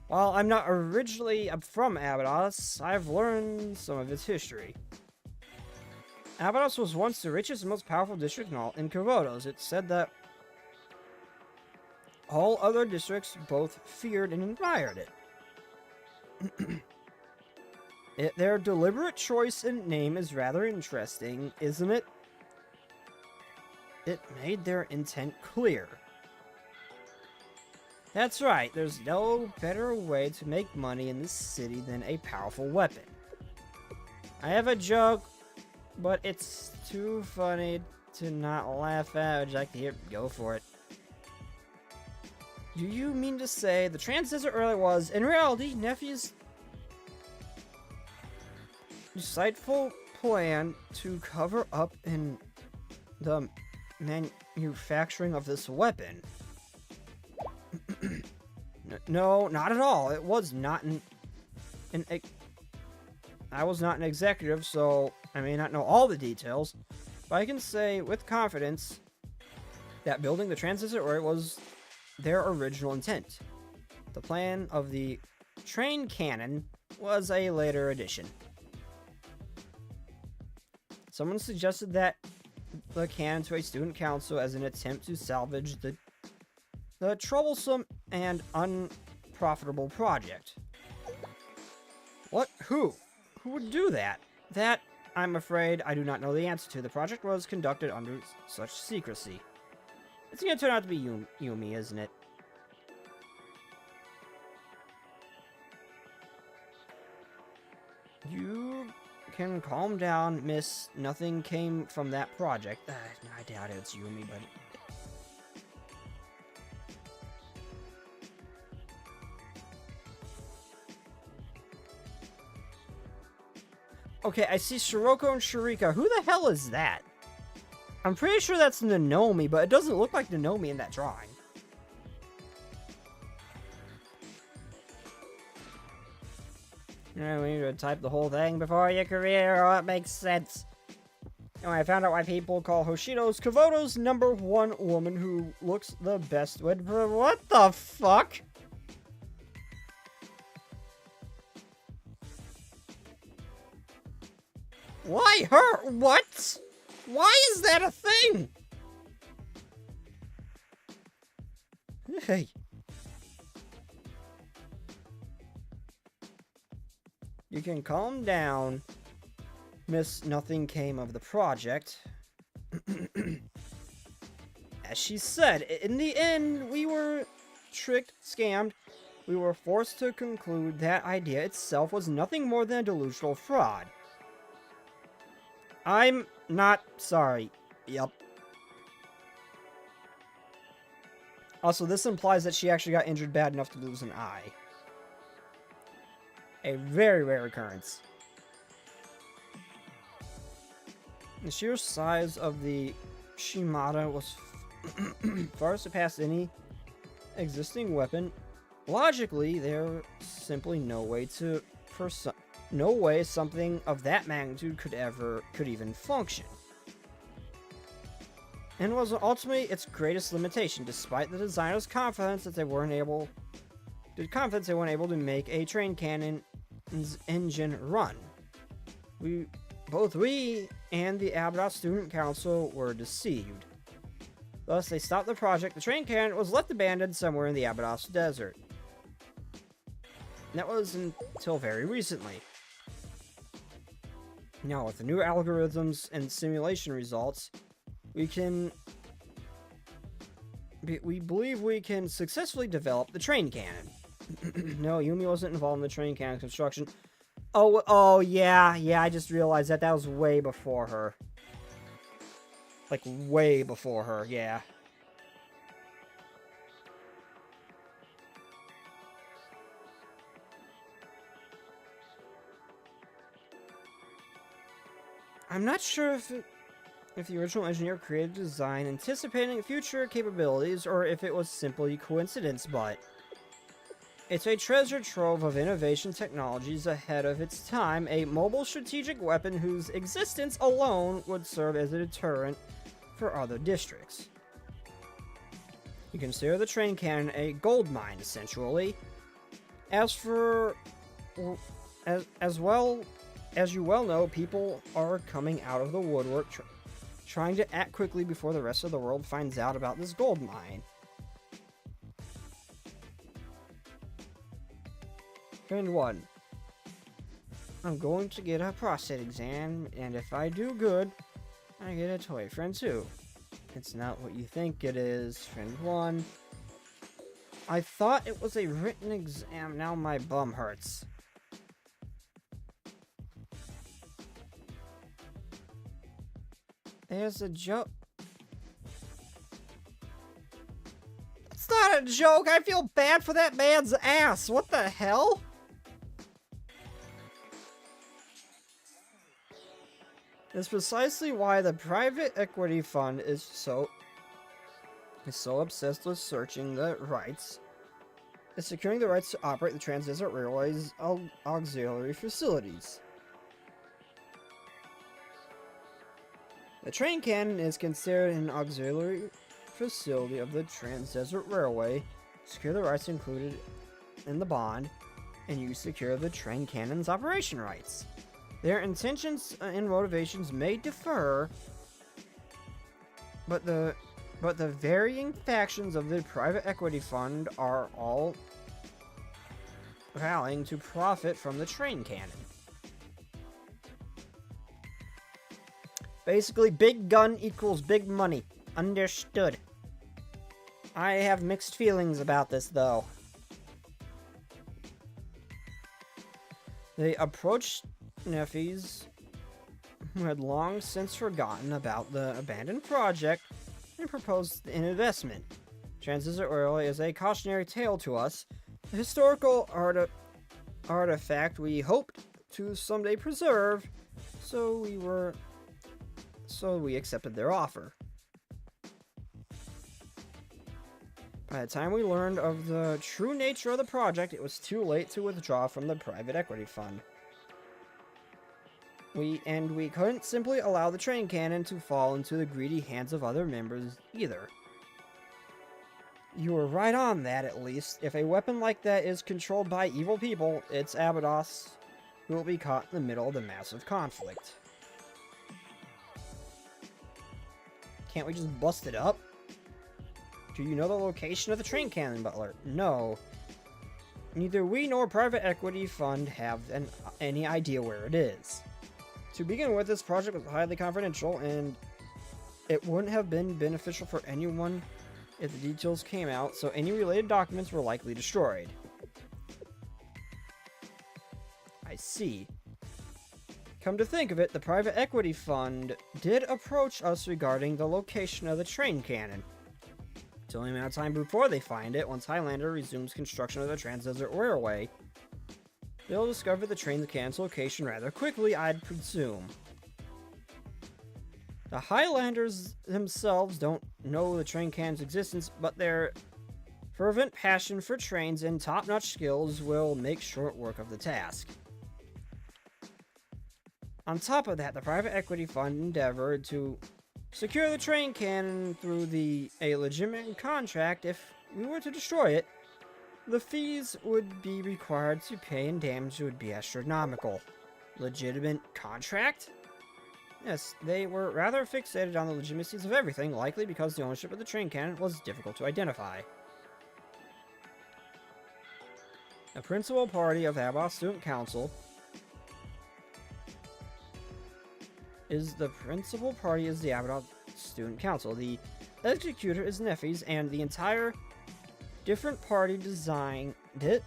While I'm not originally from Abydos, I've learned some of its history. Abydos was once the richest and most powerful district in Kavodos. It's said that all other districts both feared and admired it. Their deliberate choice in name is rather interesting, isn't it? It made their intent clear. That's right, there's no better way to make money in this city than a powerful weapon. I have a joke, but it's too funny to not laugh at. Would you like to hear? Go for it. Do you mean to say the transistor earlier was, in reality, Nephew's insightful plan to cover up in the manufacturing of this weapon? No, not at all. It was not I was not an executive, so I may not know all the details. But I can say with confidence that building the transistor array was their original intent. The plan of the train cannon was a later addition. Someone suggested that the cannon to a student council as an attempt to salvage the troublesome and unprofitable project. What? Who? Who would do that? That, I'm afraid, I do not know the answer to. The project was conducted under such secrecy. It's gonna turn out to be Yume, isn't it? You can calm down, miss. Nothing came from that project. I doubt it's Yume, but... Okay, I see Shiroko and Shurika. Who the hell is that? I'm pretty sure that's Nanomi, but it doesn't look like Nanomi in that drawing. We need to type the whole thing before your career. Oh, it makes sense. Anyway, I found out why people call Hoshido's Kavoto's #1 woman who looks the best with... What the fuck? Why her? What? Why is that a thing? Hey. You can calm down, miss. Nothing came of the project. As she said, in the end, we were tricked, scammed. We were forced to conclude that idea itself was nothing more than a delusional fraud. I'm not sorry. Yep. Also, this implies that she actually got injured bad enough to lose an eye. A very rare occurrence. The sheer size of the Shimada was far surpassed any existing weapon. Logically, there's simply no way something of that magnitude could even function. And was ultimately its greatest limitation, despite the designer's confidence that they weren't able to make a train cannon's engine run. Both we and the Abaddon Student Council were deceived. Thus, they stopped the project. The train cannon was left abandoned somewhere in the Abaddon Desert. And that was until very recently. Now, with the new algorithms and simulation results, we believe we can successfully develop the train cannon. No, Yume wasn't involved in the train cannon construction. Oh, yeah, I just realized that was way before her. Like, way before her, yeah. I'm not sure if the original engineer created the design anticipating future capabilities or if it was simply coincidence, but it's a treasure trove of innovation technologies ahead of its time, a mobile strategic weapon whose existence alone would serve as a deterrent for other districts. You consider the train cannon a gold mine, essentially. As you well know, people are coming out of the woodwork trying to act quickly before the rest of the world finds out about this gold mine. Friend 1. I'm going to get a prostate exam, and if I do good, I get a toy. Friend 2. It's not what you think it is. Friend 1. I thought it was a written exam, now my bum hurts. There's a joke. That's not a joke! I feel bad for that man's ass! What the hell? That's precisely why the private equity fund is so obsessed with searching the rights, is securing the rights to operate the Trans-Desert Railway's auxiliary facilities. The train cannon is considered an auxiliary facility of the Trans-Desert Railway. Secure the rights included in the bond, and you secure the train cannon's operation rights. Their intentions and motivations may differ, but the varying factions of the private equity fund are all rallying to profit from the train cannon. Basically, big gun equals big money. Understood. I have mixed feelings about this, though. They approached Nephies, who had long since forgotten about the abandoned project, and proposed an investment. Trans-Desert Railway is a cautionary tale to us, a historical artifact we hoped to someday preserve, so we accepted their offer. By the time we learned of the true nature of the project, it was too late to withdraw from the private equity fund. We couldn't simply allow the train cannon to fall into the greedy hands of other members either. You were right on that, at least. If a weapon like that is controlled by evil people, it's Abydos who will be caught in the middle of the massive conflict. Can't we just bust it up? Do you know the location of the train cannon, Butler? No. Neither we nor private equity fund have any idea where it is. To begin with, this project was highly confidential, and it wouldn't have been beneficial for anyone if the details came out, so any related documents were likely destroyed. I see. Come to think of it, the private equity fund did approach us regarding the location of the train cannon. It's only a matter of time before they find it. Once Highlander resumes construction of the Trans-Desert Railway, they'll discover the train cannon's location rather quickly, I'd presume. The Highlanders themselves don't know the train cannon's existence, but their fervent passion for trains and top-notch skills will make short work of the task. On top of that, the private equity fund endeavored to secure the train cannon through a legitimate contract. If we were to destroy it, the fees would be required to pay and damage would be astronomical. Legitimate contract? Yes, they were rather fixated on the legitimacies of everything, likely because the ownership of the train cannon was difficult to identify. The principal party of the Abydos Student Council is the Abydos Student Council. The executor is Nephies, and the entire different party designed it.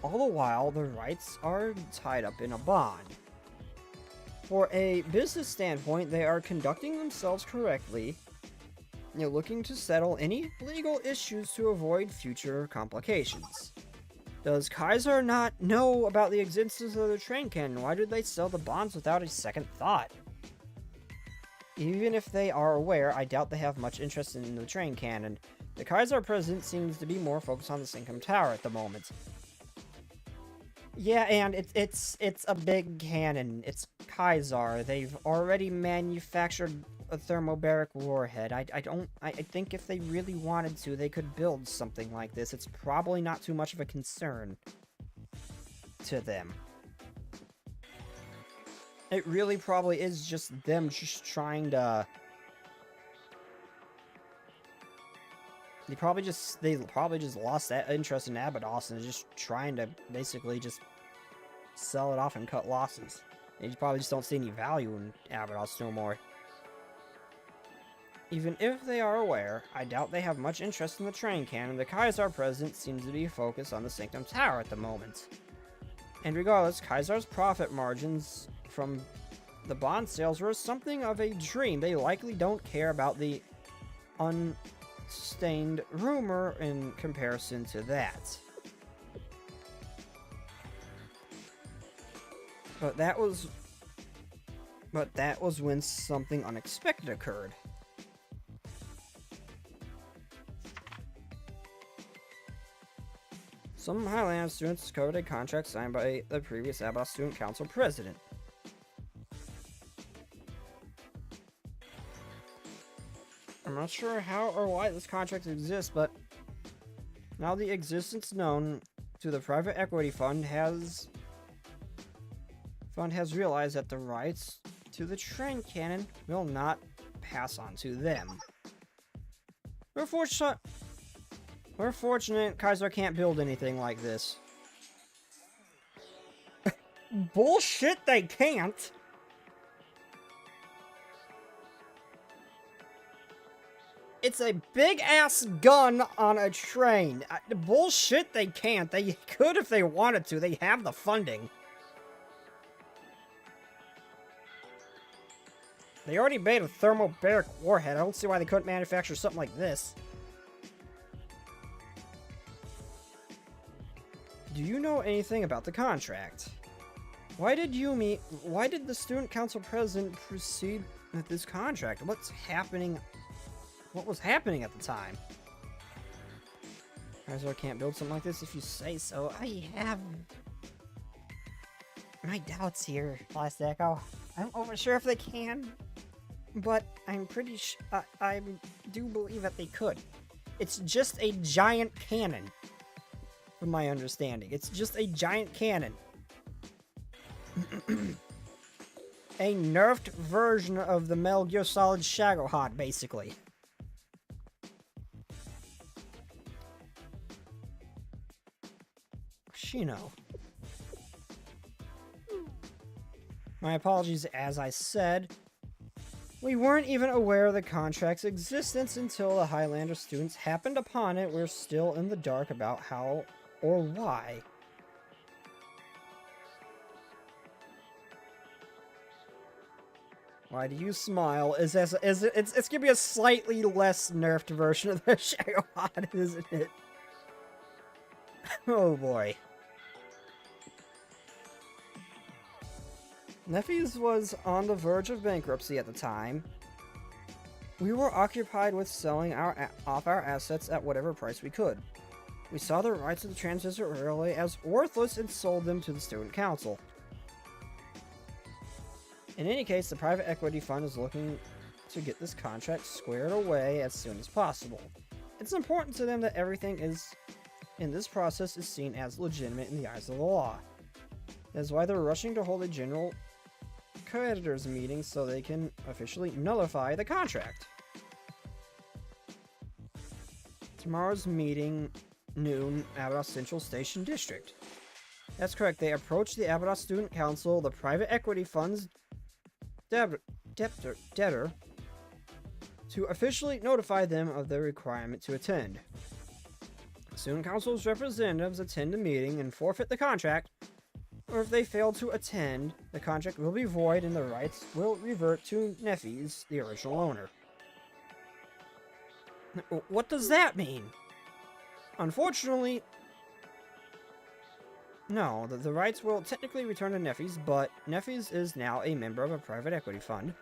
All the while, the rights are tied up in a bond. For a business standpoint, they are conducting themselves correctly. They're looking to settle any legal issues to avoid future complications. Does Kaiser not know about the existence of the train cannon? Why did they sell the bonds without a second thought? Even if they are aware, I doubt they have much interest in the train cannon. The Kaiser president seems to be more focused on the Sinkum Tower at the moment. Yeah, and it's a big cannon. It's Kaiser. They've already manufactured a thermobaric warhead. I think if they really wanted to, they could build something like this. It's probably not too much of a concern to them. It really probably is just them just trying to... They probably just lost that interest in Abydos and is just trying to basically just sell it off and cut losses. They probably just don't see any value in Abydos no more. Even if they are aware, I doubt they have much interest in the train cannon. The Kaiser president seems to be focused on the Sanctum Tower at the moment. And regardless, Kaiser's profit margins from the bond sales were something of a dream. They likely don't care about the unsustained rumor in comparison to that. But that was when something unexpected occurred. Some Highland students discovered a contract signed by the previous Abydos Student Council president. I'm not sure how or why this contract exists, but now the existence known to the private equity fund has realized that the rights to the train cannon will not pass on to them. We're fortunate Kaiser can't build anything like this. Bullshit, they can't! It's a big-ass gun on a train. Bullshit, they can't. They could if they wanted to. They have the funding. They already made a thermobaric warhead. I don't see why they couldn't manufacture something like this. Do you know anything about the contract? Why did the student council president proceed with this contract? What was happening at the time? Kaiser can't build something like this if you say so. I have my doubts here, Last Echo. I'm over sure if they can, but I'm pretty I do believe that they could. It's just a giant cannon, from my understanding. It's just a giant cannon. A nerfed version of the Metal Gear Solid Shagohod, basically. Shino. My apologies, as I said. We weren't even aware of the contract's existence until the Highlander students happened upon it. We're still in the dark about how or why. Why do you smile? It's gonna be a slightly less nerfed version of the Shagohod, isn't it? Oh boy. Neffy's was on the verge of bankruptcy at the time. We were occupied with selling off our assets at whatever price we could. We saw the rights of the Transistor Railway as worthless and sold them to the Student Council. In any case, the private equity fund is looking to get this contract squared away as soon as possible. It's important to them that everything in this process is seen as legitimate in the eyes of the law. That's why they're rushing to hold a general creditors meeting so they can officially nullify the contract. Tomorrow's meeting, noon, Abydos Central Station District. That's correct, they approached the Abydos Student Council, the private equity fund's debtor, to officially notify them of their requirement to attend. Student Council's representatives attend the meeting and forfeit the contract, or if they fail to attend, the contract will be void and the rights will revert to Neffy's, the original owner. What does that mean? Unfortunately, no, the rights will technically return to Neffy's, but Neffy's is now a member of a private equity fund.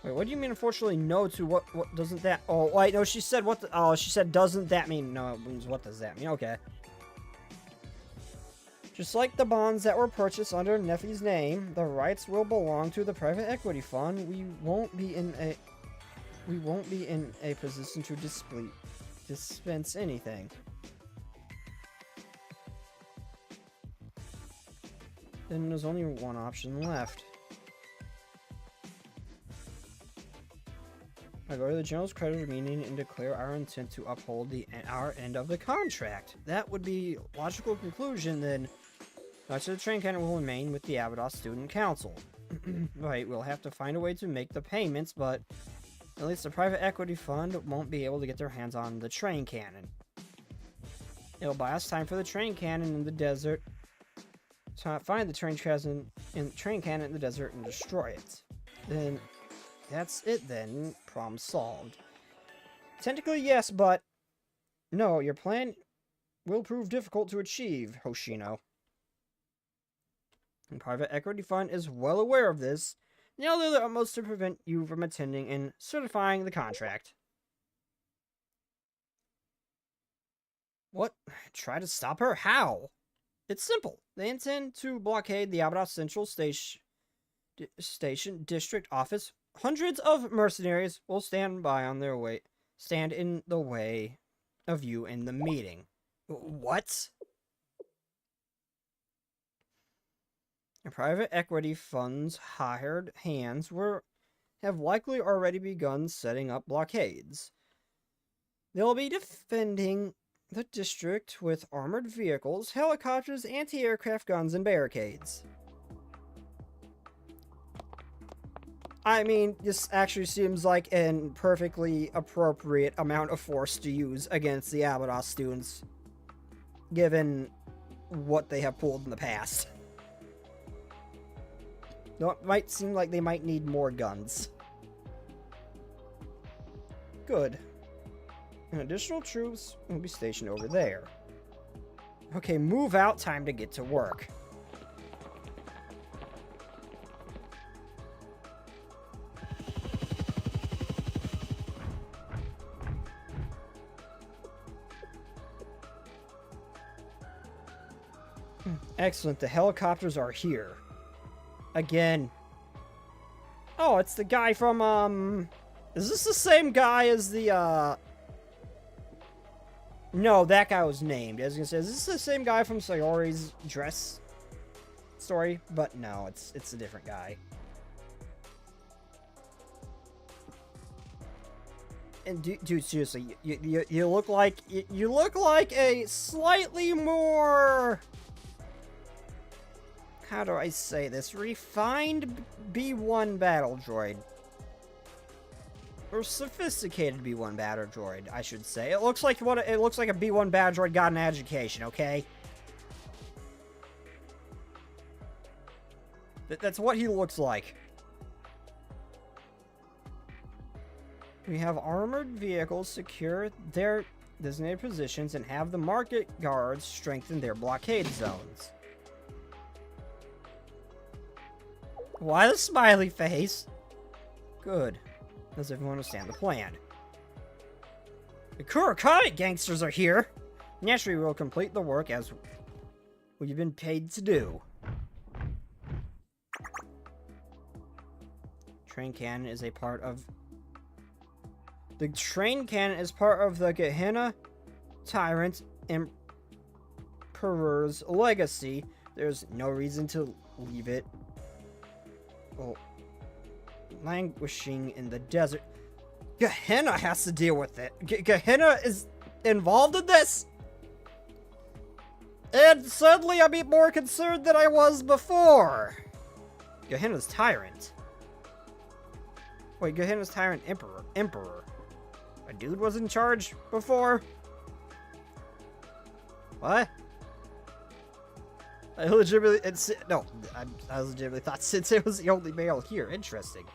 Wait, what do you mean, unfortunately, no to what doesn't that... Oh, wait, no, she said what the... Oh, she said, doesn't that mean... No, it means, what does that mean? Okay. Just like the bonds that were purchased under Neffy's name, the rights will belong to the private equity fund. We won't be in a position to dispense anything. Then there's only one option left. I go to the General's creditor meeting and declare our intent to uphold our end of the contract. That would be logical conclusion, then much of the train cannon will remain with the Abydos Student Council. Right, we'll have to find a way to make the payments, but at least the private equity fund won't be able to get their hands on the train cannon. It'll buy us time for the train cannon in the desert, to find the train cannon in the desert and destroy it. Then that's it then. Problem solved. Technically, yes, but no, your plan will prove difficult to achieve, Hoshino. The private equity fund is well aware of this, and they'll do their utmost to prevent you from attending and certifying the contract. What? Try to stop her? How? It's simple. They intend to blockade the Abados Central Station District Office. Hundreds of mercenaries will stand in the way of you in the meeting. What? Private equity funds hired hands have likely already begun setting up blockades. They'll be defending the district with armored vehicles, helicopters, anti-aircraft guns, and barricades. I mean, this actually seems like an perfectly appropriate amount of force to use against the Abados students, given what they have pulled in the past. Though it might seem like they might need more guns. Good. And additional troops will be stationed over there. Okay, move out. Time to get to work. Excellent. The helicopters are here. Again. Oh, it's the guy from, Is this the same guy as the, No, that guy was named. I was gonna say, is this the same guy from Sayori's dress story? But no, it's a different guy. And dude, seriously, you look like you look like a slightly more, how do I say this, refined B1 battle droid. Or sophisticated B1 battle droid, I should say. It looks like a B1 battle droid got an education, okay? That's what he looks like. We have armored vehicles secure their designated positions and have the market guards strengthen their blockade zones. Why the smiley face? Good. Does everyone understand the plan? The Kurokai gangsters are here. Naturally, we'll complete the work as we've been paid to do. Train cannon is a part of... The train cannon is part of the Gehenna Tyrant Emperor's legacy. There's no reason to leave it languishing in the desert. Gehenna has to deal with it. Gehenna is involved in this? And suddenly I'm more concerned than I was before. Gehenna's Tyrant. Wait, Gehenna's Tyrant Emperor. A dude was in charge before? What? I legitimately thought Sensei was the only male here. Interesting.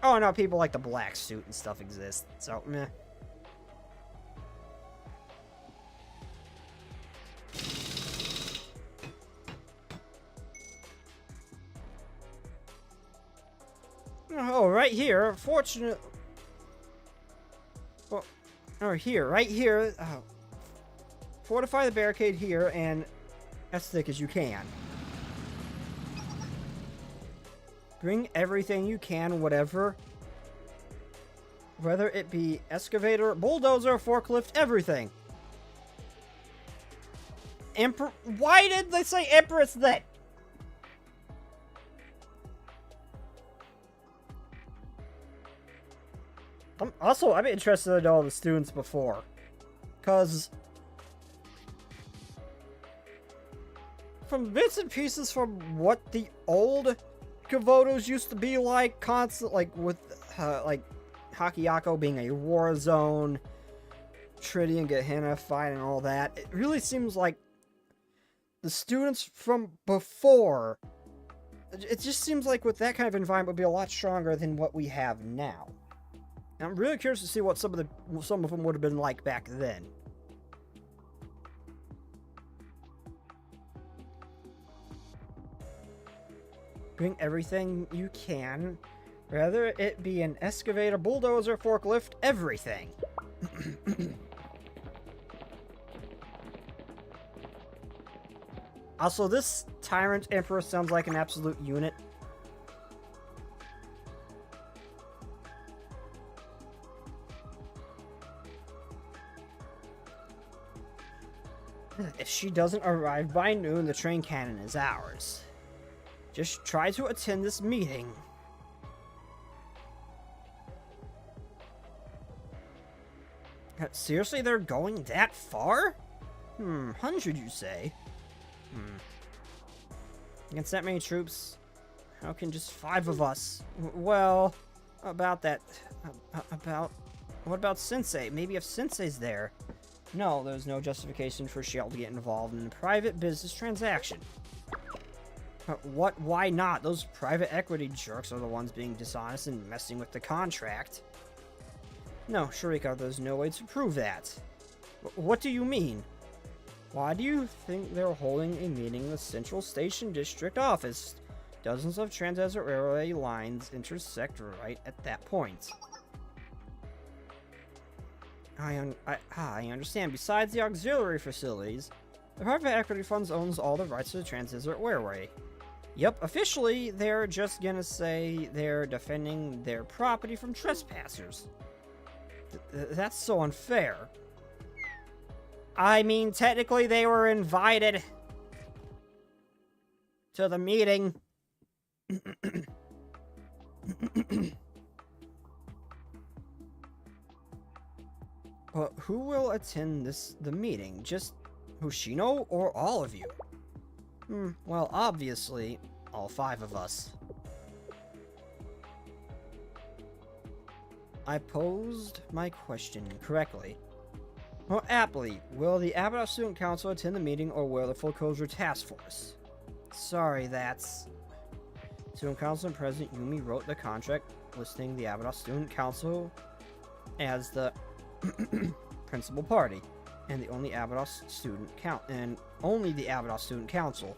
Oh no, people like the black suit and stuff exist, so meh. Oh, right here, fortunate. Well, or here, right here. Fortify the barricade here and as thick as you can. Bring everything you can, whatever. Whether it be excavator, bulldozer, forklift, everything. Why did they say Empress then? I'm interested in all the students before. Because from bits and pieces from what the old Kavotos used to be like, with like Hakiyako being a war zone, Trinity and Gehenna fight and all that, it really seems like the students from before, it just seems like with that kind of environment would be a lot stronger than what we have now. And I'm really curious to see what some of them would have been like back then. Bring everything you can, whether it be an excavator, bulldozer, forklift, everything. Also, this Tyrant Emperor sounds like an absolute unit. If she doesn't arrive by noon, the train cannon is ours. Just try to attend this meeting. Seriously, they're going that far? 100 you say? Against that many troops? How can just 5 of us? Well, about that... What about Sensei? Maybe if Sensei's there. No, there's no justification for Shell to get involved in a private business transaction. What? Why not? Those private equity jerks are the ones being dishonest and messing with the contract. No, Sharika, there's no way to prove that. What do you mean? Why do you think they're holding a meeting in the Central Station District office? Dozens of Trans-Desert Railway lines intersect right at that point. I understand. Besides the auxiliary facilities, the private equity funds owns all the rights to the Trans-Desert Railway. Yep, officially, they're just gonna say they're defending their property from trespassers. That's so unfair. I mean, technically they were invited to the meeting. But who will attend the meeting? Just Hoshino or all of you? Well, obviously, all 5 of us. I posed my question correctly. Well, aptly, will the Abaddon Student Council attend the meeting or will the Foreclosure Task Force? Sorry, that's... Student Council President Yume wrote the contract listing the Abaddon Student Council as the principal party and the only Abaddon Student Council.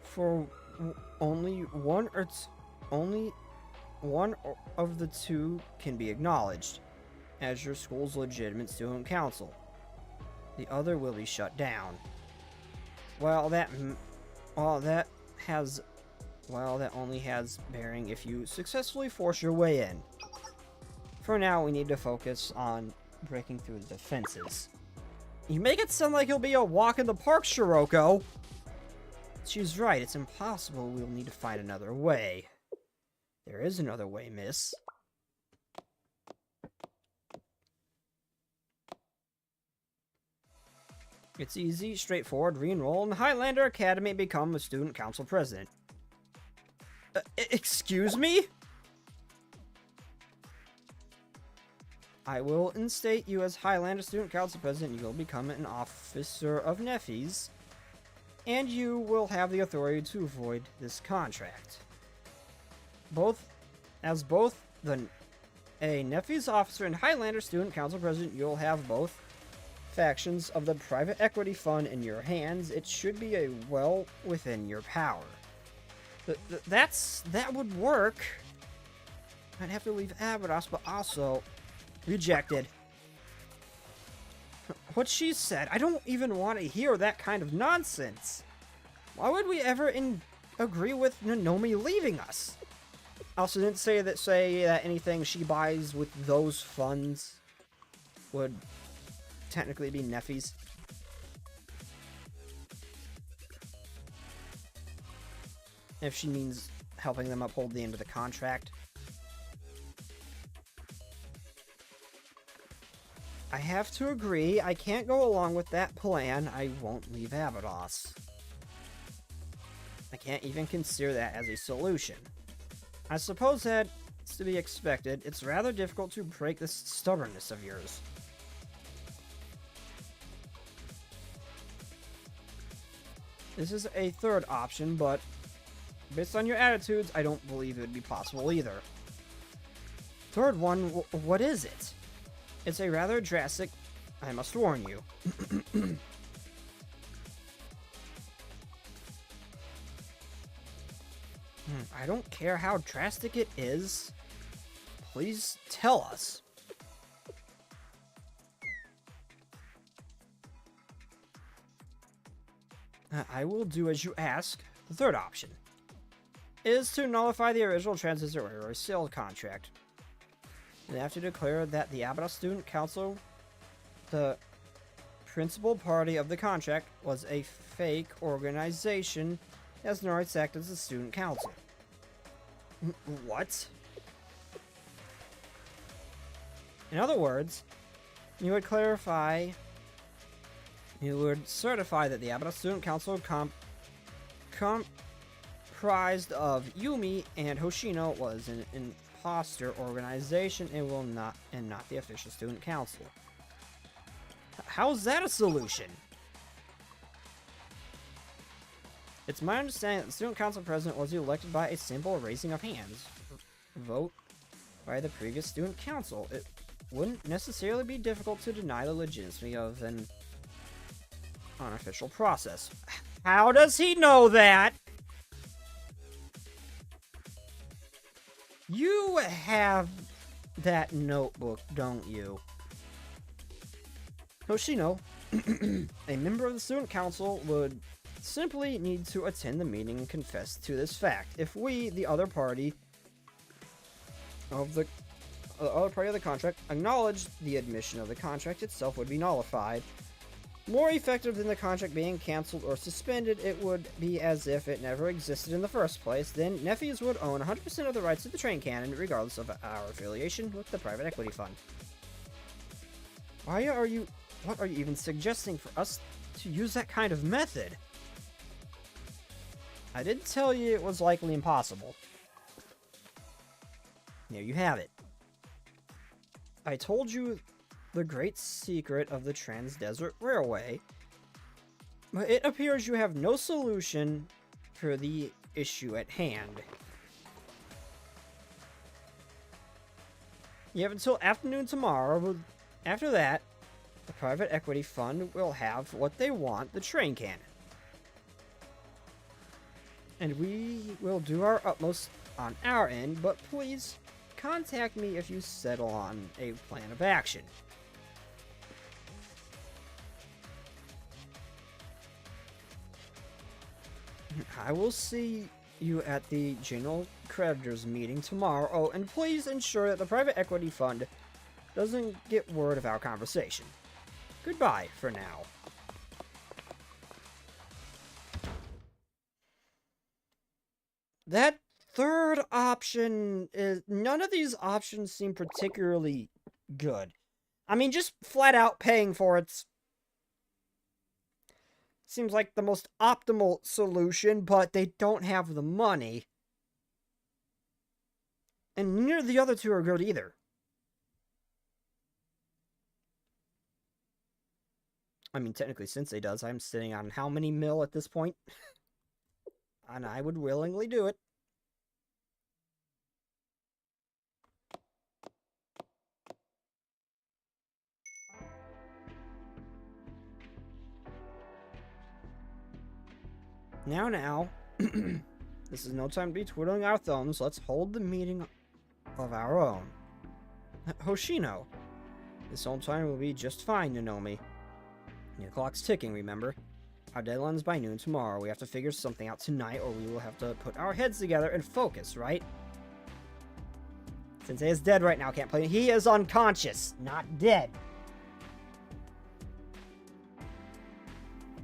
For only one of the 2 can be acknowledged as your school's legitimate student council. The other will be shut down. Well, that only has bearing if you successfully force your way in. For now, we need to focus on breaking through the defenses. You make it sound like it'll be a walk in the park, Shiroko. She's right, it's impossible. We'll need to find another way. There is another way, miss. It's easy, straightforward, re-enroll in the Highlander Academy and become a student council president. Excuse me? I will instate you as Highlander Student Council President. You will become an officer of Nephi's, and you will have the authority to avoid this contract. As both a Nephi's officer and Highlander Student Council President, you'll have both factions of the private equity fund in your hands. It should be well within your power. That would work. I'd have to leave Abydos, but also rejected. What she said, I don't even want to hear that kind of nonsense. Why would we ever agree with Nonomi leaving us? Also didn't say that anything she buys with those funds would technically be Nephi's. If she means helping them uphold the end of the contract. I have to agree, I can't go along with that plan. I won't leave Abydos. I can't even consider that as a solution. I suppose that's to be expected. It's rather difficult to break this stubbornness of yours. This is a third option, but based on your attitudes, I don't believe it would be possible either. Third one, what is it? It's a rather drastic, I must warn you. I don't care how drastic it is. Please tell us. I will do as you ask. The third option is to nullify the original transistor railroad sales contract. And have to declare that the Abaddon Student Council, the principal party of the contract, was a fake organization as no rights act as the student council. What? In other words, you would certify that the Abaddon Student Council comprised of Yume and Hoshino was an imposter organization and not the official student council. How's that a solution? It's my understanding that the student council president was elected by a simple raising of hands vote by the previous student council. It wouldn't necessarily be difficult to deny the legitimacy of an unofficial process. How does he know that? You have that notebook, don't you? Hoshino, a member of the student council, would simply need to attend the meeting and confess to this fact. If we, the other party of the contract, acknowledged the admission of the contract itself would be nullified. More effective than the contract being cancelled or suspended, it would be as if it never existed in the first place. Then nephews would own 100% of the rights to the train cannon, regardless of our affiliation with the private equity fund. What are you even suggesting for us to use that kind of method? I did tell you it was likely impossible. There you have it. I told you the great secret of the Trans-Desert Railway, but it appears you have no solution for the issue at hand. You have until afternoon tomorrow. After that, the private equity fund will have what they want, the train cannon. And we will do our utmost on our end, but please contact me if you settle on a plan of action. I will see you at the general creditors meeting tomorrow. Oh, and please ensure that the private equity fund doesn't get word of our conversation. Goodbye for now. That third option is... None of these options seem particularly good. I mean, just flat out paying for it seems like the most optimal solution, but they don't have the money. And neither of the other two are good either. I mean, technically, Sensei does. I'm sitting on how many mil at this point? And I would willingly do it. Now, this is no time to be twiddling our thumbs. Let's hold the meeting of our own. Hoshino, this whole time will be just fine, Nomi. Your clock's ticking, remember? Our deadline's by noon tomorrow. We have to figure something out tonight, or we will have to put our heads together and focus, right? Sensei is dead right now, can't play. He is unconscious, not dead.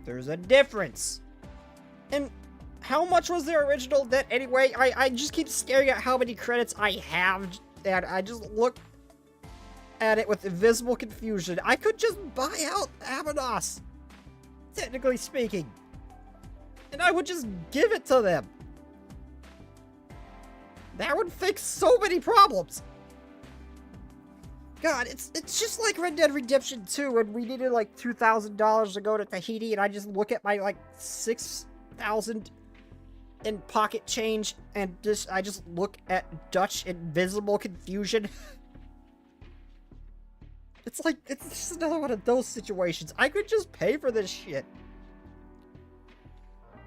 There's a difference. And how much was their original debt anyway? I just keep staring at how many credits I have, and I just look at it with invisible confusion. I could just buy out Amanos, technically speaking, and I would just give it to them. That would fix so many problems. God, it's just like Red Dead Redemption 2 when we needed like $2,000 to go to Tahiti, and I just look at my like 6,000 in pocket change, and I just look at Dutch invisible confusion. It's like, it's just another one of those situations. I could just pay for this shit.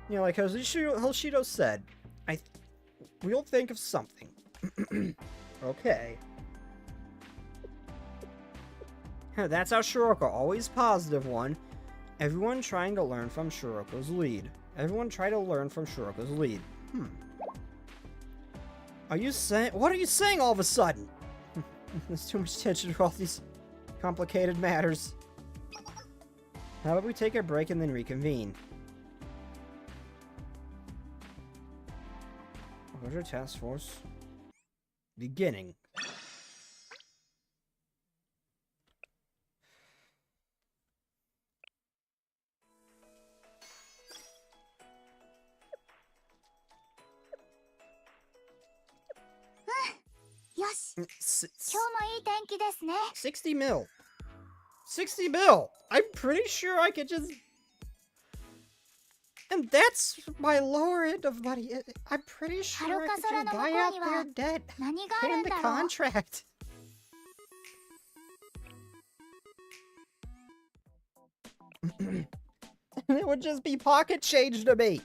You know, like Hoshino said, we'll think of something. Okay. That's our Shiroko, always positive one. Everyone trying to learn from Shiroko's lead. Everyone try to learn from Shiroko's lead. Are you saying? What are you saying all of a sudden? There's too much tension for all these complicated matters. How about we take a break and then reconvene? Order task force. Beginning. Yosh. 今日もいい天気ですね。 60 mil. 60 mil. I'm pretty sure I could just... And that's my lower end of money. I'm pretty sure I could just buy out their debt. 何があ Put る in ん the だろう。 contract. It would just be pocket change to me.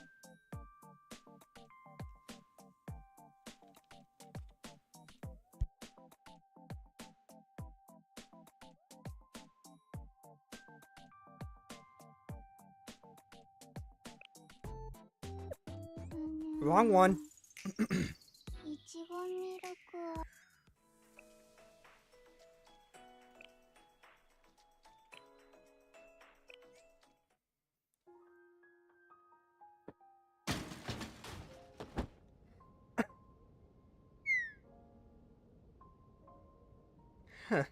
Wrong one. いちごミルク。 Huh.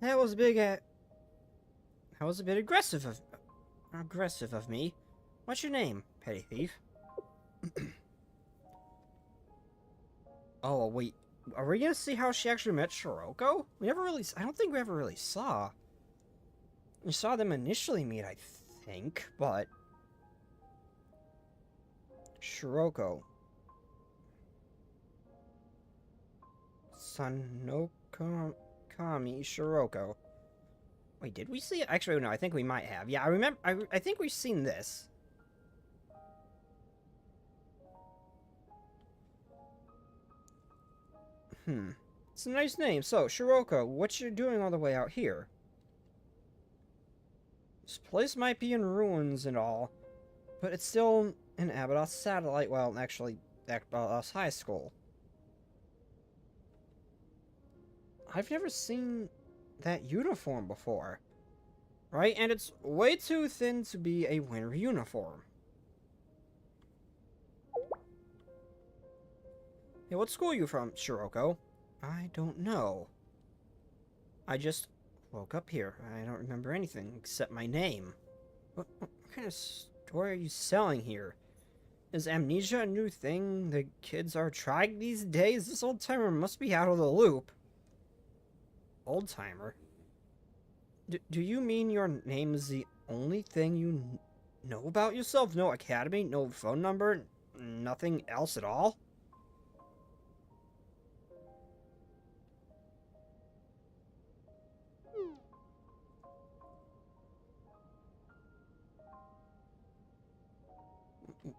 That was big. That was a bit aggressive of me. What's your name, petty thief? Oh wait, are we gonna see how she actually met Shiroko? We never really. I don't think we ever really saw. We saw them initially meet, I think, but Shiroko. Sanokami Shiroko. Wait, did we see it? Actually, no, I think we might have. Yeah, I remember. I think we've seen this. It's a nice name. So, Shiroko, what you doing all the way out here? This place might be in ruins and all, but it's still an Abydos satellite. Well, actually, Abydos High School. I've never seen that uniform before. Right? And it's way too thin to be a winter uniform. Hey, what school are you from, Shiroko? I don't know. I just woke up here. I don't remember anything except my name. What kind of story are you selling here? Is amnesia a new thing the kids are trying these days? This old-timer must be out of the loop. Old-timer? Do you mean your name is the only thing you know about yourself? No academy? No phone number? Nothing else at all?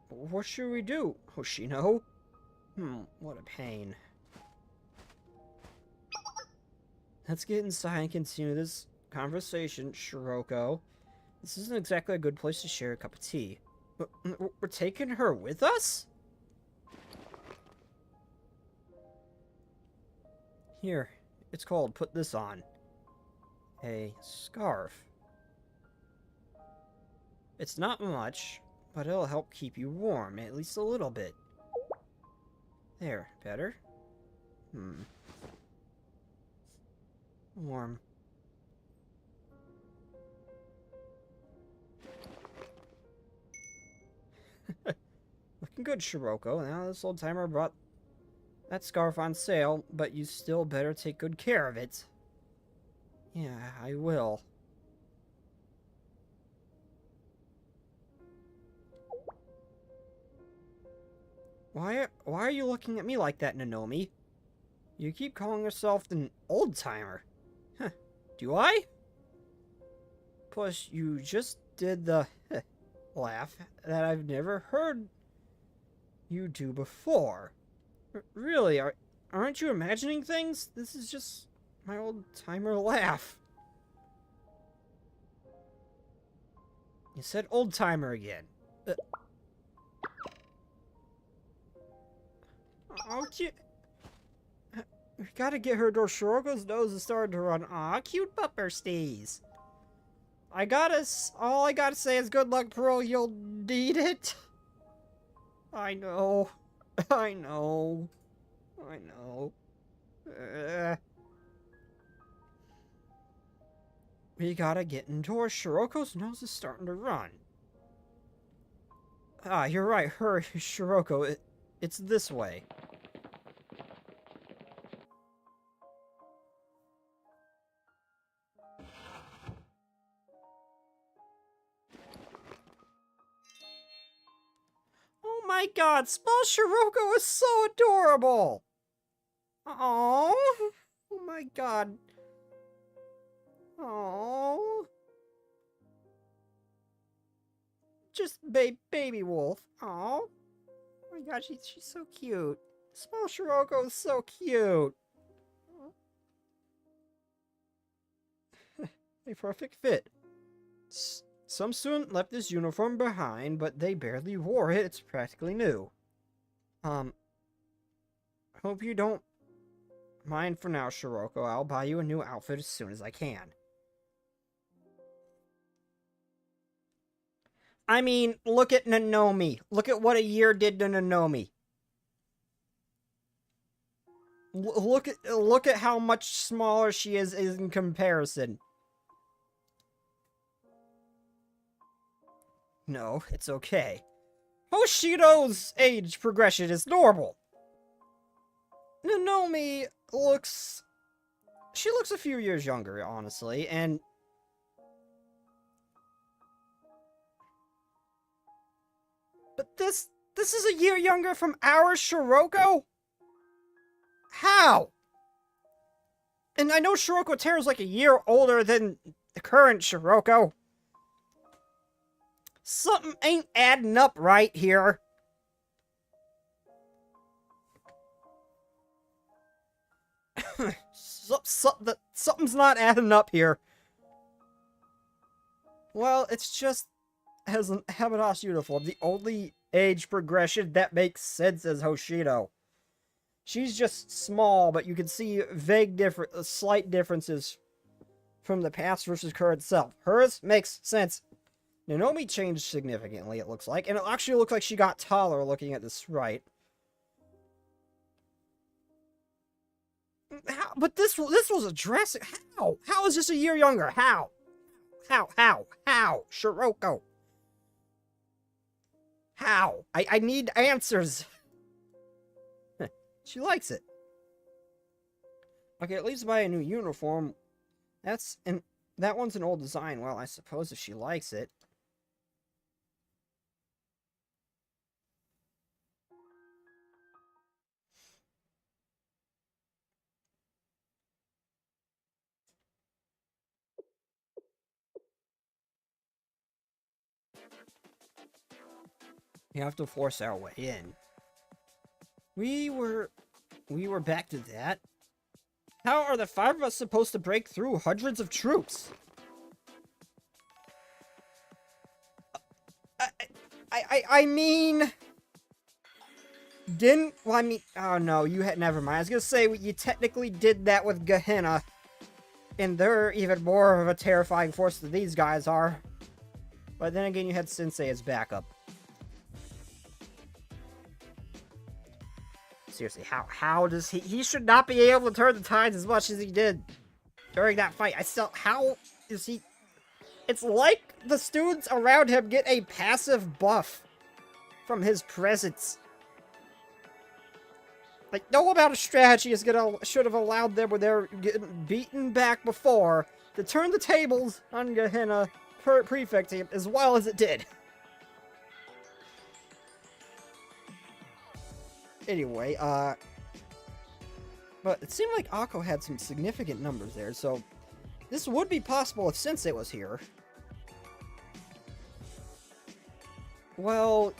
What should we do, Hoshino? What a pain. Let's get inside and continue this conversation, Shiroko. This isn't exactly a good place to share a cup of tea. We're taking her with us? Here, it's cold. Put this on. A scarf. It's not much, but it'll help keep you warm, at least a little bit. There, better? Warm. Looking good, Shiroko. Now this old timer brought that scarf on sale, but you still better take good care of it. Yeah, I will. Why are you looking at me like that, Nanomi? You keep calling yourself an old-timer. Huh, do I? Plus, you just did the laugh that I've never heard you do before. Really, aren't you imagining things? This is just my old-timer laugh. You said old timer again. Oh, cute. We gotta get her door. Shiroko's nose is starting to run. Aw, cute buppersties. All I gotta say is good luck, Pearl. You'll need it. I know. I know. I know. We gotta get indoors. Shiroko's nose is starting to run. Ah, you're right. Hurry, Shiroko. It's this way. Oh my god, small Shiroko is so adorable! Oh my god. Oh. Just baby wolf. Oh my god, she's so cute. Small Shiroko is so cute. A perfect fit. Some student left his uniform behind, but they barely wore it. It's practically new. Hope you don't mind for now, Shiroko. I'll buy you a new outfit as soon as I can. I mean, look at Nanomi. Look at what a year did to Nanomi. Look at how much smaller she is in comparison. No, it's okay. Hoshido's age progression is normal. Nanomi looks... She looks a few years younger, honestly, and... But this is a year younger from our Shiroko? How? And I know Shiroko Teru's like a year older than the current Shiroko. Something ain't adding up right here. Something's not adding up here. Well, it's just as an Hamada's uniform. The only age progression that makes sense is Hoshido. She's just small, but you can see slight differences from the past versus current self. Hers makes sense. Nanomi changed significantly, it looks like, and it actually looks like she got taller looking at this right. But this was a drastic... How? How is this a year younger? How? How? Shiroko. How? I need answers. She likes it. Okay, at least buy a new uniform. That one's an old design. Well, I suppose if she likes it. We have to force our way in. We were back to that. How are the 5 of us supposed to break through hundreds of troops? I mean... oh no, never mind. I was gonna say, you technically did that with Gehenna. And they're even more of a terrifying force than these guys are. But then again, you had Sensei as backup. Seriously, how does he should not be able to turn the tides as much as he did during that fight. How is he... It's like the students around him get a passive buff from his presence. Like, no amount of strategy should have allowed them when they're getting beaten back before to turn the tables on Gehenna Prefect team as well as it did. Anyway, but it seemed like Akko had some significant numbers there, so this would be possible if Sensei was here. Well,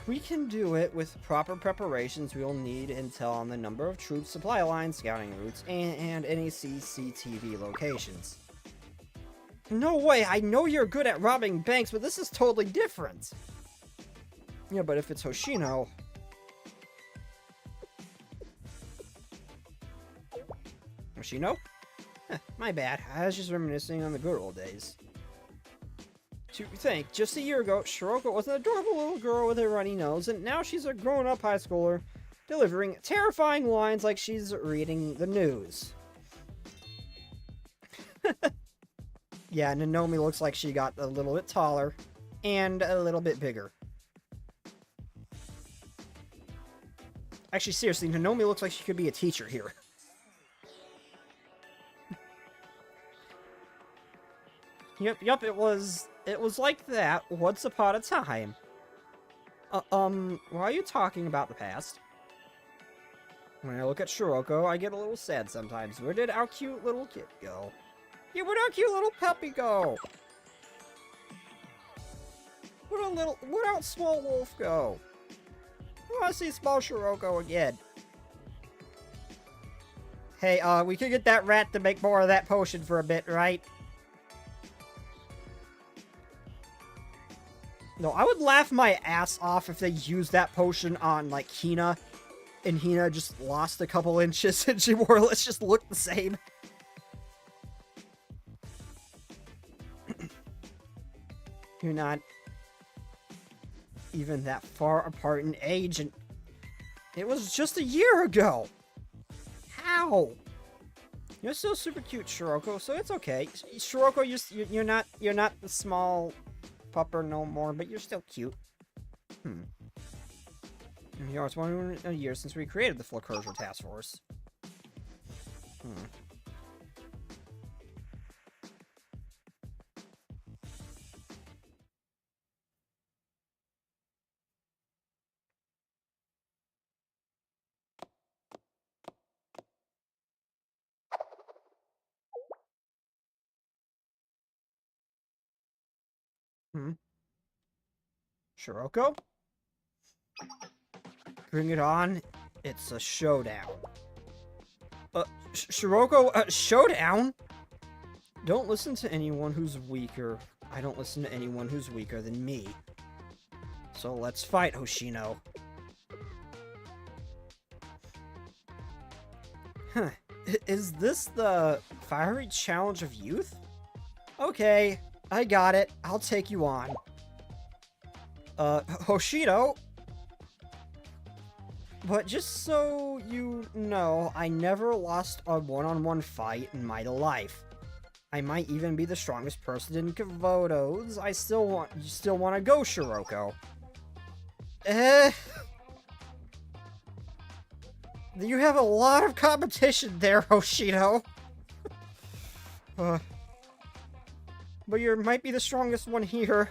we can do it with proper preparations. We'll need intel on the number of troops, supply lines, scouting routes, and any CCTV locations. No way, I know you're good at robbing banks, but this is totally different. Yeah, but if it's Hoshino... Hoshino? My bad, I was just reminiscing on the good old days. To think, just a year ago, Shiroko was an adorable little girl with a runny nose, and now she's a grown-up high schooler, delivering terrifying lines like she's reading the news. Yeah, Nanomi looks like she got a little bit taller, and a little bit bigger. Actually, seriously, Nanomi looks like she could be a teacher here. Yep, it was like that once upon a time. Why are you talking about the past? When I look at Shiroko, I get a little sad sometimes. Where did our cute little kid go? Yeah, where'd our cute little puppy go? Where'd small wolf go? I wanna see small Shiroko again. Hey, we could get that rat to make more of that potion for a bit, right? No, I would laugh my ass off if they used that potion on, like, Hina, and Hina just lost a couple inches and she more or less just looked the same. You're not even that far apart in age, and it was just a year ago. How? You're still super cute, Shiroko, so it's okay. Shiroko, you're not the small pupper no more, but you're still cute. You know, it's been a year since we created the Flacursion Task Force. Shiroko? Bring it on. It's a showdown. Shiroko, showdown? Don't listen to anyone who's weaker. I don't listen to anyone who's weaker than me. So let's fight, Hoshino. Huh. Is this the fiery challenge of youth? Okay, I got it. I'll take you on. Hoshino? But just so you know, I never lost a one-on-one fight in my life. I might even be the strongest person in Kavotos. You still want to go, Shiroko? You have a lot of competition there, Hoshino. But you might be the strongest one here.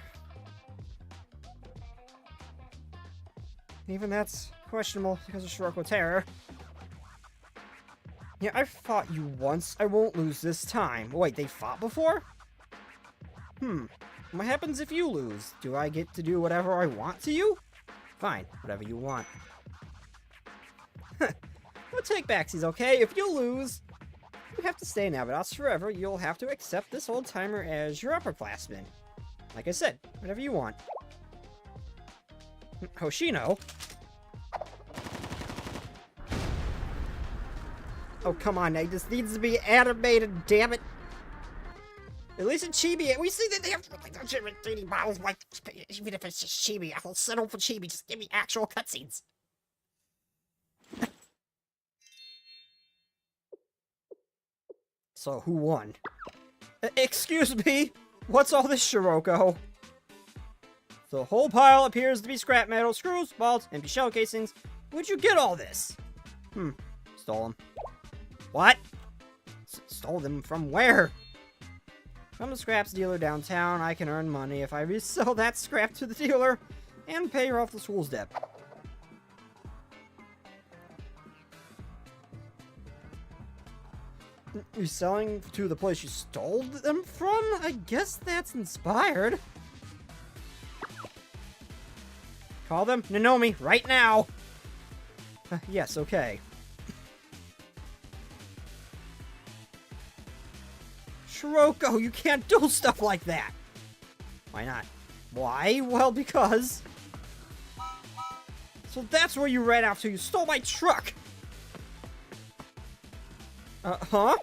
Even that's questionable because of Shiroko Terror. Yeah, I fought you once. I won't lose this time. Wait, they fought before? What happens if you lose? Do I get to do whatever I want to you? Fine, whatever you want. We'll take backsies, okay? If you lose, you have to stay in Abydos forever. You'll have to accept this old-timer as your upperclassman. Like I said, whatever you want. Hoshino? Oh, come on, it just needs to be animated, damn it. At least in Chibi, we see that they have like 3D models, like, even if it's just Chibi, I'll settle for Chibi, just give me actual cutscenes. So, who won? Excuse me? What's all this, Shiroko? The whole pile appears to be scrap metal, screws, bolts, empty shell casings. Where'd you get all this? Stole them. What? Stole them from where? From the scraps dealer downtown. I can earn money if I resell that scrap to the dealer and pay her off the school's debt. You're selling to the place you stole them from? I guess that's inspired. Call them Nanomi right now. Yes, okay. Shiroko, you can't do stuff like that! Why not? Why? Well, because... So that's where you ran after you stole my truck! Huh?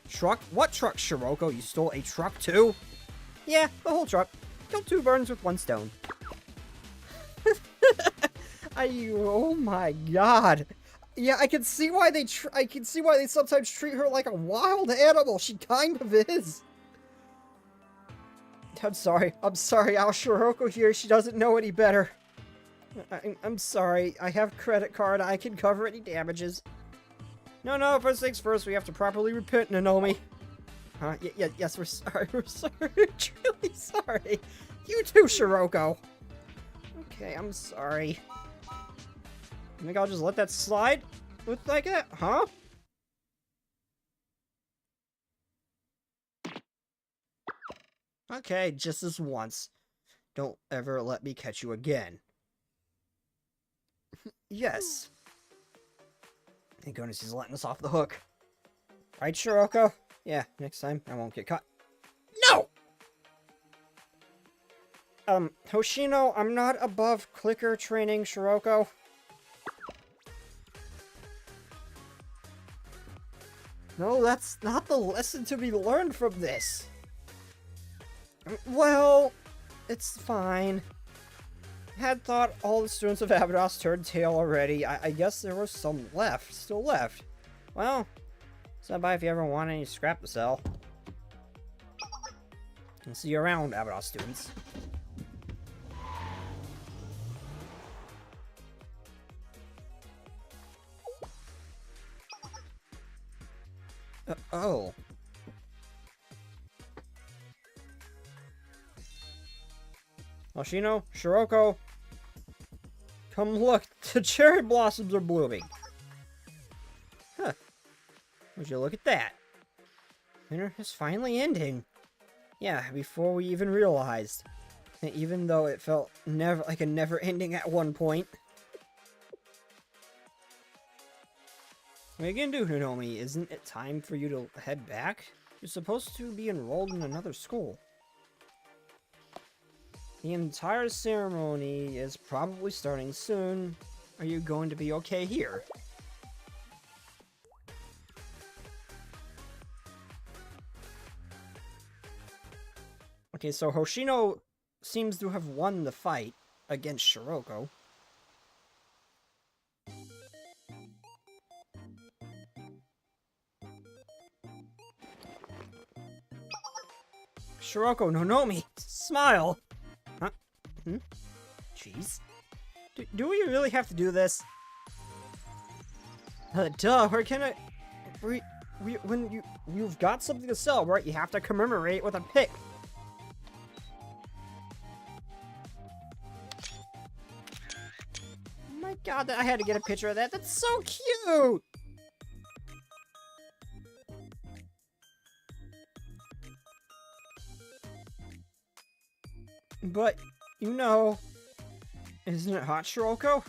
Truck? What truck, Shiroko? You stole a truck too? Yeah, the whole truck. Killed 2 birds with 1 stone. Oh my god. Yeah, I can see why they sometimes treat her like a wild animal. She kind of is. I'm sorry, Al Shiroko here. She doesn't know any better. I'm sorry. I have credit card. I can cover any damages. No, first things first, we have to properly repent, Nanomi. Yes, we're sorry, we're truly sorry. You too, Shiroko. Okay, I'm sorry. I think I'll just let that slide with like that, huh? Okay, just this once. Don't ever let me catch you again. Yes. Thank goodness he's letting us off the hook. Right, Shiroko? Yeah, next time I won't get caught. No! Hoshino, I'm not above clicker training, Shiroko. No, that's not the lesson to be learned from this. Well, it's fine. I had thought all the students of Abydos turned tail already. I guess there were some still left. Well, stop by if you ever want any scrap to sell. I'll see you around, Abydos students. Oh. Hoshino, Shiroko, come look, the cherry blossoms are blooming. Huh. Would you look at that? Winter is finally ending. Yeah, before we even realized. Even though it felt like a never ending at one point. What are you gonna do, Nanomi? Isn't it time for you to head back? You're supposed to be enrolled in another school. The entire ceremony is probably starting soon. Are you going to be okay here? Okay, so Hoshino seems to have won the fight against Shiroko. Shiroko, Nanomi, smile! Huh? Jeez. Do we really have to do this? Duh, where can I... when you've got something to sell, right? You have to commemorate with a pic. Oh my god, I had to get a picture of that. That's so cute! But, you know, isn't it hot, Shiroko?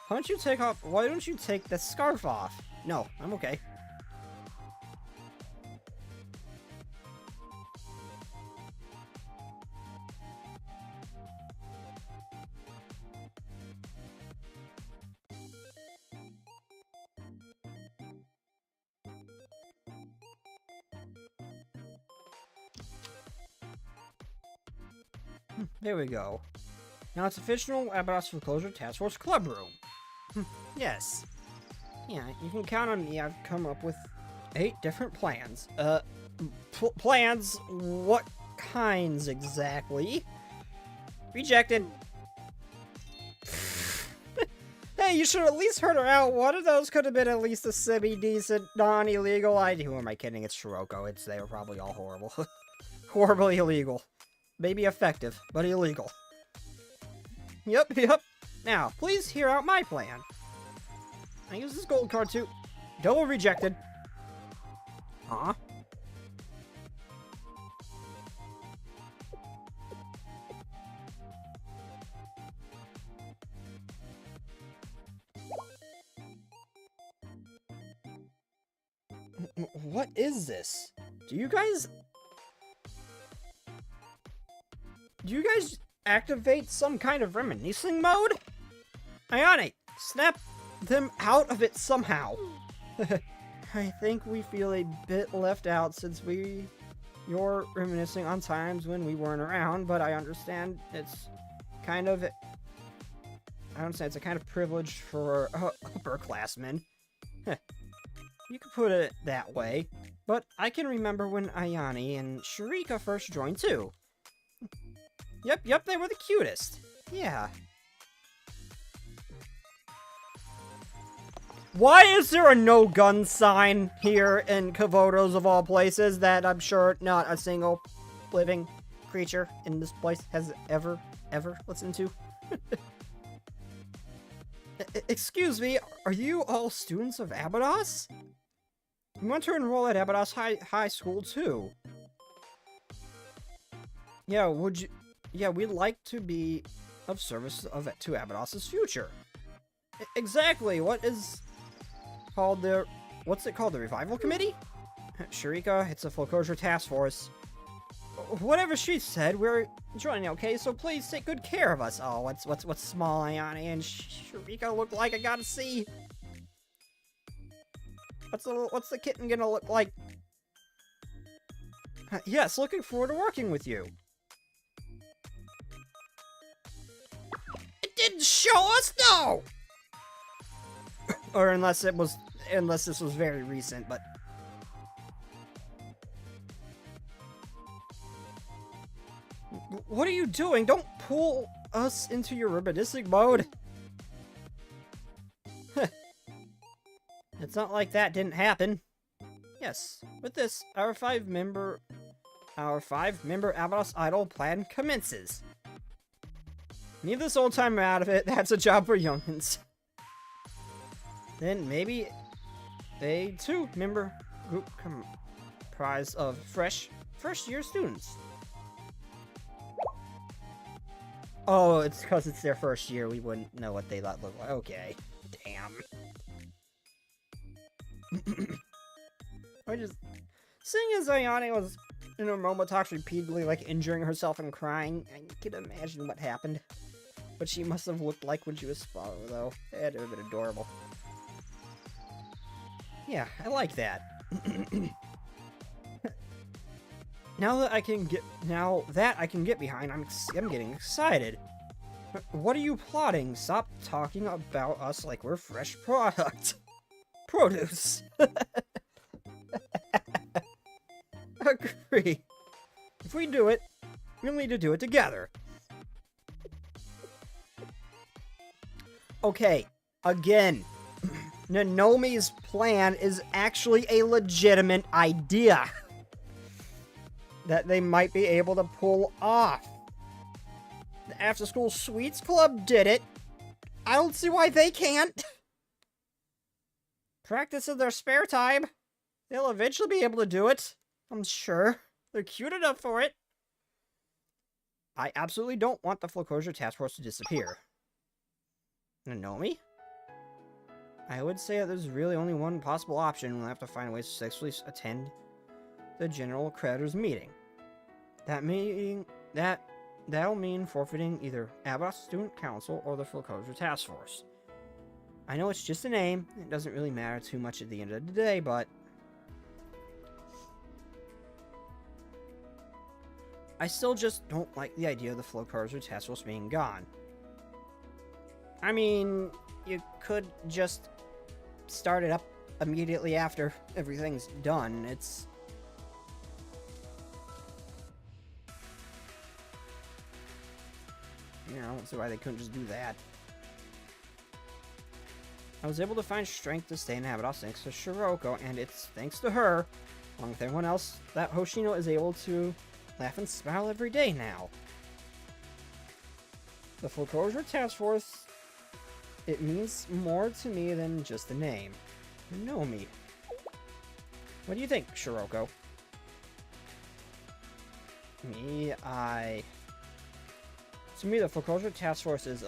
Why don't you take the scarf off? No, I'm okay. There we go. Now it's official Abydos Foreclosure Task Force Club Room. Yes. Yeah, you can count on me. I've come up with 8 different plans. Plans? What kinds exactly? Rejected. Hey, you should have at least heard her out. One of those could have been at least a semi-decent, non-illegal idea. Who am I kidding? It's Shiroko. They were probably all horrible. Horribly illegal. Maybe effective, but illegal. Yep. Now, please hear out my plan. I use this gold card too. Double rejected. Huh? What is this? Do you guys activate some kind of reminiscing mode? Ayane, snap them out of it somehow. I think we feel a bit left out since you're reminiscing on times when we weren't around, but I understand it's kind of privilege for upperclassmen. You could put it that way, but I can remember when Ayane and Sharika first joined too. Yep, they were the cutest. Yeah. Why is there a no gun sign here in Kavoto's of all places that I'm sure not a single living creature in this place has ever listened to? Excuse me, are you all students of Abydos? We want to enroll at Abydos High School too. Yeah, we'd like to be of service to Abydos' future. Exactly, what's it called, the Revival Committee? Sharika, it's a foreclosure task force. Whatever she said, we're joining, okay? So please take good care of us. Oh, what's small Ayane and Sharika look like? I gotta see. What's the kitten gonna look like? Yes, looking forward to working with you. It didn't show us, no! Or unless this was very recent, but... What are you doing? Don't pull us into your reminiscing mode. It's not like that didn't happen. Yes, with this, our five-member Abydos Idol plan commences. Leave this old timer out of it. That's a job for youngins. Then maybe a two-member group comprised of first-year students. Oh, it's because it's their first year. We wouldn't know what they look like. Okay. Damn. Seeing as Ayane was in a moment talks repeatedly, like injuring herself and crying, I can imagine what happened. What she must have looked like when she was small, though. It had to have been adorable. Yeah, I like that. Now that I can get behind, I'm getting excited. What are you plotting? Stop talking about us like we're fresh produce. Agree. If we do it, we'll need to do it together. Okay, again, Nanomi's plan is actually a legitimate idea that they might be able to pull off. The After School Sweets Club did it. I don't see why they can't. Practice in their spare time. They'll eventually be able to do it. I'm sure. They're cute enough for it. I absolutely don't want the Foreclosure Task Force to disappear. Nanomi? I would say that there's really only one possible option. We'll have to find ways to successfully attend the General Creditors meeting. That'll mean forfeiting either Abydos Student Council or the Foreclosure Task Force. I know it's just a name. It doesn't really matter too much at the end of the day, but... I still just don't like the idea of the Foreclosure Task Force being gone. I mean, you could just start it up immediately after everything's done. It's... I don't see why they couldn't just do that. I was able to find strength to stay in Abydos thanks to Shiroko, and it's thanks to her, along with everyone else, that Hoshino is able to laugh and smile every day now. The Foreclosure Task Force, it means more to me than just a name. You know me. What do you think, Shiroko? To me, the Foreclosure Task Force is,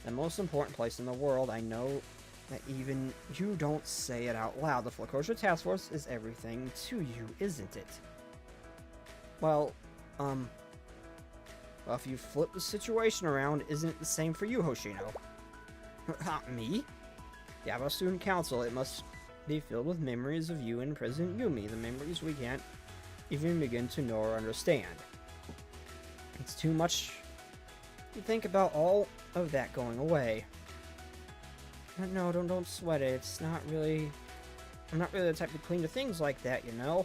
the most important place in the world. I know that even you don't say it out loud. The Foreclosure Task Force is everything to you, isn't it? Well, if you flip the situation around, isn't it the same for you, Hoshino? Me? The Aba Student Council, it must be filled with memories of you and President Yume, the memories we can't even begin to know or understand. It's too much to think about all of that going away. No, don't sweat it. It's not really... I'm not really the type to cling to things like that, you know?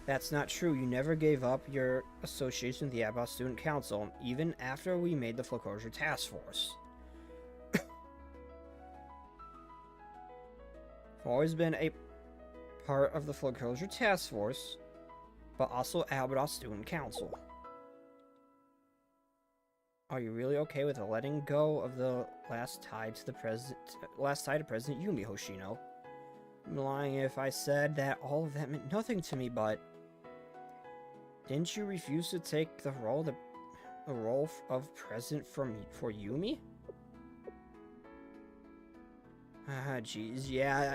That's not true. You never gave up your association with the Aba Student Council, even after we made the Foreclosure Task Force. I've always been a part of the Foreclosure Task Force, but also Albados Student Council. Are you really okay with letting go of the last tie to President Yume, Hoshino? I'm lying if I said that all of that meant nothing to me, but didn't you refuse to take the role of president for Yume? Geez, yeah.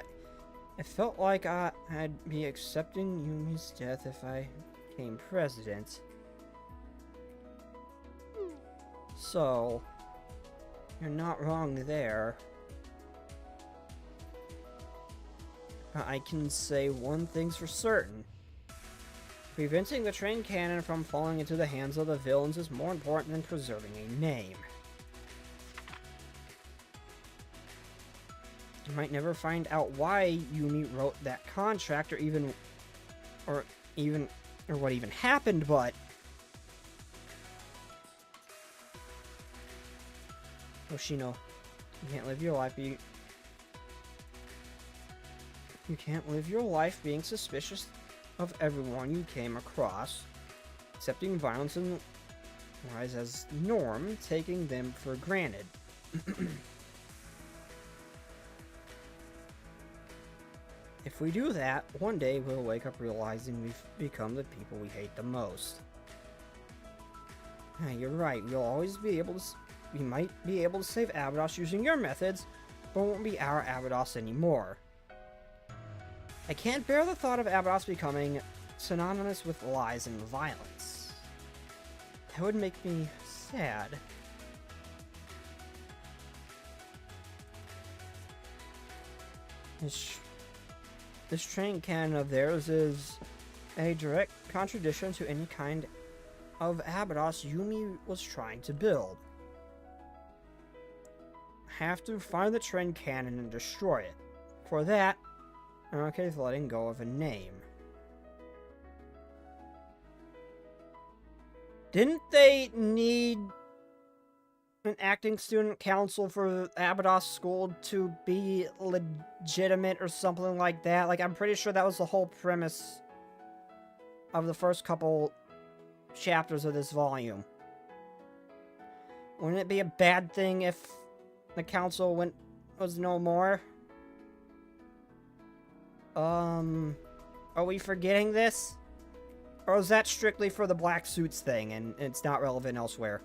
I felt like I'd be accepting Yumi's death if I became president. So, you're not wrong there. I can say one thing's for certain. Preventing the train cannon from falling into the hands of the villains is more important than preserving a name. You might never find out why Yume wrote that contract or what even happened, but Hoshino, you can't live your life being suspicious of everyone you came across, accepting violence and rise as norm, taking them for granted. If we do that, one day we'll wake up realizing we've become the people we hate the most. You're right, we might be able to save Abados using your methods, but it won't be our Abados anymore. I can't bear the thought of Abados becoming synonymous with lies and violence. That would make me sad. This train cannon of theirs is a direct contradiction to any kind of Abados Yume was trying to build. Have to find the train cannon and destroy it. For that, I'm okay with letting go of a name. Didn't they need an acting student council for Abados School to be legitimate or something like that? Like, I'm pretty sure that was the whole premise of the first couple chapters of this volume. Wouldn't it be a bad thing if the council was no more? Are we forgetting this? Or is that strictly for the black suits thing and it's not relevant elsewhere?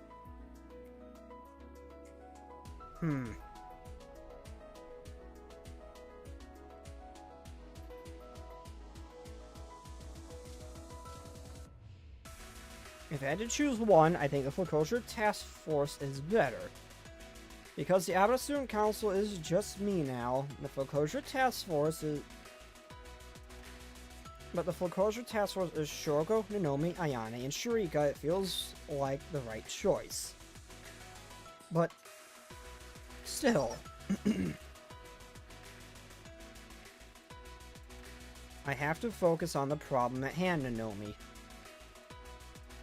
If I had to choose one, I think the Foreclosure Task Force is better. Because the Abados Student Council is just me now, the Foreclosure Task Force is... But the Foreclosure Task Force is Shoko, Nanomi, Ayane, and Shurika. It feels like the right choice. But... still... I have to focus on the problem at hand, Nanomi.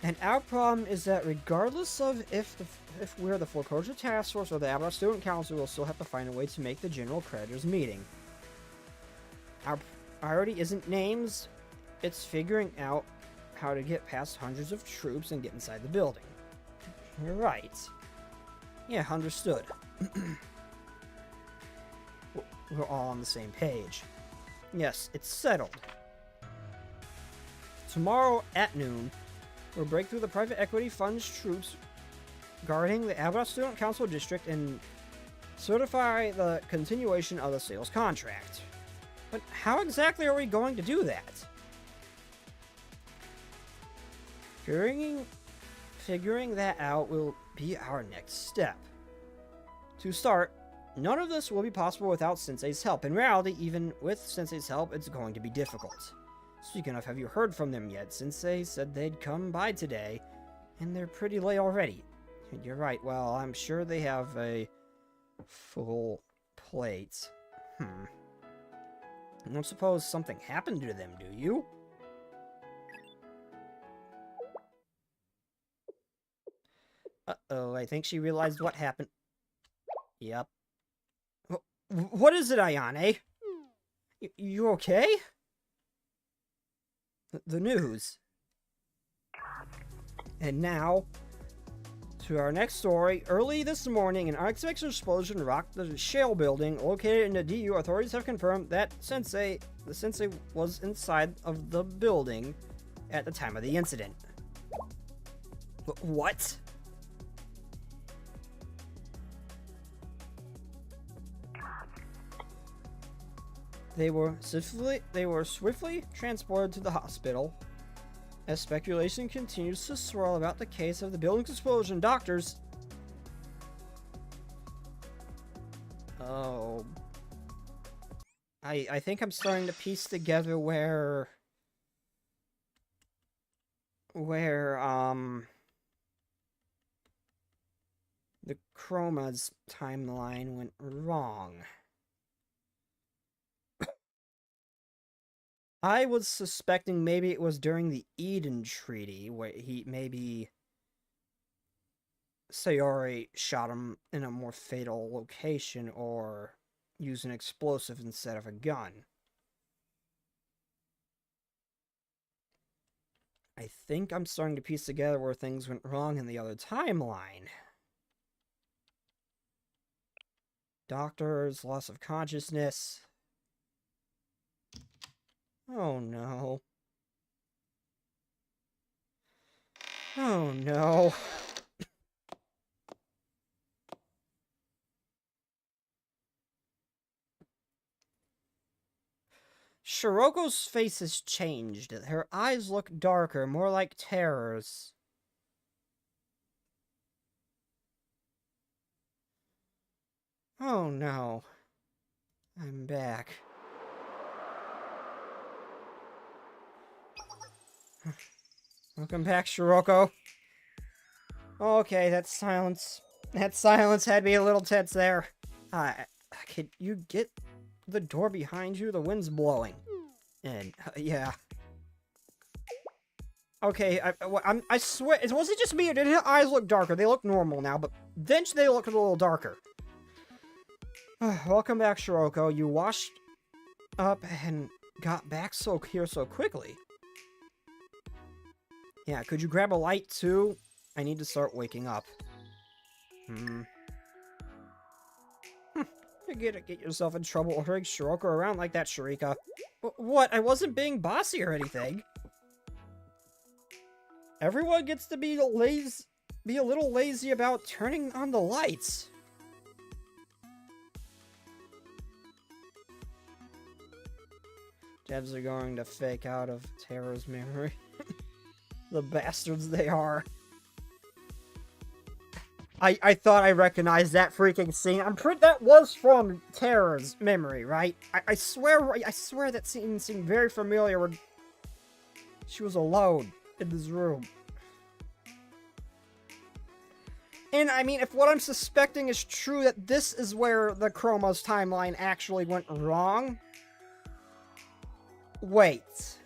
And our problem is that regardless of if we're the Foreclosure Task Force or the Abados Student Council, we'll still have to find a way to make the General Creditors meeting. Our priority isn't names, it's figuring out how to get past hundreds of troops and get inside the building. You're right. Yeah, understood. We're all on the same page. Yes, it's settled. Tomorrow at noon, we'll break through the private equity fund's troops guarding the Abbott Student Council District and certify the continuation of the sales contract. But how exactly are we going to do that? Figuring that out will be our next step. To start, none of this will be possible without Sensei's help. In reality, even with Sensei's help, it's going to be difficult. Speaking of, have you heard from them yet? Sensei said they'd come by today, and they're pretty late already. You're right, well, I'm sure they have a full plate. I don't suppose something happened to them, do you? Uh-oh, I think she realized what happened. Yep. What is it, Ayane? You okay? The news. And now, to our next story. Early this morning, an unexpected explosion rocked the shale building located in the DU. Authorities have confirmed that the sensei was inside of the building at the time of the incident. What? They were swiftly transported to the hospital. As speculation continues to swirl about the case of the building's explosion, doctors... Oh... I think I'm starting to piece together where the Chroma's timeline went wrong. I was suspecting maybe it was during the Eden Treaty, where maybe Sayori shot him in a more fatal location, or used an explosive instead of a gun. I think I'm starting to piece together where things went wrong in the other timeline. Doctors, loss of consciousness... Oh no. Oh no. Shiroko's face has changed. Her eyes look darker, more like terrors. Oh no. I'm back. Welcome back, Shiroko. Okay, that silence had me a little tense there. Could you get the door behind you? The wind's blowing. And, yeah. Okay, I swear, it wasn't just me, did her eyes look darker? They look normal now, but then they look a little darker. Welcome back, Shiroko. You washed up and got back here so quickly. Yeah, could you grab a light, too? I need to start waking up. You're gonna get yourself in trouble ordering Shiroko around like that, Sharika. What? I wasn't being bossy or anything. Everyone gets to be a little lazy about turning on the lights. Devs are going to fake out of Terra's memory. The bastards they are. I thought I recognized that freaking scene. I'm pretty that was from Terra's memory, right? I swear that scene seemed very familiar when she was alone in this room. And I mean, if what I'm suspecting is true, that this is where the Chroma's timeline actually went wrong. Wait.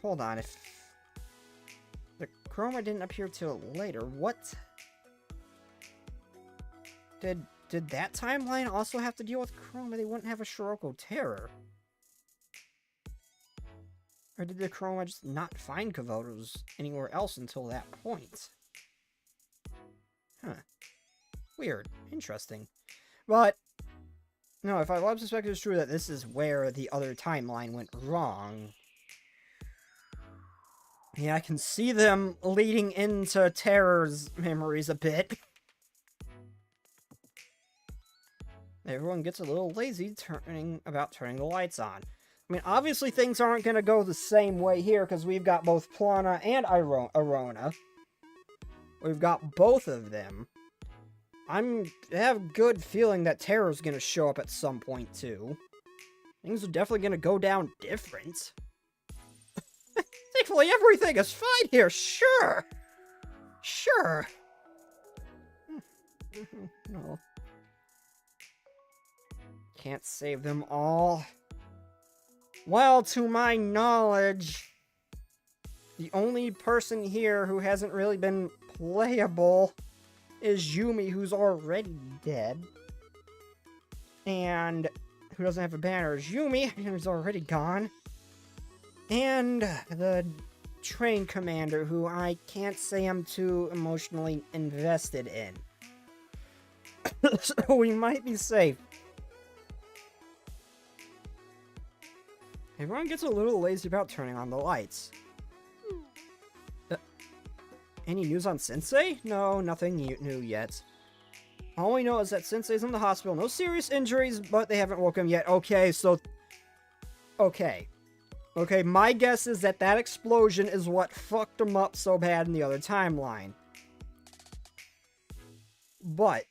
Hold on, if the Chroma didn't appear till later, what? Did that timeline also have to deal with Chroma? They wouldn't have a Shiroko Terror. Or did the Chroma just not find Kavotos anywhere else until that point? Huh. Weird. Interesting. But, no, if what I'm suspecting is true that this is where the other timeline went wrong. Yeah, I can see them leading into Terror's memories a bit. everyone gets a little lazy turning the lights on. I mean, obviously things aren't going to go the same way here because we've got both Plana and Arona. We've got both of them. I have a good feeling that Terror's going to show up at some point too. Things are definitely going to go down different. Thankfully, everything is fine here. Sure. Sure. No. Can't save them all. Well, to my knowledge, the only person here who hasn't really been playable is Yume, who's already dead. And who doesn't have a banner is Yume, who's already gone. And the train commander, who I can't say I'm too emotionally invested in. So we might be safe. Everyone gets a little lazy about turning on the lights. Any news on Sensei? No, nothing new yet. All we know is that Sensei's in the hospital. No serious injuries, but they haven't woke him yet. Okay, so... Okay, my guess is that explosion is what fucked him up so bad in the other timeline. But...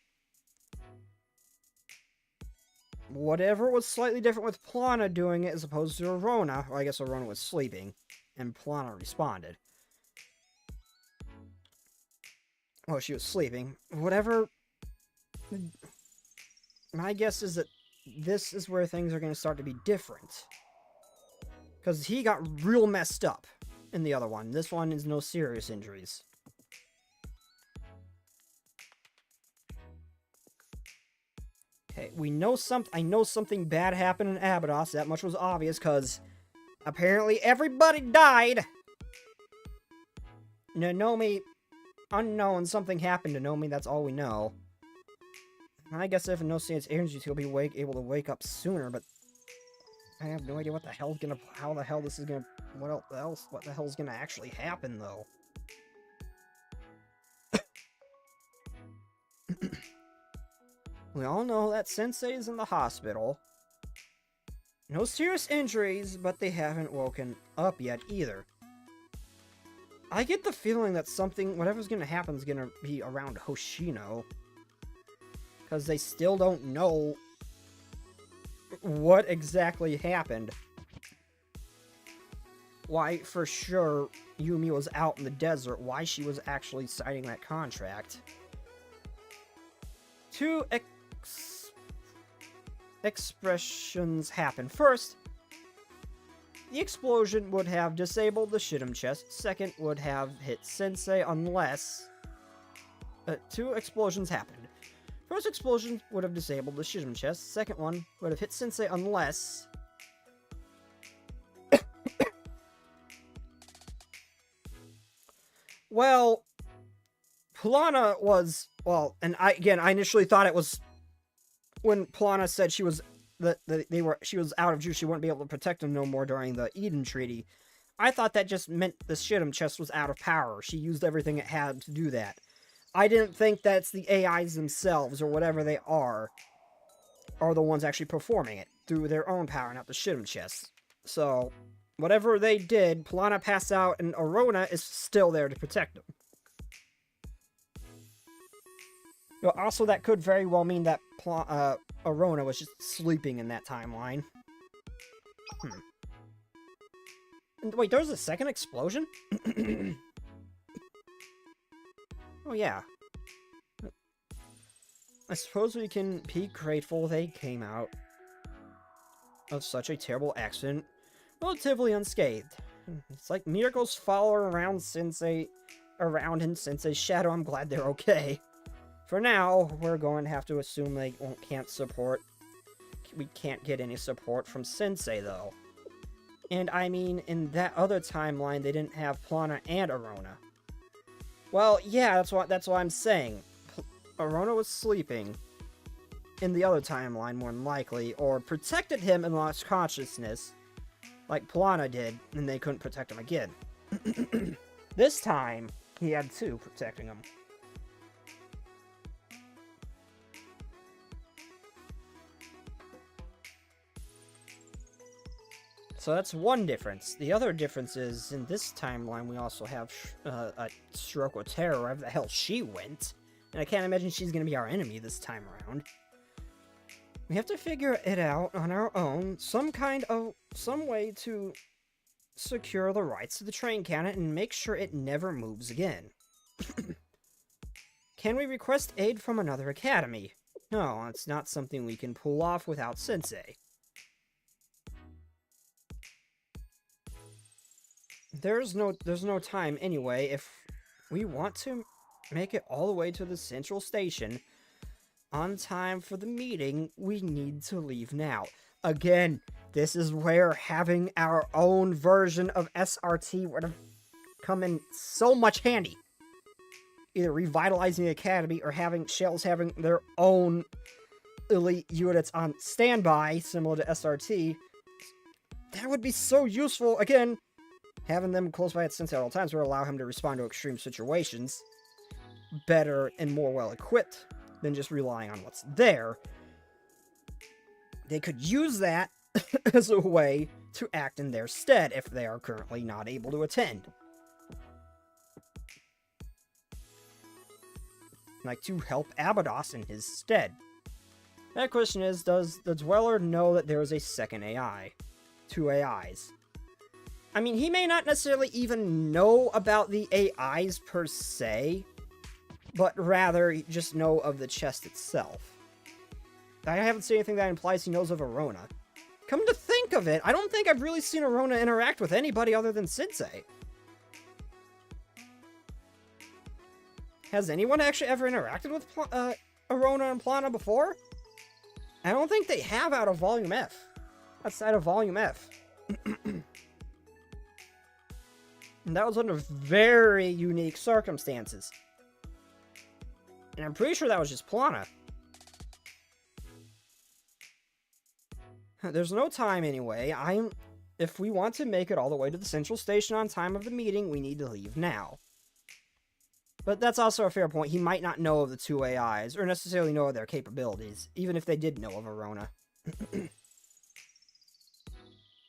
whatever was slightly different with Plana doing it as opposed to Arona, or I guess Arona was sleeping, and Plana responded. Well, she was sleeping. Whatever... my guess is that this is where things are going to start to be different. Because he got real messed up in the other one. This one is no serious injuries. Okay, I know something bad happened in Abydos. That much was obvious, because apparently everybody died! Nomi... unknown, something happened to Nomi, that's all we know. I guess if no serious injuries, he'll be able to wake up sooner, but... I have no idea what the hell's gonna... how the hell this is gonna... what the hell's gonna actually happen, though. We all know that Sensei is in the hospital. No serious injuries, but they haven't woken up yet either. I get the feeling that whatever's gonna happen is gonna be around Hoshino. Because they still don't know what exactly happened. Why, for sure, Yume was out in the desert, why she was actually signing that contract. Two expressions happen. First, the explosion would have disabled the Shidam chest. Second, would have hit Sensei unless... two explosions happened. First explosion would have disabled the Shidam chest. Second one would have hit Sensei unless... well... Plana was... well, and I initially thought it was... when Plana said she was... she was out of juice, she wouldn't be able to protect him no more during the Eden Treaty. I thought that just meant the Shidam chest was out of power. She used everything it had to do that. I didn't think that it's the AIs themselves, or whatever they are the ones actually performing it, through their own power, not the Shidam chest. So, whatever they did, Plana passed out, and Arona is still there to protect him. But also, that could very well mean that Arona was just sleeping in that timeline. And wait, there was a second explosion? Oh, yeah. I suppose we can be grateful they came out of such a terrible accident relatively unscathed. It's like miracles follow around in Sensei's shadow. I'm glad they're okay. For now, we're going to have to assume we can't get any support from Sensei, though. And I mean, in that other timeline, they didn't have Plana and Arona. Well, yeah, that's what I'm saying. Arona was sleeping in the other timeline, more than likely, or protected him and lost consciousness, like Plana did, and they couldn't protect him again. This time, he had two protecting him. So that's one difference. The other difference is, in this timeline, we also have a Stroke of Terror, wherever the hell she went. And I can't imagine she's going to be our enemy this time around. We have to figure it out on our own. Some way to secure the rights to the train cannon and make sure it never moves again. Can we request aid from another academy? No, it's not something we can pull off without Sensei. There's no time anyway. If we want to make it all the way to the central station on time for the meeting, we need to leave now. Again, this is where having our own version of SRT would have come in so much handy. Either revitalizing the academy or having Shells having their own elite units on standby, similar to SRT. That would be so useful. Again, having them close by at Sensei at all times would allow him to respond to extreme situations better and more well-equipped than just relying on what's there. They could use that as a way to act in their stead if they are currently not able to attend. Like to help Abydos in his stead. That question is, does the Dweller know that there is a second AI? Two AIs. I mean, he may not necessarily even know about the AIs per se, but rather just know of the chest itself. I haven't seen anything that implies he knows of Arona. Come to think of it, I don't think I've really seen Arona interact with anybody other than Sensei. Has anyone actually ever interacted with Arona and Plana before? I don't think they have out of Volume F. Outside of Volume F. And that was under very unique circumstances. And I'm pretty sure that was just Plana. There's no time anyway. If we want to make it all the way to the central station on time of the meeting, we need to leave now. But that's also a fair point. He might not know of the two AIs, or necessarily know of their capabilities, even if they did know of Arona.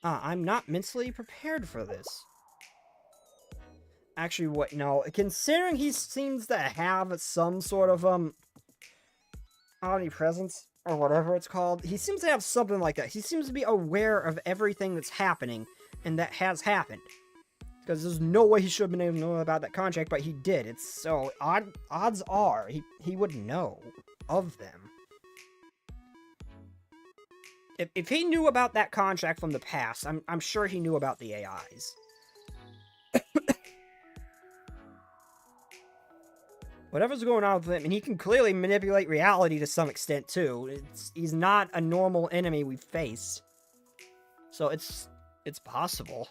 I'm not mentally prepared for this. Actually, what? No. Considering he seems to have some sort of, omnipresence, or whatever it's called, he seems to have something like that. He seems to be aware of everything that's happening, and that has happened. Because there's no way he should have been able to know about that contract, but he did. It's so odds are he would know of them. If he knew about that contract from the past, I'm sure he knew about the AIs. Whatever's going on with him, and he can clearly manipulate reality to some extent too. He's not a normal enemy we've faced. So it's possible.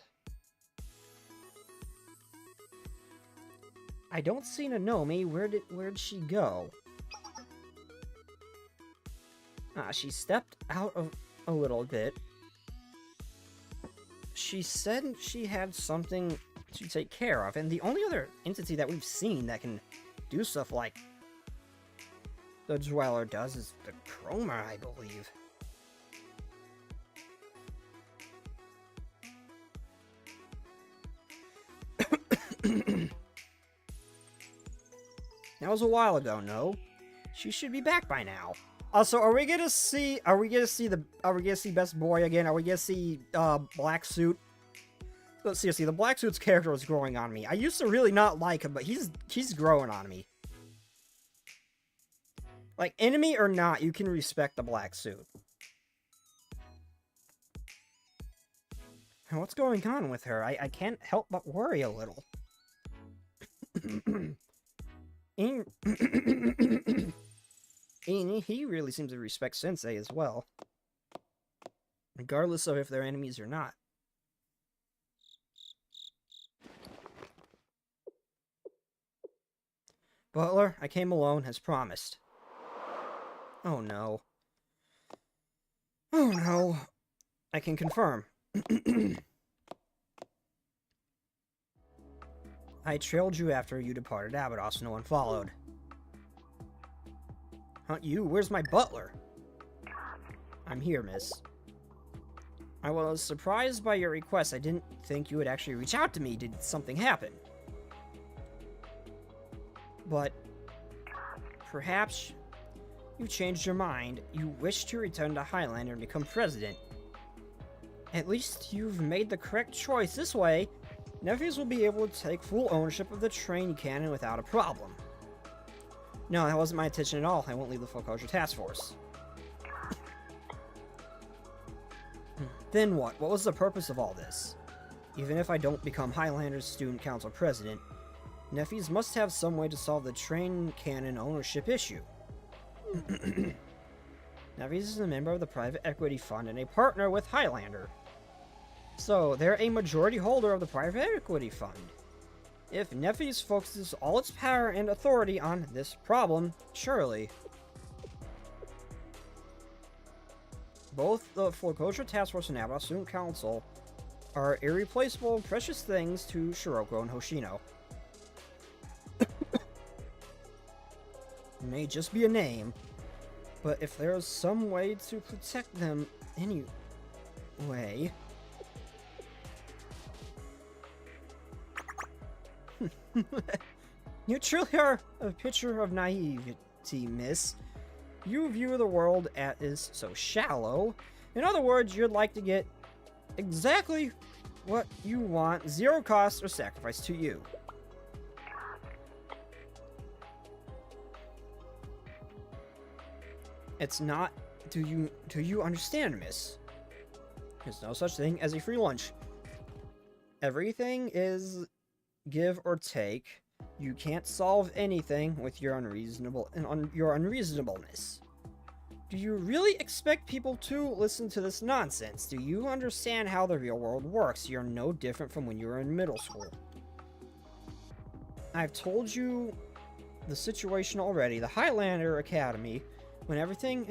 I don't see Nanomi. Where'd she go? She stepped out of a little bit. She said she had something to take care of, and the only other entity that we've seen that can do stuff like the Dweller does is the Chroma, I believe. That was a while ago, no? She should be back by now. Also, are we gonna see Best Boy again? Are we gonna see Black Suit? Let's see, the Black Suit's character was growing on me. I used to really not like him, but he's growing on me. Like, enemy or not, you can respect the Black Suit. What's going on with her? I can't help but worry a little. He really seems to respect Sensei as well. Regardless of if they're enemies or not. Butler, I came alone, as promised. Oh no. Oh no. I can confirm. I trailed you after you departed Abydos. No one followed. Huh, you? Where's my butler? I'm here, miss. I was surprised by your request. I didn't think you would actually reach out to me. Did something happen? But perhaps you changed your mind. You wish to return to Highlander and become president. At least you've made the correct choice. This way, nephews will be able to take full ownership of the train cannon without a problem. No, that wasn't my intention at all. I won't leave the Foreclosure Task Force. Then what? What was the purpose of all this? Even if I don't become Highlander's Student Council president, nephews must have some way to solve the train cannon ownership issue. Nephews is a member of the private equity fund and a partner with Highlander. So, they're a majority holder of the private equity fund. If Nephews focuses all its power and authority on this problem, surely both the Foreclosure Task Force and Abaddon Student Council are irreplaceable, precious things to Shiroko and Hoshino. It may just be a name, but if there's some way to protect them anyway... You truly are a picture of naivety, miss. You view the world as so shallow. In other words, you'd like to get exactly what you want, zero cost or sacrifice to you. It's not... Do you understand, miss? There's no such thing as a free lunch. Everything is give or take. You can't solve anything with your unreasonableness. Do you really expect people to listen to this nonsense? Do you understand how the real world works? You're no different from when you were in middle school. I've told you the situation already. The Highlander Academy, when everything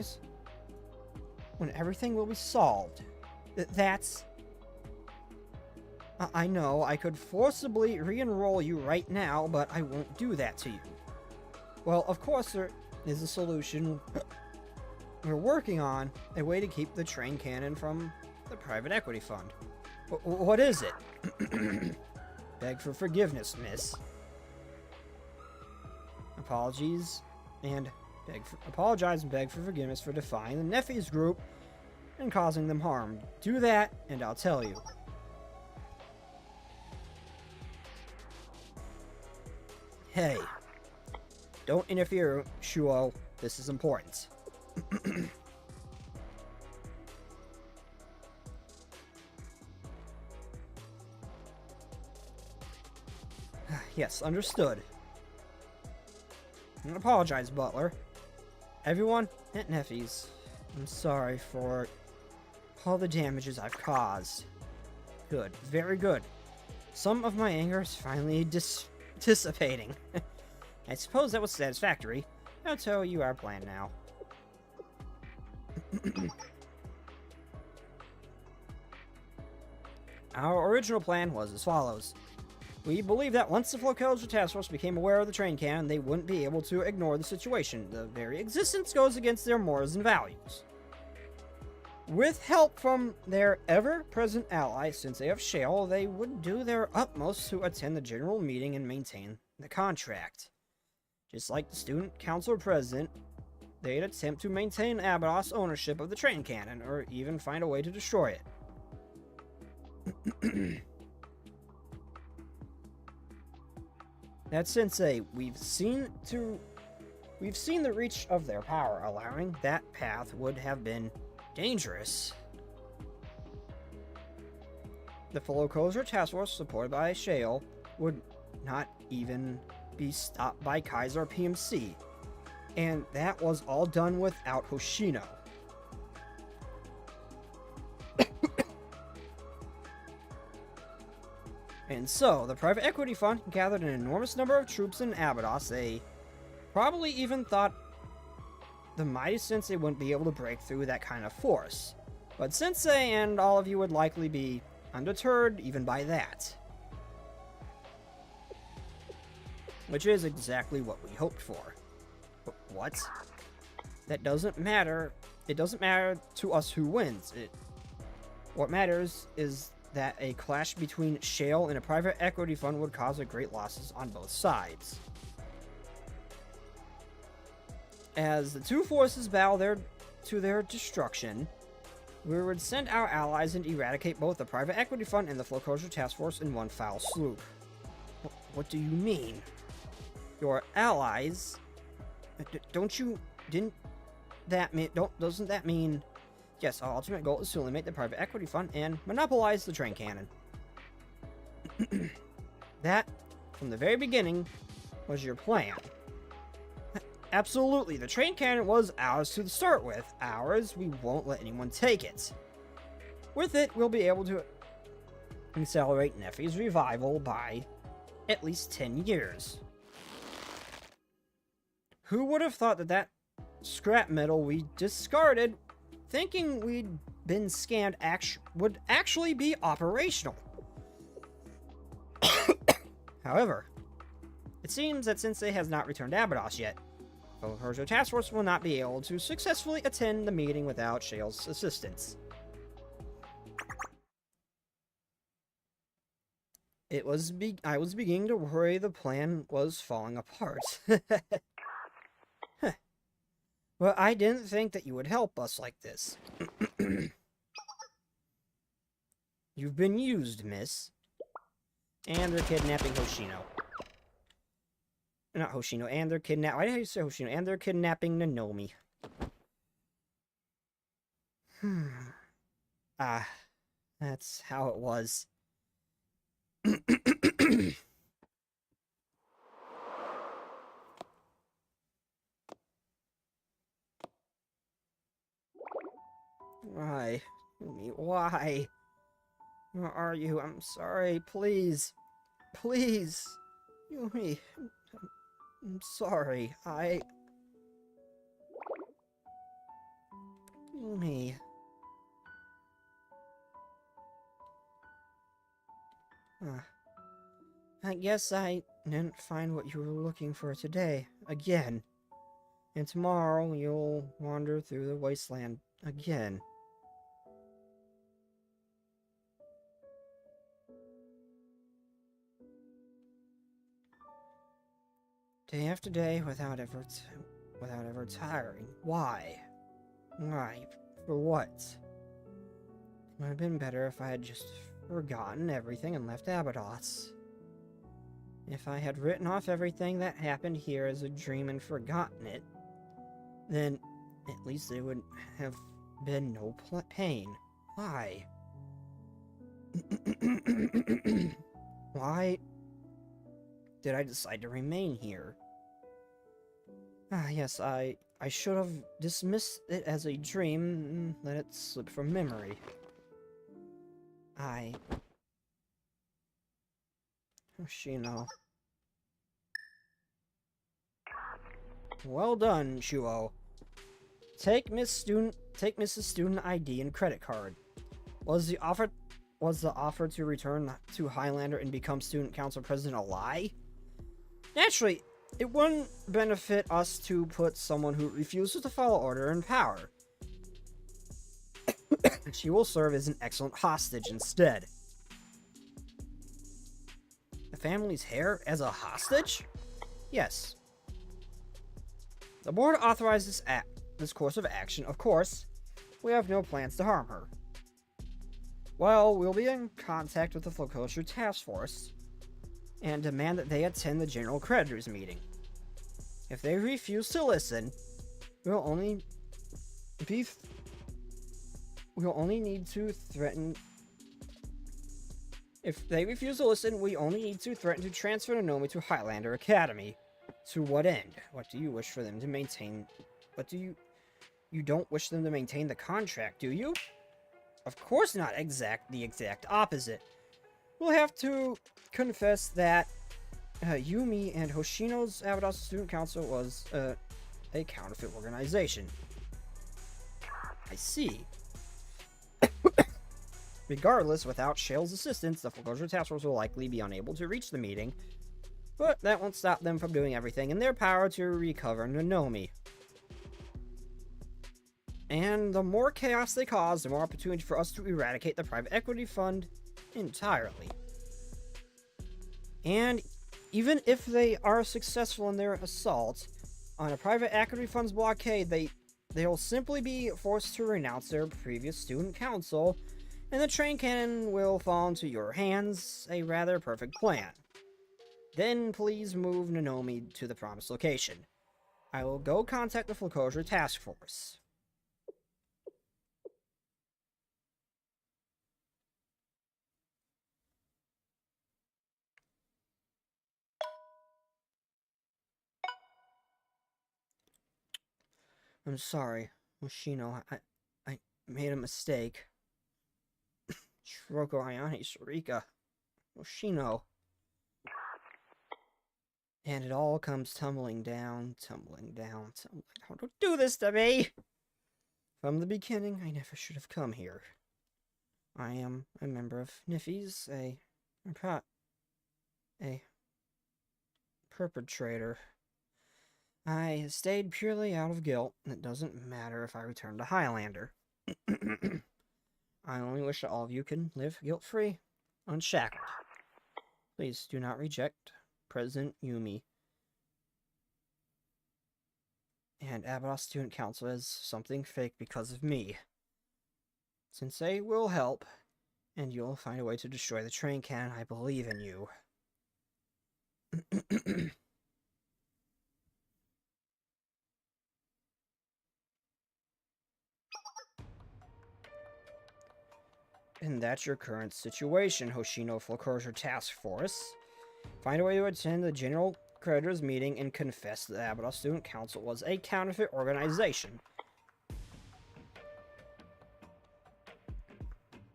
will be solved. That's... I know, I could forcibly re-enroll you right now, but I won't do that to you. Well, of course there is a solution. We're working on a way to keep the train cannon from the private equity fund. What is it? Beg for forgiveness, miss. Apologize and beg for forgiveness for defying the Nephews group and causing them harm. Do that, and I'll tell you. Hey, don't interfere, Shuo. This is important. Yes, understood. I apologize, Butler. Everyone at Neffy's, I'm sorry for all the damages I've caused. Good, very good. Some of my anger is finally dissipating. I suppose that was satisfactory. I'll tell you our plan now. Our original plan was as follows. We believed that once the Foreclosure Task Force became aware of the train cannon, they wouldn't be able to ignore the situation. The very existence goes against their morals and values. With help from their ever-present ally, Sensei of Shale, they would do their utmost to attend the general meeting and maintain the contract. Just like the Student Council President, they'd attempt to maintain Abydos' ownership of the train cannon, or even find a way to destroy it. That Sensei, we've seen the reach of their power. Allowing that path would have been dangerous. The Foreclosure Task Force, supported by Shale, would not even be stopped by Kaiser PMC, and that was all done without Hoshino. And so, the private equity fund gathered an enormous number of troops in Abydos. They probably even thought the mighty Sensei wouldn't be able to break through that kind of force. But Sensei and all of you would likely be undeterred even by that. Which is exactly what we hoped for. But what? That doesn't matter. It doesn't matter to us who wins. What matters is that a clash between Shale and a private equity fund would cause great losses on both sides. As the two forces battle to their destruction, we would send our allies and eradicate both the private equity fund and the foreclosure task force in one foul swoop. What do you mean? Your allies? Doesn't that mean... Yes, our ultimate goal is to eliminate the private equity fund and monopolize the train cannon. That, from the very beginning, was your plan. Absolutely, the train cannon was ours to start with. Ours, we won't let anyone take it. With it, we'll be able to accelerate Neffy's revival by at least 10 years. Who would have thought that scrap metal we discarded, thinking we'd been scammed, would actually be operational? However, it seems that Sensei has not returned Abydos yet. The Foreclosure Task Force will not be able to successfully attend the meeting without Shale's assistance. I was beginning to worry the plan was falling apart. Well, I didn't think that you would help us like this. You've been used, miss. And they're kidnapping Hoshino. Not Hoshino, and they're kidnapping... Why did I say Hoshino? And they're kidnapping Nanomi. That's how it was. Why? Yume, why? Where are you? I'm sorry. Please. Please. Yume. I'm sorry. Yume. I guess I didn't find what you were looking for today. Again. And tomorrow you'll wander through the wasteland again. Day after day without ever tiring. Why? Why? For what? It would have been better if I had just forgotten everything and left Abydos. If I had written off everything that happened here as a dream and forgotten it, then at least there would have been no pain. Why? Why did I decide to remain here? Yes, I should have dismissed it as a dream and let it slip from memory. Hoshino. Well done, Shuo. Take Mrs. Student ID and credit card. Was the offer to return to Highlander and become Student Council President a lie? Naturally, it wouldn't benefit us to put someone who refuses to follow order in power. She will serve as an excellent hostage instead. The family's heir as a hostage? Yes. The board authorized this course of action. Of course, we have no plans to harm her. Well, we'll be in contact with the Foreclosure Task Force and demand that they attend the General Creditors meeting. If they refuse to listen, we'll only need to threaten... If they refuse to listen, we only need to threaten to transfer Nanomi to Highlander Academy. To what end? What do you wish for them to maintain? What do you... You don't wish them to maintain the contract, do you? Of course not. The exact opposite. We'll have to confess that Yume and Hoshino's Abydos Student Council was a counterfeit organization. I see. Regardless, without Shale's assistance, the Foreclosure Task Force will likely be unable to reach the meeting, but that won't stop them from doing everything in their power to recover Nanomi. And the more chaos they cause, the more opportunity for us to eradicate the private equity fund entirely. And even if they are successful in their assault on a private equity fund's blockade, they'll simply be forced to renounce their previous student council, and the train cannon will fall into your hands, a rather perfect plan. Then please move Nanomi to the promised location. I will go contact the foreclosure task force. I'm sorry, Hoshino. I made a mistake. Shiroko Ayane Shurika. Hoshino. And it all comes tumbling down. Don't do this to me! From the beginning, I never should have come here. I am a member of Niffies, a perpetrator. I stayed purely out of guilt, and it doesn't matter if I return to Highlander. I only wish that all of you can live guilt-free, unshackled. Please do not reject President Yume and Abydos Student Council as something fake because of me. Sensei will help, and you'll find a way to destroy the train cannon. I believe in you. And that's your current situation, Hoshino Foreclosure Task Force. Find a way to attend the General Creditors Meeting and confess that the Abydos Student Council was a counterfeit organization.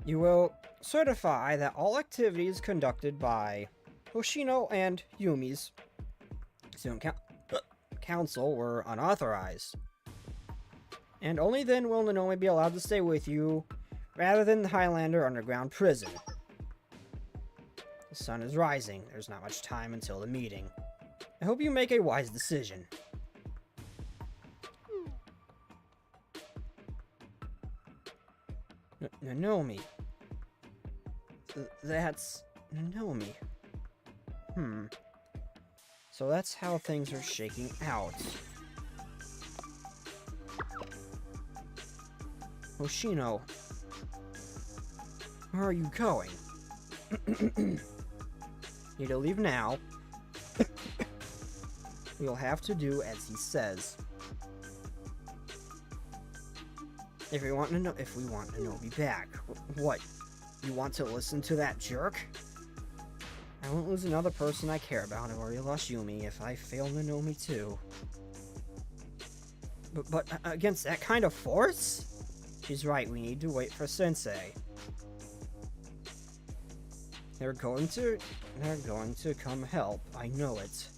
You will certify that all activities conducted by Hoshino and Yumi's Student Council were unauthorized. And only then will Nanomi be allowed to stay with you, rather than the Highlander underground prison. The sun is rising. There's not much time until the meeting. I hope you make a wise decision. Nanomi. That's Nanomi. So that's how things are shaking out. Hoshino. Where are you going? Need to leave now. You'll have to do as he says. If we want Nanomi back. What? You want to listen to that jerk? I won't lose another person I care about. I've already lost Yume. If I fail Nanomi too. But against that kind of force? She's right. We need to wait for Sensei. They're going to come help. I know it.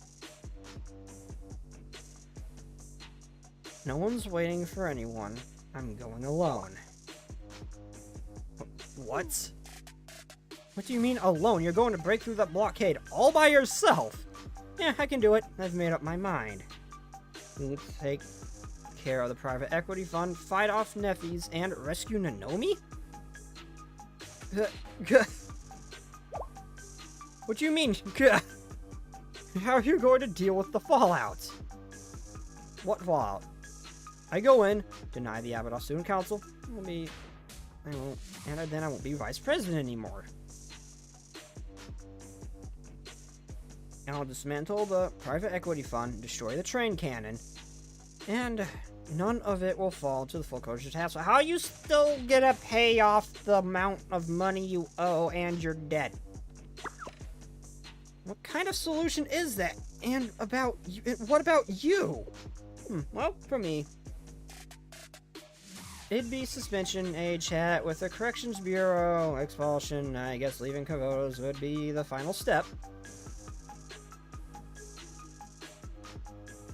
No one's waiting for anyone. I'm going alone. What? What do you mean alone? You're going to break through that blockade all by yourself? Yeah, I can do it. I've made up my mind. We'll take care of the private equity fund, fight off Neffies, and rescue Nanomi? What do you mean? How are you going to deal with the fallout? What fallout? I go in, deny the Abydos Student Council, then I won't be vice president anymore. And I'll dismantle the private equity fund, destroy the train cannon, and none of it will fall to the foreclosure task. So how are you still gonna pay off the amount of money you owe and your debt? What kind of solution is that? And what about you? Well, for me, it'd be suspension, a chat with the Corrections Bureau, expulsion. I guess leaving Kavotos would be the final step.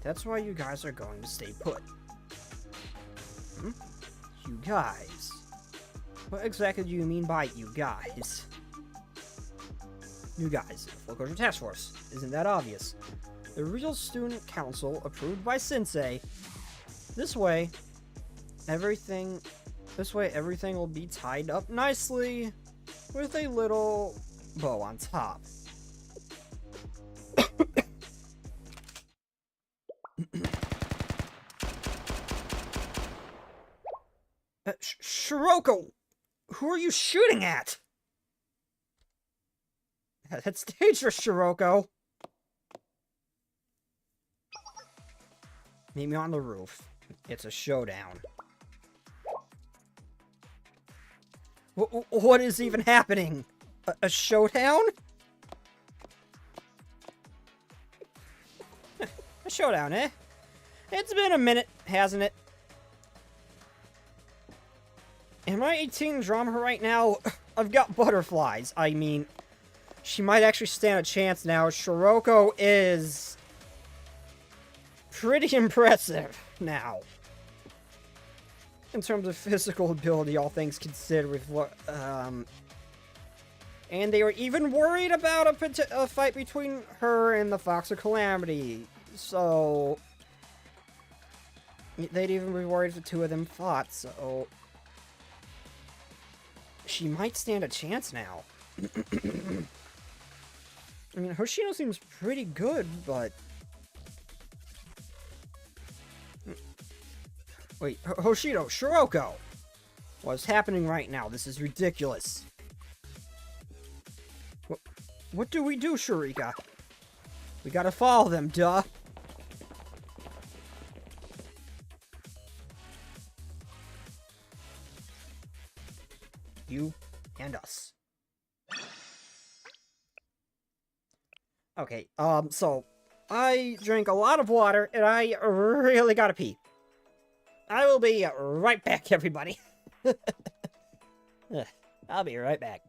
That's why you guys are going to stay put. You guys? What exactly do you mean by you guys? You guys, Foreclosure Task Force. Isn't that obvious? The real student council approved by Sensei. This way, everything... This way everything will be tied up nicely with a little bow on top. Shiroko! Who are you shooting at? That's dangerous, Shiroko. Meet me on the roof. It's a showdown. What is even happening? A showdown? A showdown, eh? It's been a minute, hasn't it? Am I 18 drama right now? I've got butterflies. I mean, she might actually stand a chance now. Shiroko is pretty impressive now. In terms of physical ability, all things considered, with what, and they were even worried about a fight between her and the Fox of Calamity. So, they'd even be worried if the two of them fought, so... She might stand a chance now. I mean, Hoshino seems pretty good, but... Wait, Hoshino, Shiroko! What's happening right now? This is ridiculous. What do we do, Shurika? We gotta follow them, duh. You and us. Okay, so I drank a lot of water and I really gotta pee. I will be right back, everybody. I'll be right back.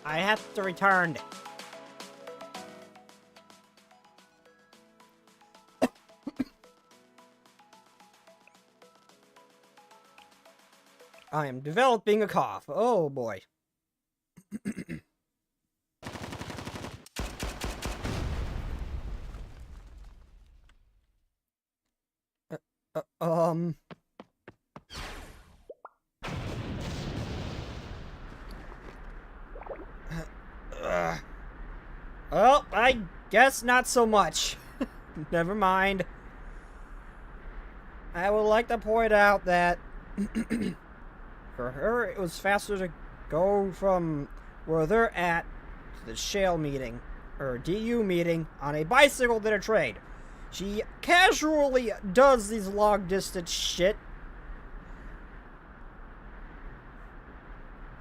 I have to return. I am developing a cough. Oh boy. Um. Well, I guess not so much. Never mind. I would like to point out that for her, it was faster to go from where they're at to the Shale meeting, or DU meeting, on a bicycle than a train. She casually does these long distance shit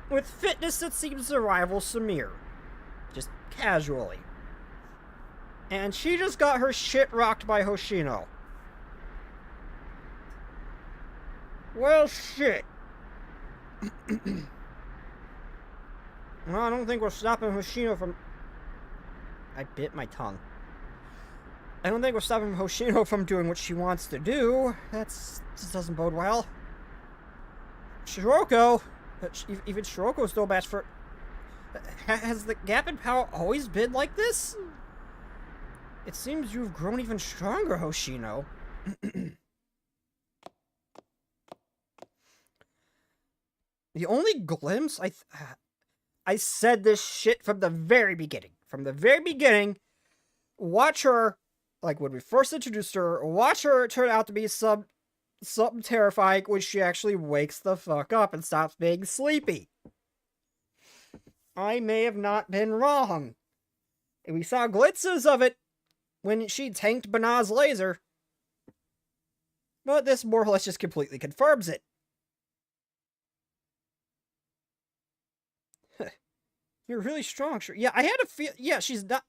with fitness that seems to rival Samir. Just casually. And she just got her shit rocked by Hoshino. Well, shit. Well, I don't think we're stopping Hoshino from... I bit my tongue. I don't think we're stopping Hoshino from doing what she wants to do. Just doesn't bode well. Shiroko... Even Shiroko's no match for... Has the gap in power always been like this? It seems you've grown even stronger, Hoshino. The only glimpse I said this shit from the very beginning. From the very beginning, watch her, like when we first introduced her, watch her turn out to be something terrifying when she actually wakes the fuck up and stops being sleepy. I may have not been wrong. And we saw glimpses of it when she tanked Banah's laser. But this more or less just completely confirms it. You're really strong. Sure. Yeah, I had a feel. Yeah, she's not.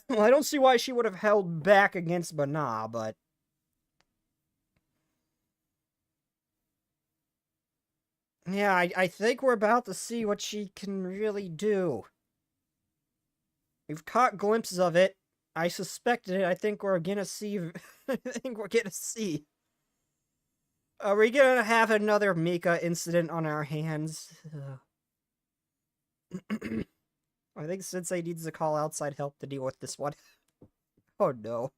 Well, I don't see why she would have held back against Banah, but. Yeah, I think we're about to see what she can really do. We've caught glimpses of it. I suspected it. I think we're gonna see. I think we're gonna see. Are we gonna have another Mika incident on our hands? I think Sensei needs to call outside help to deal with this one. Oh no.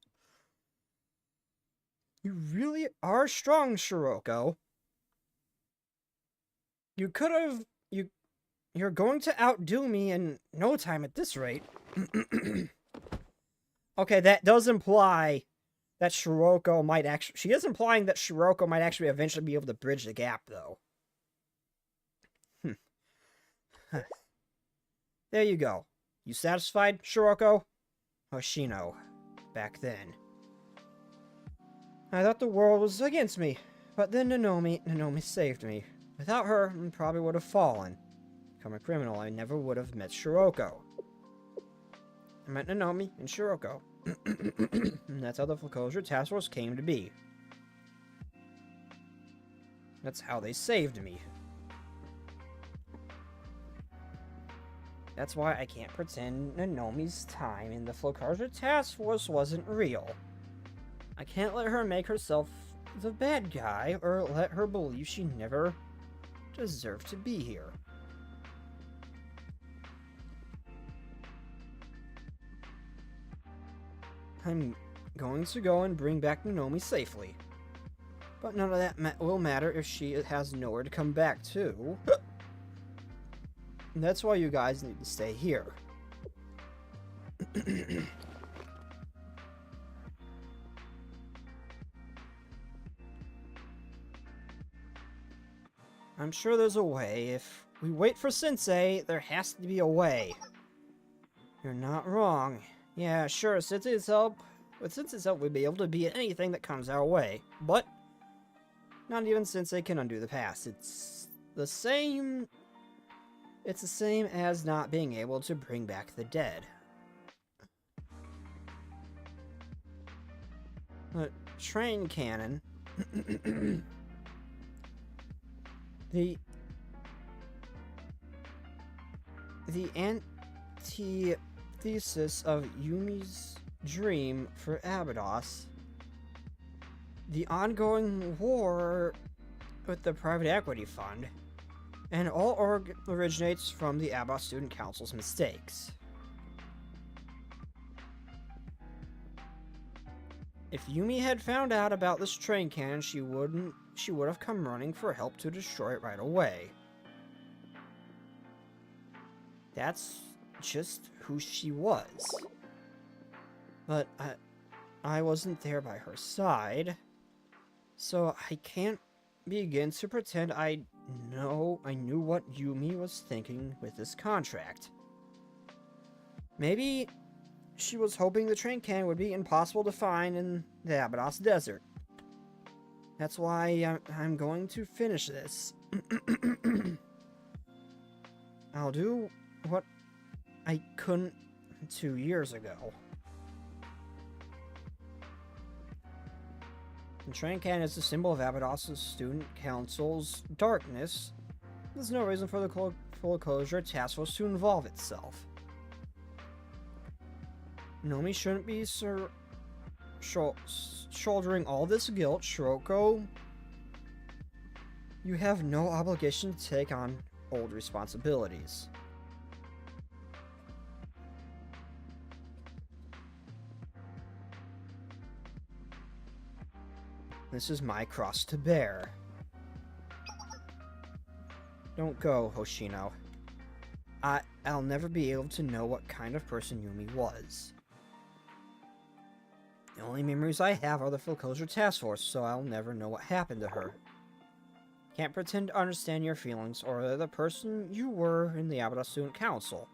You really are strong, Shiroko. You could have... You're going to outdo me in no time at this rate. Okay, that does imply that Shiroko might actually... She is implying that Shiroko might actually eventually be able to bridge the gap, though. There you go. You satisfied, Shiroko? Hoshino. Back then. I thought the world was against me, but then Nanomi saved me. Without her, I probably would have fallen. Become a criminal, I never would have met Shiroko. I met Nanomi and Shiroko. And that's how the Foreclosure Task Force came to be. That's how they saved me. That's why I can't pretend Nanomi's time in the Foreclosure Task Force wasn't real. I can't let her make herself the bad guy, or let her believe she never deserved to be here. I'm going to go and bring back Nanomi safely. But none of that will matter if she has nowhere to come back to. That's why you guys need to stay here. I'm sure there's a way. If we wait for Sensei, there has to be a way. You're not wrong. Yeah, sure, Sensei's help. With Sensei's help, we'll be able to beat anything that comes our way. But not even Sensei can undo the past. It's the same as not being able to bring back the dead. But train cannon. the antithesis of Yume's dream for Abydos, the ongoing war with the private equity fund, and all originates from the Abydos Student Council's mistakes. If Yume had found out about this train cannon, she would have come running for help to destroy it right away. That's just who she was. But I wasn't there by her side, so I can't begin to pretend I knew what Yume was thinking with this contract. Maybe she was hoping the train cannon would be impossible to find in the Abydos Desert. That's why I'm going to finish this. I'll do what I couldn't 2 years ago. The train cannon is the symbol of Abydos' Student Council's darkness. There's no reason for the full closure task force to involve itself. Nomi shouldn't be shouldering all this guilt, Shiroko. You have no obligation to take on old responsibilities. This is my cross to bear. Don't go, Hoshino. I'll never be able to know what kind of person Yume was. The only memories I have are the full closure task force, so I'll never know what happened to her. Can't pretend to understand your feelings or the person you were in the Abydos Student Council.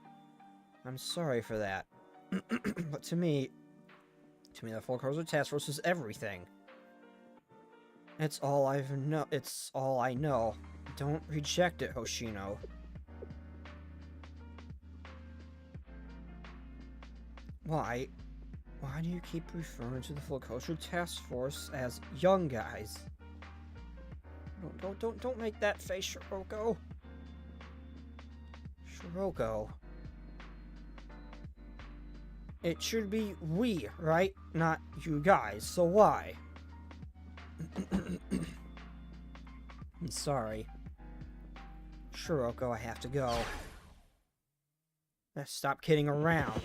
I'm sorry for that. But to me, the full closure task force is everything. It's all I know. Don't reject it, Hoshino. Why do you keep referring to the full culture task force as young guys? Don't make that face, Shiroko. Shiroko. It should be we, right? Not you guys, so why? I'm sorry. Shiroko, I have to go. Let's stop kidding around.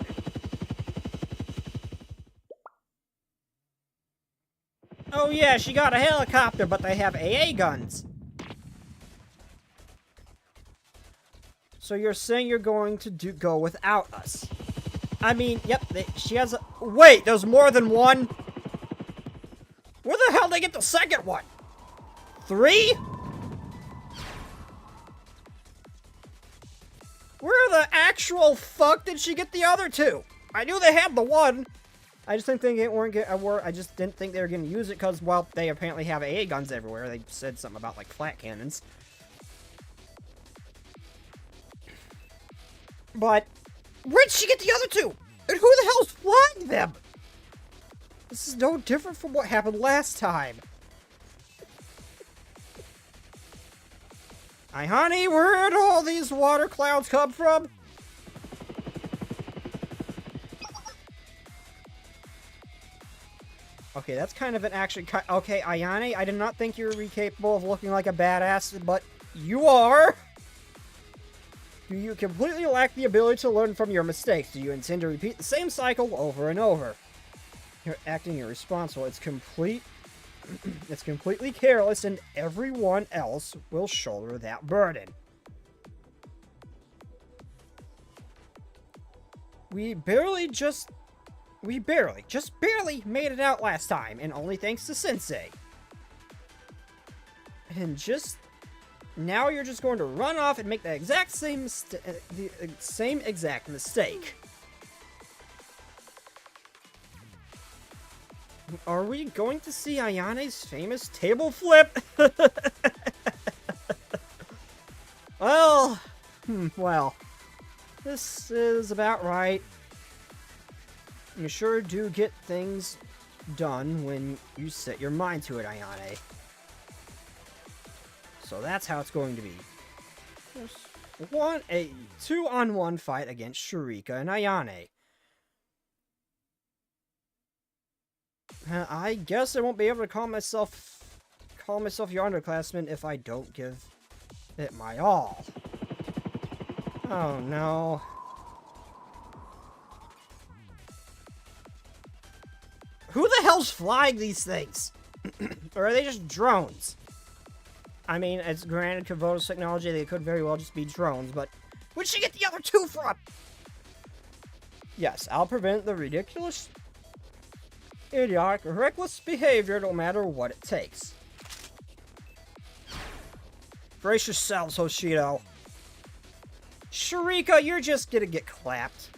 Oh yeah, she got a helicopter, but they have AA guns. So you're saying you're going to go without us? I mean, yep, she has a... Wait, there's more than one? Where the hell did they get the second one? 3? Where the actual fuck did she get the other 2? I knew they had the one. I just didn't think I just didn't think they were going to use it because, well, they apparently have AA guns everywhere. They said something about, like, flat cannons. But, where'd she get the other 2? And who the hell's flying them? This is no different from what happened last time. Hi, honey, where'd all these water clouds come from? Okay, that's kind of an action cut. Okay, Ayane, I did not think you were capable of looking like a badass, but you are! Do you completely lack the ability to learn from your mistakes? Do you intend to repeat the same cycle over and over? You're acting irresponsible. It's completely careless, and everyone else will shoulder that burden. We just barely made it out last time, and only thanks to Sensei. And now you're just going to run off and make the exact same exact mistake. Are we going to see Ayane's famous table flip? Well, this is about right. You sure do get things done when you set your mind to it, Ayane. So that's how it's going to be. a 2-on-1 fight against Shurika and Ayane. I guess I won't be able to call myself your underclassman if I don't give it my all. Oh no. Who the hell's flying these things? Or are they just drones? I mean, it's granted Kavoda's technology, they could very well just be drones, but where'd she get the other two from? Yes, I'll prevent the ridiculous, idiotic, reckless behavior no matter what it takes. Brace yourselves, Hoshido. Shurika, you're just gonna get clapped.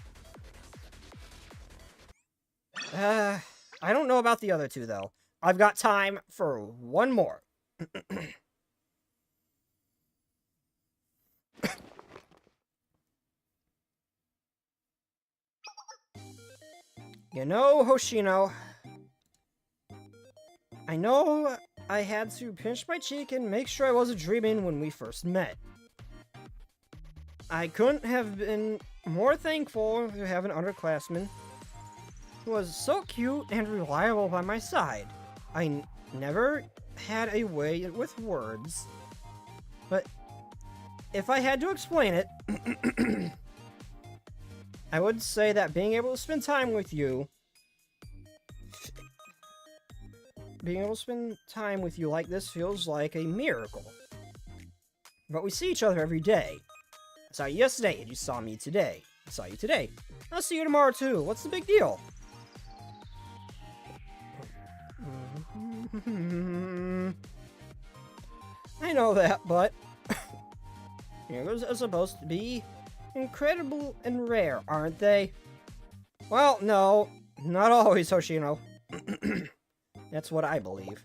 I don't know about the other two, though. I've got time for one more. You know, Hoshino, I know I had to pinch my cheek and make sure I wasn't dreaming when we first met. I couldn't have been more thankful to have an underclassman who was so cute and reliable by my side. I never had a way with words, but if I had to explain it, I would say that being able to spend time with you like this feels like a miracle. But we see each other every day. I saw you yesterday, and you saw me today. I saw you today. I'll see you tomorrow, too. What's the big deal? I know that, but miracles are supposed to be incredible and rare, aren't they? Well, no, not always, Hoshino. That's what I believe.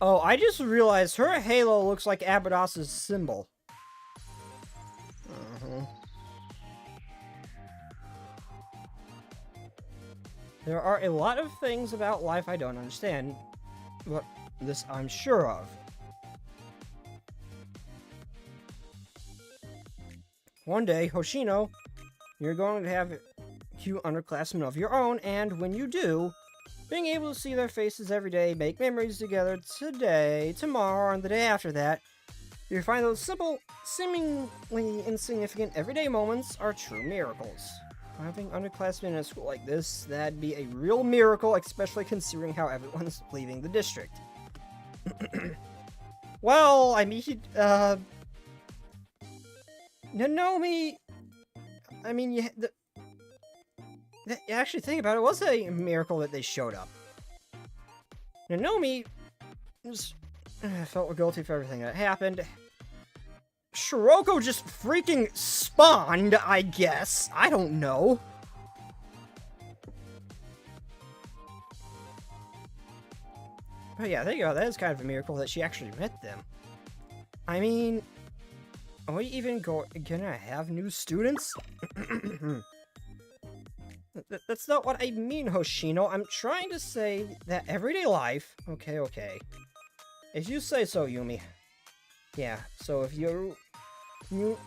Oh, I just realized her halo looks like Abados's symbol. There are a lot of things about life I don't understand, but this I'm sure of. One day, Hoshino, you're going to have cute underclassmen of your own, and when you do, being able to see their faces every day, make memories together today, tomorrow, and the day after that, you find those simple, seemingly insignificant everyday moments are true miracles. Having underclassmen in a school like this, that'd be a real miracle, especially considering how everyone's leaving the district. Well, I mean, Nanomi, I mean, you actually think about it, it was a miracle that they showed up. Nanomi felt guilty for everything that happened. Shiroko just freaking spawned, I guess. I don't know. But yeah, think about it, that is kind of a miracle that she actually met them. I mean, are we even gonna have new students? That's not what I mean, Hoshino. I'm trying to say that everyday life... Okay. If you say so, Yume. Yeah, so if you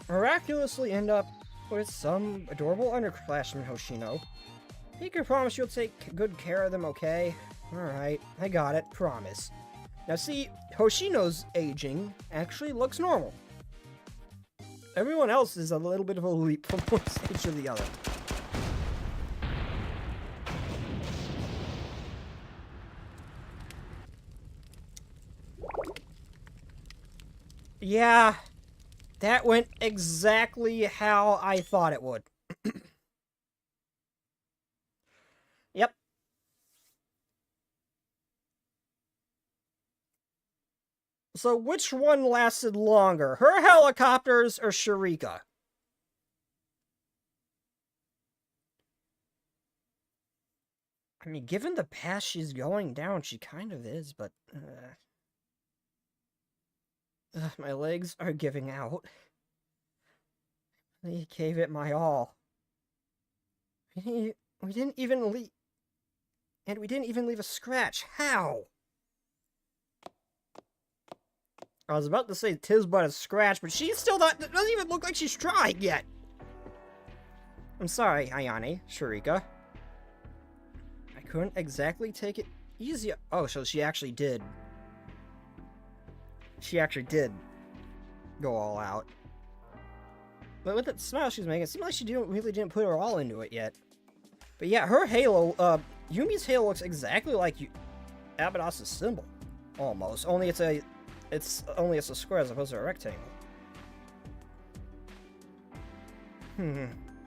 miraculously end up with some adorable underclassman, Hoshino, he can promise you'll take good care of them, okay? Alright, I got it, promise. Now see, Hoshino's aging actually looks normal. Everyone else is a little bit of a leap from one stage to the other. Yeah, that went exactly how I thought it would. Yep. So which one lasted longer, her helicopters or Shurika? I mean, given the path she's going down, she kind of is, but... my legs are giving out. I gave it my all. We didn't even leave... And we didn't even leave a scratch. How? I was about to say tis but a scratch, but she's still not, doesn't even look like she's trying yet. I'm sorry, Ayane, Sharika. I couldn't exactly take it easy. Oh, so she actually did. She actually did go all out. But with that smile she's making, it seemed like she really didn't put her all into it yet. But yeah, her halo, Yumi's halo looks exactly like Abados' symbol. Almost. Only it's a square as opposed to a rectangle.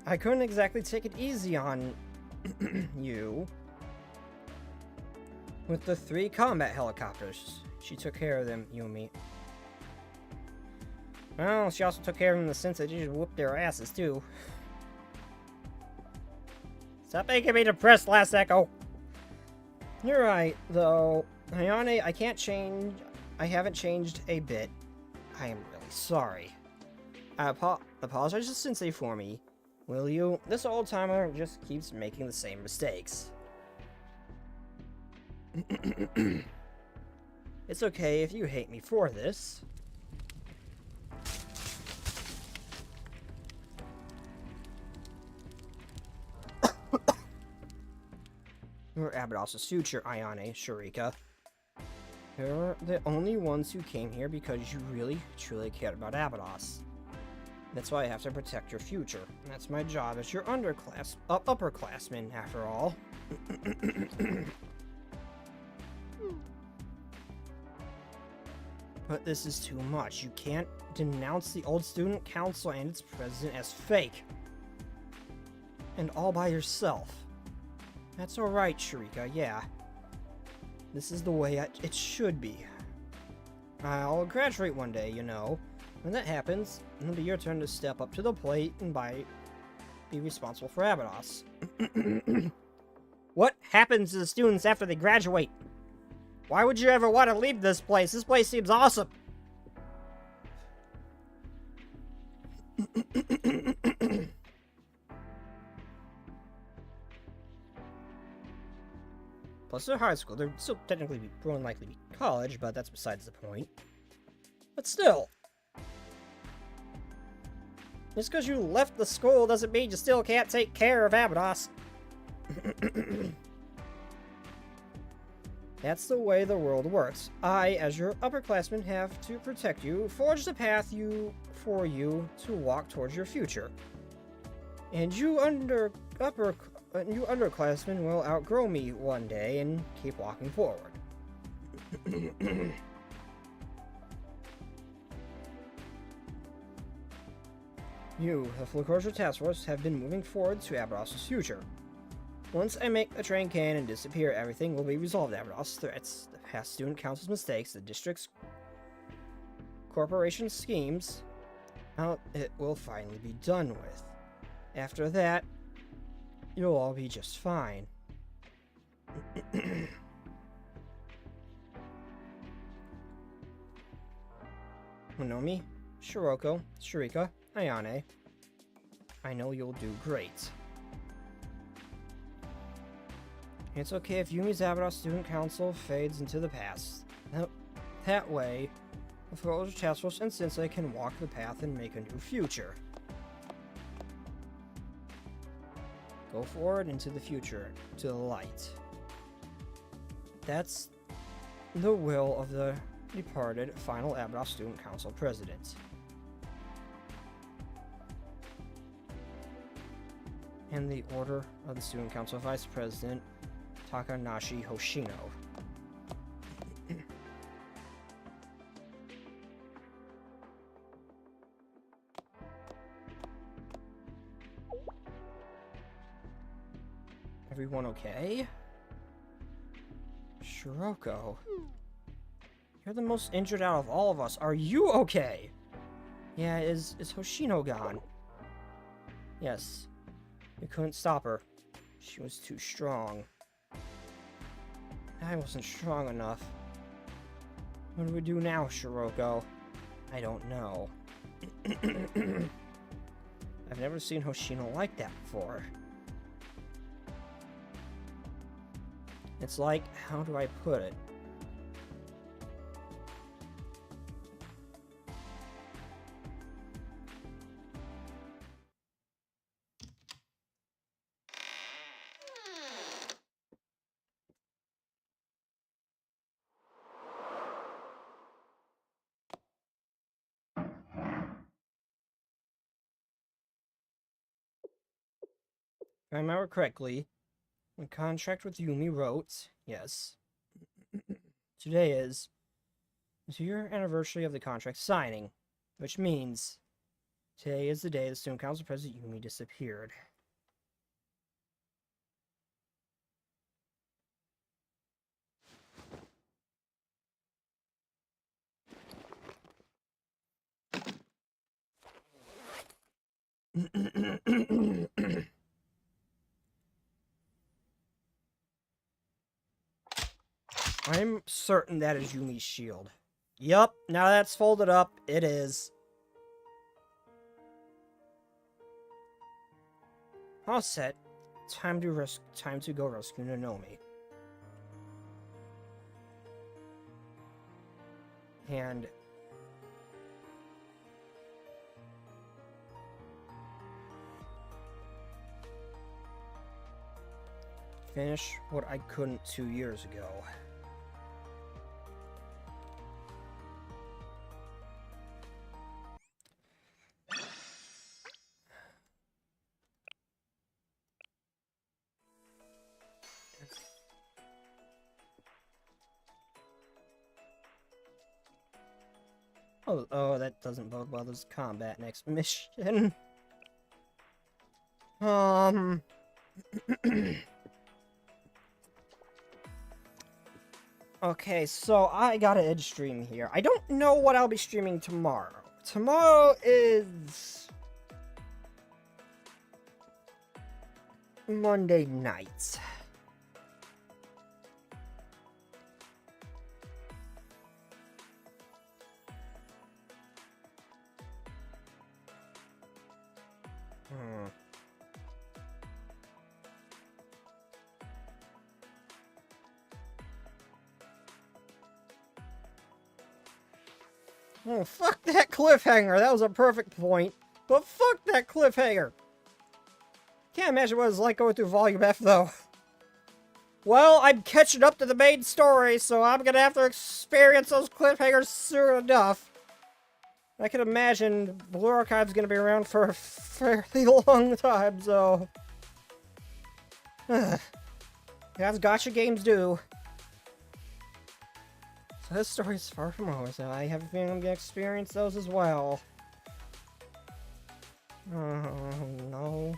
I couldn't exactly take it easy on you. With the 3 combat helicopters. She took care of them, Yume. Well, she also took care of them in the sense that she just whooped their asses, too. Stop making me depressed, Last Echo! You're right, though. Ayane, I haven't changed a bit. I am really sorry. I apologize to Sensei for me. Will you? This old timer just keeps making the same mistakes. It's okay if you hate me for this. You're Abados' future, Ayane, Sharika. You're the only ones who came here because you really, truly cared about Abados. That's why I have to protect your future. That's my job as your upperclassman, after all. But this is too much. You can't denounce the old student council and its president as fake. And all by yourself. That's alright, Sharika, yeah. This is the way it should be. I'll graduate one day, you know. When that happens, it'll be your turn to step up to the plate and be responsible for Abados. What happens to the students after they graduate? Why would you ever want to leave this place? This place seems awesome. Plus, they're high school. They're still technically more than likely be college, but that's besides the point. But still. Just because you left the school doesn't mean you still can't take care of Abados. That's the way the world works. I, as your upperclassman, have to protect you, forge the path for you to walk towards your future. And you underclassmen will outgrow me one day and keep walking forward. You, the Flucorsia Task Force, have been moving forward to Abados' future. Once I make the train can and disappear, everything will be resolved. Abados' threats, the past student council's mistakes, the district's corporation schemes. Now it will finally be done with. After that, you'll all be just fine. Monomi, Shiroko, Sharika, Ayane. I know you'll do great. It's okay if Yumi's Abados Student Council fades into the past. That way, the Flucorsia Task Force and Sensei can walk the path and make a new future. Go forward into the future, to the light. That's the will of the departed final Abados Student Council President. And the order of the Student Council Vice President, Takanashi Hoshino. Everyone okay? Shiroko. You're the most injured out of all of us. Are you okay? Yeah, is Hoshino gone? Yes. We couldn't stop her. She was too strong. I wasn't strong enough. What do we do now, Shiroko? I don't know. I've never seen Hoshino like that before. It's like, how do I put it? If I remember correctly, the contract with Yume wrote, yes, today is the 2-year anniversary of the contract signing, which means today is the day the Student Council President Yume disappeared. I'm certain that is Yumi's shield. Yup, now that's folded up, it is. All set. Time to go rescue Nonomi. And finish what I couldn't 2 years ago. Oh, that doesn't bode well. There's combat next mission. Okay, so I gotta edge stream here. I don't know what I'll be streaming tomorrow. Tomorrow is Monday night. Oh, fuck that cliffhanger. That was a perfect point. But fuck that cliffhanger. Can't imagine what it's like going through Volume F, though. Well, I'm catching up to the main story, so I'm gonna have to experience those cliffhangers soon enough. I can imagine Blue Archive's gonna be around for a fairly long time, so... As gacha games do. So this story is far from over, so I have a feeling I'm gonna experience those as well. Oh, no.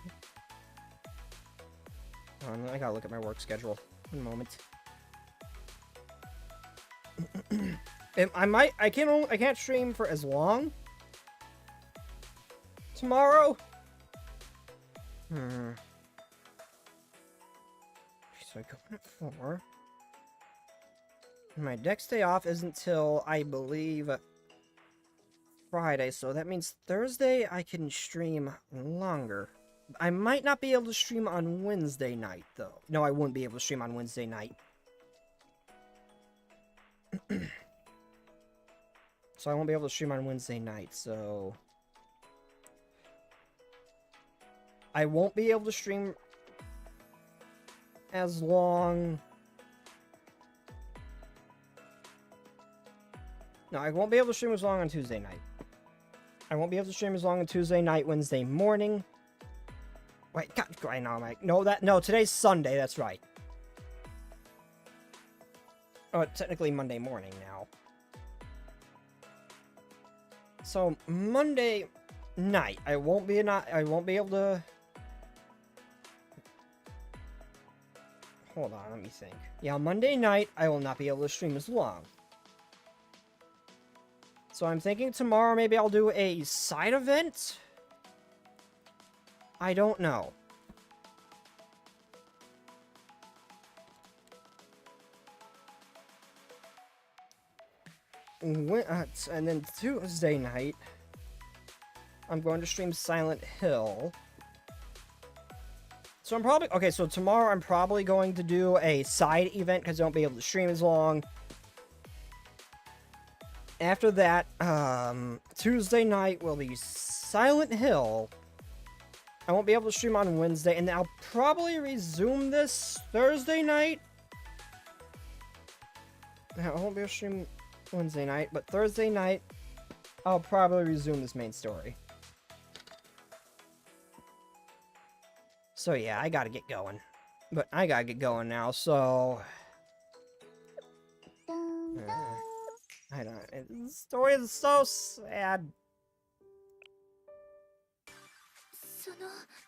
I gotta look at my work schedule. One moment. I can't stream for as long. Tomorrow? So I go in at 4. My next day off isn't till, I believe, Friday, so that means Thursday I can stream longer. I might not be able to stream on Wednesday night, though. No, I wouldn't be able to stream on Wednesday night. So I won't be able to stream on Wednesday night, so... I won't be able to stream as long... No, I won't be able to stream as long on Tuesday night. I won't be able to stream as long on Tuesday night, Wednesday morning. Wait, God, I know, Mike. No, today's Sunday, that's right. Oh, it's technically Monday morning now. So, Monday night, I won't be able to... Hold on, let me think. Yeah, Monday night, I will not be able to stream as long. So I'm thinking tomorrow maybe I'll do a side event? I don't know. And then Tuesday night, I'm going to stream Silent Hill. So I'm probably... Okay, so tomorrow I'm probably going to do a side event because I won't be able to stream as long. After that, Tuesday night will be Silent Hill. I won't be able to stream on Wednesday, and then I'll probably resume this Thursday night. I won't be able to stream Wednesday night, but Thursday night, I'll probably resume this main story. So yeah, I gotta get going. But I gotta get going now, so... I don't... The story is so sad.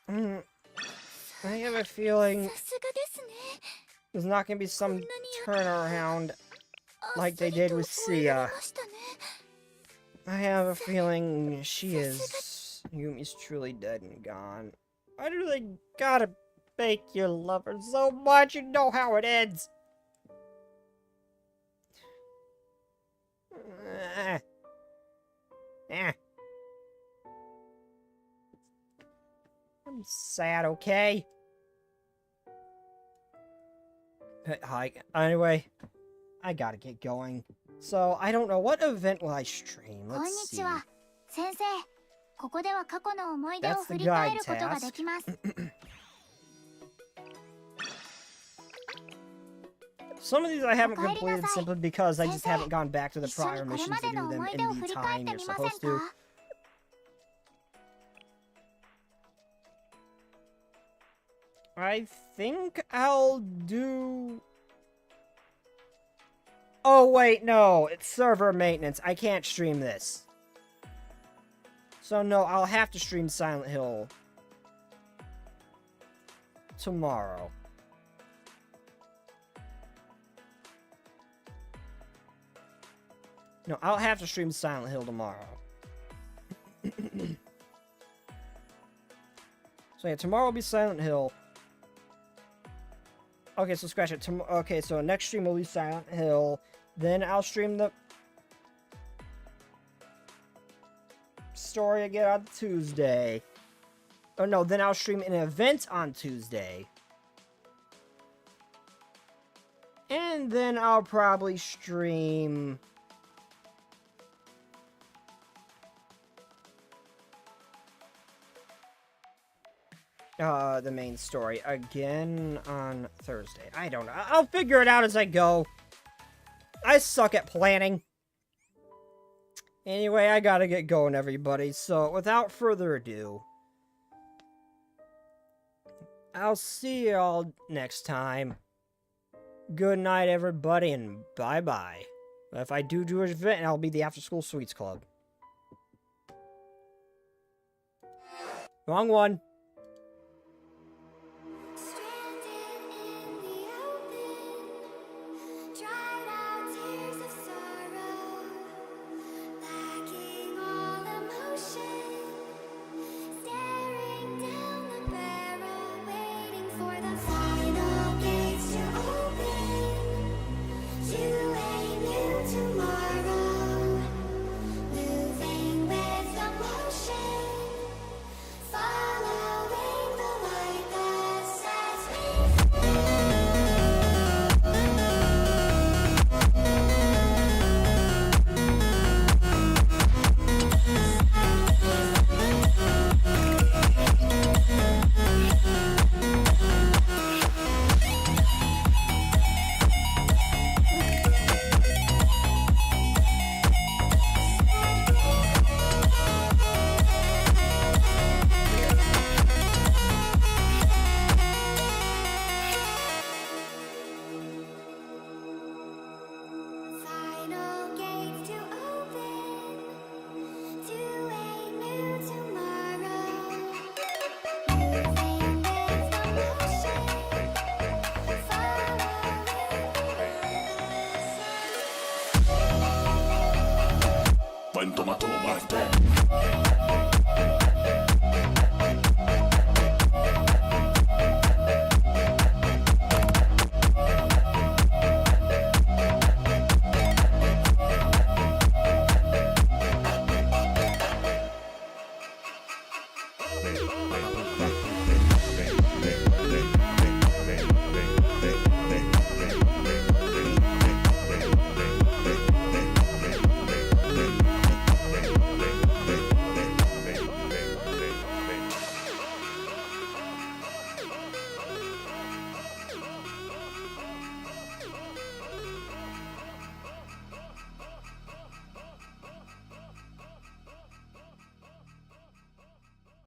I have a feeling there's not gonna be some turnaround like they did with Sia. I have a feeling Yumi's truly dead and gone. Why do they gotta make you love her so much? You know how it ends. I'm sad, okay? Hi. Anyway, I gotta get going. So, I don't know. What event will I stream? Let's see. That's the guide task. Some of these I haven't completed simply because I just haven't gone back to the prior missions to do them in the time you're supposed to. I think I'll do... Oh, wait, no. It's server maintenance. I can't stream this. So, no, I'll have to stream Silent Hill tomorrow. No, I'll have to stream Silent Hill tomorrow. So, yeah, tomorrow will be Silent Hill. Okay, so scratch it. Okay, so next stream will be Silent Hill. Then I'll stream the story again on Tuesday. Oh no, then I'll stream an event on Tuesday. And then I'll probably stream... the main story again on Thursday. I don't know. I'll figure it out as I go. I suck at planning. Anyway, I gotta get going, everybody. So, without further ado, I'll see y'all next time. Good night, everybody, and bye-bye. If I do an event, I'll be the After School Sweets Club. Wrong one. When tomato martell